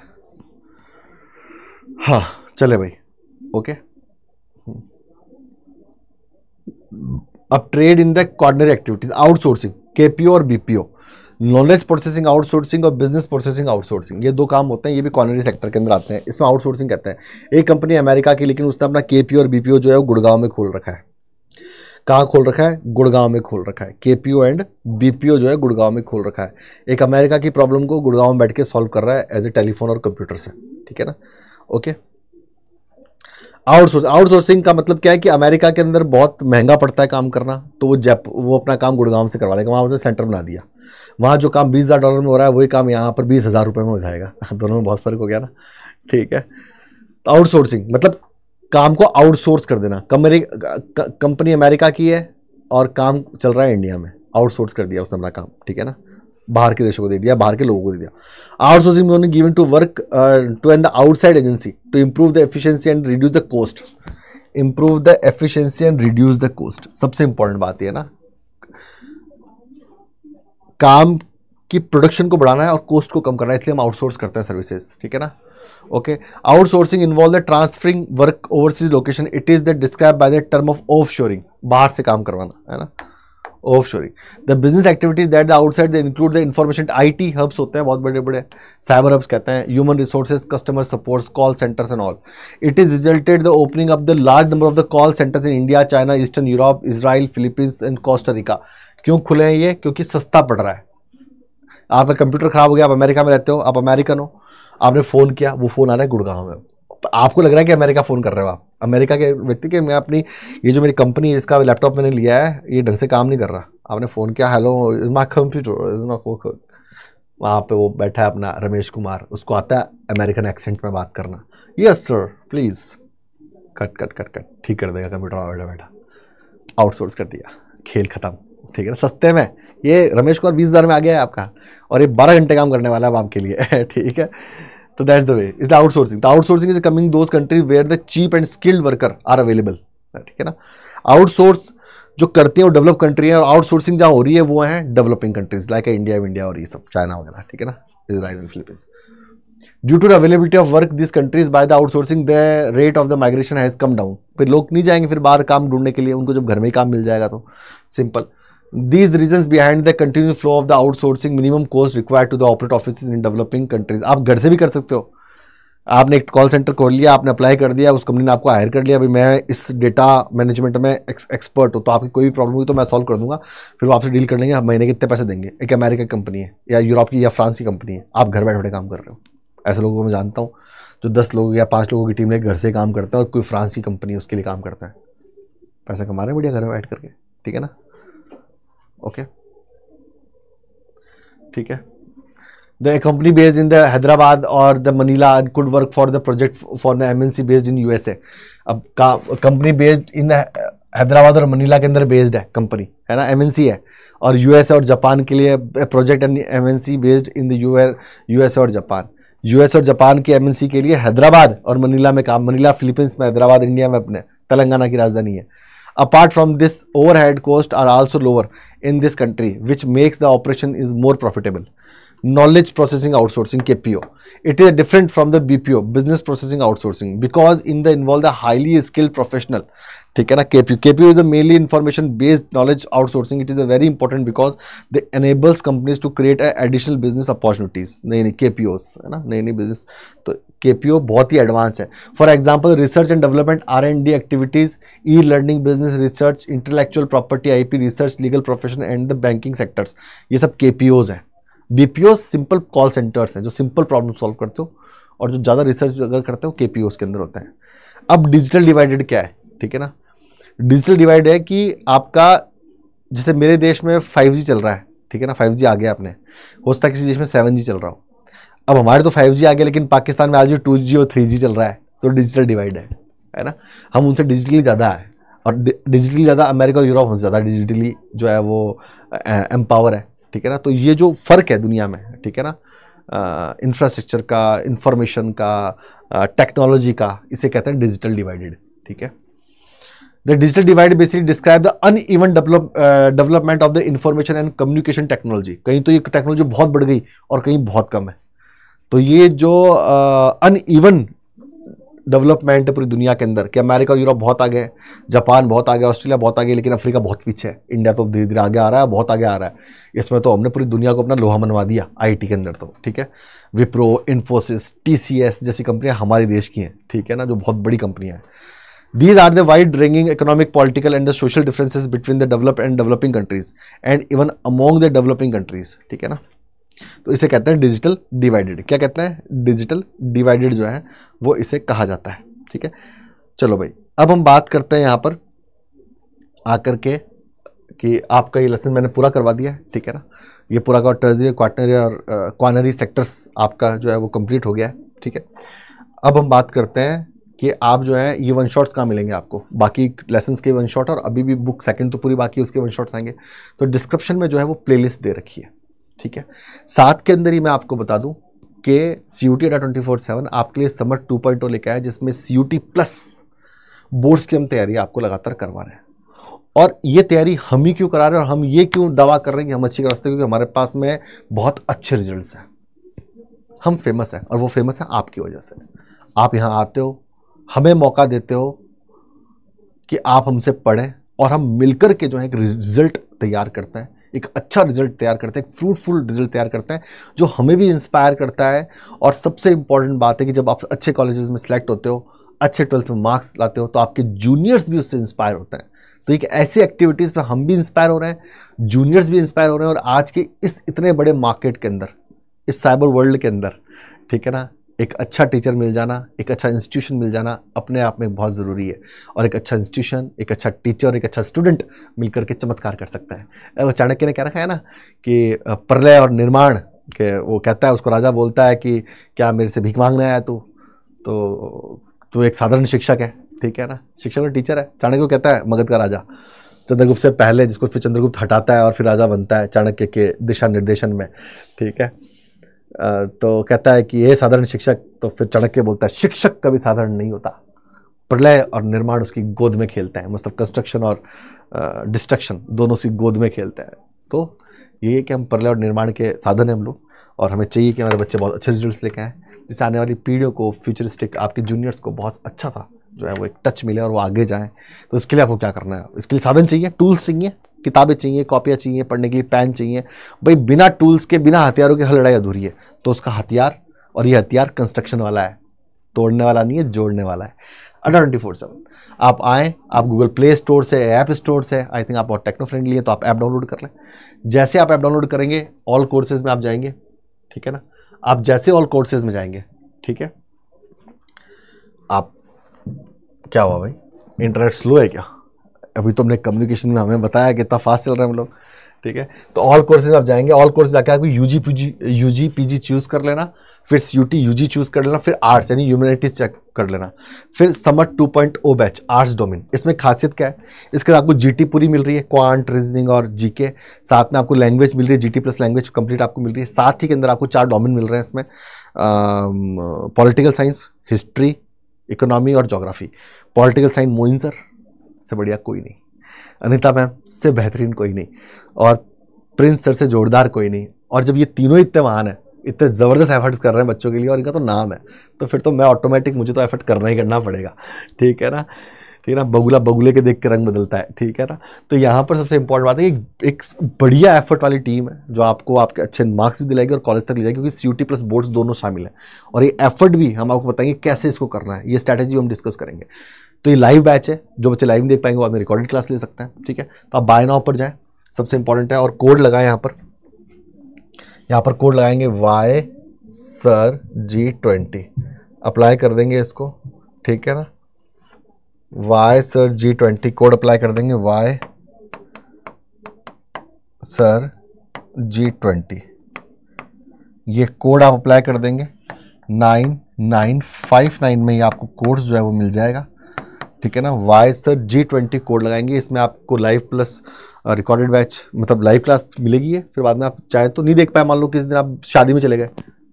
हाँ चले भाई, ओके। अब trade in the quaternary activities, outsourcing, KPO और बीपीओ, नॉलेज प्रोसेसिंग आउटसोर्सिंग और बिजनेस प्रोसेसिंग आउटसोर्सिंग, ये 2 काम होते हैं, ये भी क्वाटनरी सेक्टर के अंदर आते हैं। इसमें आउटसोर्सिंग कहते हैं। एक कंपनी अमेरिका की, लेकिन उसने अपना केपीओ और बीपीओ जो है वो गुड़गांव में खोल रखा है। कहाँ खोल रखा है? गुड़गांव में खोल रखा है। केपीओ एंड बीपीओ जो है गुड़गांव में खोल रखा है। एक अमेरिका की प्रॉब्लम को गुड़गांव में बैठ के सॉल्व कर रहा है एज ए टेलीफोन और कंप्यूटर से, ठीक है ना, ओके। आउटसोर्सिंग का मतलब क्या है कि अमेरिका के अंदर बहुत महंगा पड़ता है काम करना, तो वो अपना काम गुड़गांव से करवा लेगा, वहाँ उसने सेंटर बना दिया। वहाँ जो काम $20,000 में हो रहा है वही काम यहाँ पर $20,000 में हो जाएगा। दोनों में बहुत फर्क हो गया ना, ठीक है। तो आउटसोर्सिंग मतलब काम को आउटसोर्स कर देना। कंपनी अमेरिका की है और काम चल रहा है इंडिया में, आउटसोर्स कर दिया उसने अपना काम, ठीक है ना, बाहर के देशों को दे दिया, बाहर के लोगों को दे दिया। आउटसोर्सिंग में given to work to an the outside agency to improve the efficiency and reduce the cost. Improve the efficiency and reduce the cost, सबसे इंपॉर्टेंट बात है ना, काम की प्रोडक्शन को बढ़ाना है और कॉस्ट को कम करना है, इसलिए हम आउटसोर्स करते हैं सर्विसेज, ठीक है ना, okay. Outsourcing involve the transferring work overseas location, it is the describe by the term of offshoring, बाहर से काम करवाना, है ना, offshoring. The business activities that the outside they include the information, IT hubs होते हैं बहुत बड़े बड़े, साइबर हब्स कहते हैं, human resources, customer supports, call centres and all. It is resulted the opening of the large number of the call centres in India, China, eastern Europe, Israel, Philippines and Costa Rica. क्यों खुले हैं ये? क्योंकि सस्ता पड़ रहा है। आपका कंप्यूटर खराब हो गया, आप अमेरिका में रहते हो, आप अमेरिकन हो, आपने फ़ोन किया, वो फ़ोन आ रहा है गुड़गांव में, तो आपको लग रहा है कि अमेरिका फ़ोन कर रहे हो आप, अमेरिका के व्यक्ति के मैं अपनी ये जो मेरी कंपनी है जिसका लैपटॉप मैंने लिया है ये ढंग से काम नहीं कर रहा, आपने फ़ोन किया, हेलो इज माई कंप्यूटर, वहाँ पे वो बैठा है अपना रमेश कुमार, उसको आता है अमेरिकन एक्सेंट में बात करना, yes sir please, cut cut cut cut, ठीक कर देगा कंप्यूटर बैठा बैठा, आउटसोर्स कर दिया, खेल खत्म, ठीक है ना, सस्ते में। ये रमेश कुमार 20,000 में आ गया है आपका, और ये 12 घंटे काम करने वाला है आपके लिए ठीक है। तो that's the way is the outsourcing. The outsourcing is coming those country where the cheap and skilled worker are available, ठीक है ना। आउटसोर्स जो करती है वो डेवलप कंट्री है, और आउटसोर्सिंग जहाँ हो रही है वो है डेवलपिंग कंट्रीज लाइक इंडिया और ये सब, चाइना वगैरह, ठीक है ना, Israel and Philippines. Due to the availability of work this countries by the outsourcing the rate of the migration has come down. फिर लोग नहीं जाएंगे फिर बाहर काम ढूंढने के लिए, उनको जब घर में ही काम मिल जाएगा तो simple. These reasons behind the continuous flow of the outsourcing, minimum cost required to the operate offices in developing countries। आप घर से भी कर सकते हो, आपने एक कॉल सेंटर खोल लिया, आपने अप्लाई कर दिया, उस कंपनी ने आपको हायर कर लिया, भाई मैं इस डेटा मैनेजमेंट में एक्सपर्ट हूँ, तो आपकी कोई भी प्रॉब्लम हुई तो मैं सॉल्व कर दूंगा, फिर वो आपसे डील कर लेंगे, आप महीने कितने पैसे देंगे। एक अमेरिका की कंपनी है या यूरोप की या फ्रांस की कंपनी है, आप घर बैठे बैठे काम कर रहे हो। ऐसे लोगों को मैं जानता हूँ जो 10 लोग या 5 लोगों की टीम लेकर घर से काम करता है, और कोई फ्रांस की कंपनी उसके लिए काम करता है, पैसा कमा रहे हैं बढ़िया घर में बैठ करके, ठीक है ना, ओके ठीक है। The company based in the Hyderabad और the Manila could work for the project for the MNC based in USA. अब कंपनी बेस्ड इन हैदराबाद और मनीला के अंदर बेस्ड है कंपनी, है ना, एमएनसी है, और यूएसए और जापान के लिए project and MNC based in the USA और जापान। यूएस और जापान के एमएनसी के लिए हैदराबाद और मनीला में काम, मनीला फिलीपींस में, हैदराबाद इंडिया में, अपने तेलंगाना की राजधानी है। Apart from this, overhead costs are also lower in this country, which makes the operation is more profitable. Knowledge processing outsourcing (KPO). It is different from the BPO, business processing outsourcing, because in the involve the highly skilled professional. ठीक है ना, KPO is a mainly information based knowledge outsourcing. It is a very important because they enables companies to create additional business opportunities. नई KPOs है ना, नई बिजनेस, तो KPO बहुत ही एडवांस है। For example research and development, R&D activities, e learning, business research, intellectual property, IP research, legal profession and the banking sectors, ये सब KPOs हैं। BPOs सिंपल कॉल सेंटर्स हैं जो सिंपल प्रॉब्लम सॉल्व करते हो, और जो ज़्यादा रिसर्च अगर करते हो KPOs के अंदर होता है। अब डिजिटल डिवाइडेड क्या है, ठीक है ना, डिजिटल डिवाइड है कि आपका, जैसे मेरे देश में 5G चल रहा है, ठीक है ना, 5G आ गया अपने, हो सकता है किसी देश में 7G चल रहा हो। अब हमारे तो 5G आ गया, लेकिन पाकिस्तान में आज भी 2G और 3G चल रहा है, तो डिजिटल डिवाइड है ना, हम उनसे डिजिटली ज़्यादा है, और डिजिटली ज़्यादा अमेरिका और यूरोप हमसे ज़्यादा डिजिटली जो है वो एम्पावर है, ठीक है ना। तो ये जो फ़र्क है दुनिया में, ठीक है ना, इंफ्रास्ट्रक्चर का, इंफॉर्मेशन का, टेक्नोलॉजी का, इसे कहते हैं डिजिटल डिवाइडेड, ठीक है। The digital divide basically describe the uneven development of the information and communication technology। कहीं तो ये टेक्नोलॉजी बहुत बढ़ गई और कहीं बहुत कम है, तो ये जो अनइवन डेवलपमेंट है पूरी दुनिया के अंदर, कि अमेरिका और यूरोप बहुत आगे है, जापान बहुत आगे, ऑस्ट्रेलिया बहुत आगे, लेकिन अफ्रीका बहुत पीछे है, इंडिया तो धीरे धीरे आगे आ रहा है, बहुत आगे आ रहा है। इसमें तो हमने पूरी दुनिया को अपना लोहा मनवा दिया IT के अंदर, तो ठीक है। विप्रो, इन्फोसिस, TCS जैसी कंपनियां हमारे देश की हैं, ठीक है ना, जो बहुत बड़ी कंपनियां हैं। These are the wide-ranging economic, political, and the social differences between the developed and developing countries, and even among the developing countries, ठीक है ना। तो इसे कहते हैं डिजिटल डिवाइडेड। क्या कहते हैं, डिजिटल डिवाइडेड जो है वो इसे कहा जाता है, ठीक है। चलो भाई, अब हम बात करते हैं यहाँ पर आकर के कि आपका ये लेसन मैंने पूरा करवा दिया है, ठीक है ना। ये पूरा का टर्जरी, क्वार्टनरी और क्वार्नरी सेक्टर्स आपका जो है वो कंप्लीट हो गया है, ठीक है। अब हम बात करते हैं कि आप जो है ये वन शॉट्स कहाँ मिलेंगे आपको, बाकी लेसन्स के वन शॉट, और अभी भी बुक सेकंड तो पूरी बाकी उसके वन शॉट्स आएंगे। तो डिस्क्रिप्शन में जो है वो प्लेलिस्ट दे रखी है, ठीक है। साथ के अंदर ही मैं आपको बता दूं कि CUT Adda 24/7 आपके लिए समर 2.0 लेके आया, जिसमें CUT प्लस बोर्ड्स की हम तैयारी आपको लगातार करवा रहे हैं। और ये तैयारी हम ही क्यों करा रहे हैं, और हम ये क्यों दावा कर रहे हैं कि हम अच्छी कर सकते हैं, क्योंकि हमारे पास में बहुत अच्छे रिजल्ट्स हैं, हम फेमस हैं, और वो फेमस है आपकी वजह से। आप यहाँ आते हो, हमें मौका देते हो कि आप हमसे पढ़ें, और हम मिलकर के जो है एक रिजल्ट तैयार करते हैं, एक अच्छा रिजल्ट तैयार करते हैं, एक फ्रूटफुल रिजल्ट तैयार करते हैं, जो हमें भी इंस्पायर करता है। और सबसे इंपॉर्टेंट बात है कि जब आप अच्छे कॉलेजेस में सेलेक्ट होते हो, अच्छे 12th में मार्क्स लाते हो, तो आपके जूनियर्स भी उससे इंस्पायर होते हैं। तो एक ऐसी एक्टिविटीज़ में हम भी इंस्पायर हो रहे हैं, जूनियर्स भी इंस्पायर हो रहे हैं, और आज के इस इतने बड़े मार्केट के अंदर, इस साइबर वर्ल्ड के अंदर, ठीक है ना, एक अच्छा टीचर मिल जाना, एक अच्छा इंस्टीट्यूशन मिल जाना अपने आप में बहुत ज़रूरी है। और एक अच्छा इंस्टीट्यूशन, एक अच्छा टीचर, एक अच्छा स्टूडेंट मिलकर के चमत्कार कर सकता है। वो चाणक्य ने क्या रखा है ना कि प्रलय और निर्माण के, वो कहता है, उसको राजा बोलता है कि क्या मेरे से भीख मांगने आया तो एक साधारण शिक्षक है, ठीक है ना, शिक्षक और टीचर है। चाणक्य को कहता है मगध का राजा, चंद्रगुप्त से पहले, जिसको फिर चंद्रगुप्त हटाता है और फिर राजा बनता है चाणक्य के दिशा निर्देशन में, ठीक है। तो कहता है कि ये साधारण शिक्षक, तो फिर चाणक्य बोलता है शिक्षक कभी साधारण नहीं होता, प्रलय और निर्माण उसकी गोद में खेलता है, मतलब कंस्ट्रक्शन और डिस्ट्रक्शन दोनों उसकी गोद में खेलता है। तो ये है कि हम प्रलय और निर्माण के साधन हैं हम लोग, और हमें चाहिए कि हमारे बच्चे बहुत अच्छे रिजल्ट्स लेके आएँ, जिससे आने वाली पीढ़ियों को, फ्यूचरिस्टिक आपके जूनियर्स को बहुत अच्छा सा जो है वो एक टच मिले और वो आगे जाएँ। तो इसके लिए आपको क्या करना है, इसके लिए साधन चाहिए, टूल्स चाहिए, किताबें चाहिए, कॉपियाँ चाहिए, पढ़ने के लिए पेन चाहिए। भाई बिना टूल्स के, बिना हथियारों के हर लड़ाई अधूरी है। तो उसका हथियार, और ये हथियार कंस्ट्रक्शन वाला है, तोड़ने वाला नहीं है, जोड़ने वाला है। 24/7 आप आएँ, आप गूगल प्ले स्टोर से, ऐप स्टोर से, आई थिंक आप बहुत टेक्नो फ्रेंडली है तो आप ऐप डाउनलोड कर लें। जैसे आप ऐप डाउनलोड करेंगे, ऑल कोर्सेज में आप जाएंगे, ठीक है ना, आप जैसे ऑल कोर्सेज में जाएंगे, ठीक है, आप, क्या हुआ भाई, इंटरनेट स्लो है क्या? अभी तो हमने कम्युनिकेशन में हमें बताया कितना फास्ट चल रहे हैं हम लोग, ठीक है। तो ऑल कोर्सेज में आप जाएंगे, ऑल कोर्स जाके आपको यूजी पीजी चूज़ कर लेना, फिर CUT यूजी चूज़ कर लेना, फिर आर्ट्स यानी ह्यूमैनिटीज चेक कर लेना, फिर समर 2.0 बैच आर्ट्स डोमेन। इसमें खासियत क्या है, इसके आपको GT पूरी मिल रही है, क्वांट, रीजनिंग और GK, साथ में आपको लैंग्वेज मिल रही है, GT प्लस लैंग्वेज कंप्लीट आपको मिल रही है। साथ ही के अंदर आपको 4 डोमेन मिल रहे हैं इसमें, पॉलिटिकल साइंस, हिस्ट्री, इकोनॉमी और geography. Political science Moin sir से बढ़िया कोई नहीं, अनिता मैम से बेहतरीन कोई नहीं, और प्रिंस सर से जोरदार कोई नहीं। और जब ये तीनों इतने महान है, इतने ज़बरदस्त एफर्ट्स कर रहे हैं बच्चों के लिए, और इनका तो नाम है, तो फिर तो मैं ऑटोमेटिक, मुझे तो एफर्ट करना ही करना पड़ेगा, ठीक है ना, ठीक है ना। बगुला बगुले के देख के रंग बदलता है, ठीक है ना। तो यहाँ पर सबसे इंपॉर्टेंट बात है कि एक बढ़िया एफर्ट वाली टीम है जो आपको आपके अच्छे मार्क्स भी दिलाएगी और कॉलेज तक ले जाएगी, क्योंकि CUT प्लस बोर्ड्स दोनों शामिल हैं। और ये एफर्ट भी हम आपको बताएंगे कैसे इसको करना है, ये स्ट्रैटेजी हम डिस्कस करेंगे। तो ये लाइव बैच है, जो बच्चे लाइव नहीं देख पाएंगे वो बाद में रिकॉर्डेड क्लास ले सकते हैं, ठीक है। तो आप बाय नाउ पर जाएं, सबसे इंपॉर्टेंट है, और कोड लगाएं। यहाँ पर कोड लगाएंगे YSIR-G20, अप्लाई कर देंगे इसको, ठीक है ना। YSIR-G20 कोड अप्लाई कर देंगे, YSIR-G20, ये कोड आप अप्लाई कर देंगे। 9959 में ये आपको कोर्स जो है वो मिल जाएगा, ठीक है ना। YSIR-G20 कोड लगाएंगे, इसमें आपको लाइव प्लस रिकॉर्डेड बैच, मतलब लाइव क्लास मिलेगी है। फिर बाद में आप चाहे तो नहीं देख पाए, मान लो किस दिन आप शादी में चले गए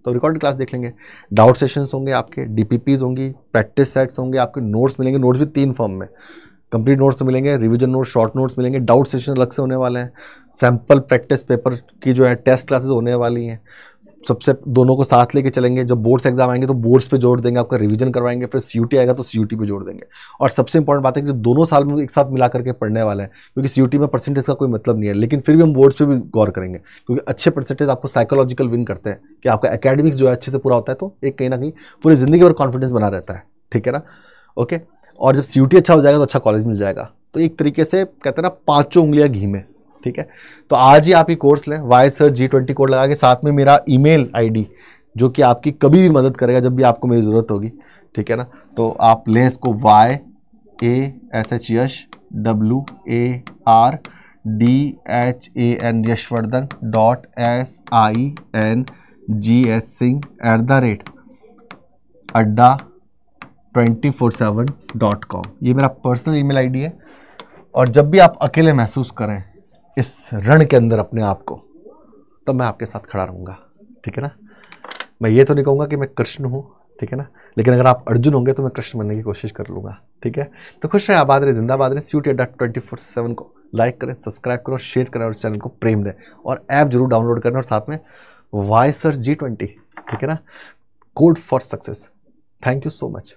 तो रिकॉर्डेड क्लास देख लेंगे। डाउट सेशंस होंगे आपके, DPPs होंगी, प्रैक्टिस सेट्स होंगे, आपके नोट्स मिलेंगे, नोट्स भी 3 फॉर्म में, कंप्लीट नोट्स तो मिलेंगे, रिवीजन नोट्स, शॉर्ट नोट्स मिलेंगे, डाउट सेशन अलग से होने वाले हैं, सैम्पल प्रैक्टिस पेपर की जो है टेस्ट क्लासेस होने वाली हैं। सबसे दोनों को साथ लेके चलेंगे, जब बोर्ड्स एग्जाम आएंगे तो बोर्ड्स पे जोड़ देंगे, आपका रिवीजन करवाएंगे, फिर CUT आएगा तो CUT पे जोड़ देंगे। और सबसे इंपॉर्टेंट बात है कि जब दोनों साल में एक साथ मिला करके पढ़ने वाले हैं, क्योंकि CUT में परसेंटेज का कोई मतलब नहीं है, लेकिन फिर भी हम बोर्ड्स पे भी गौर करेंगे, क्योंकि अच्छे परसेंटेज आपको साइकोलॉजिकल विन करते हैं कि आपका एकेडमिक्स जो है अच्छे से पूरा होता है, तो एक कहीं ना कहीं पूरी जिंदगी भर कॉन्फिडेंस बना रहता है, ठीक है ना, ओके। और जब CUT अच्छा हो जाएगा तो अच्छा कॉलेज मिल जाएगा। तो एक तरीके से कहते हैं ना 5 उंगलियां घी में, ठीक है। तो आज ही आप ये कोर्स लें, YSIR-G20 कोड लगा के, साथ में मेरा ईमेल ID जो कि आपकी कभी भी मदद करेगा जब भी आपको मेरी ज़रूरत होगी, ठीक है ना। तो आप लें इसको YASHWARDAN yashwardhan.SING@adda247.com, ये मेरा पर्सनल ईमेल ID है। और जब भी आप अकेले महसूस करें इस रण के अंदर अपने आप को, तब मैं आपके साथ खड़ा रहूँगा, ठीक है ना। मैं ये तो नहीं कहूँगा कि मैं कृष्ण हूँ, ठीक है ना, लेकिन अगर आप अर्जुन होंगे तो मैं कृष्ण बनने की कोशिश कर लूँगा, ठीक है। तो खुश रहे, आबाद रहे, जिंदाबाद रहे। CUT Adda 24/7 को लाइक करें, सब्सक्राइब करो, शेयर करें और चैनल को प्रेम दें, और ऐप जरूर डाउनलोड करें, और साथ में YSIR-G20, ठीक है ना, code for success. Thank you so much.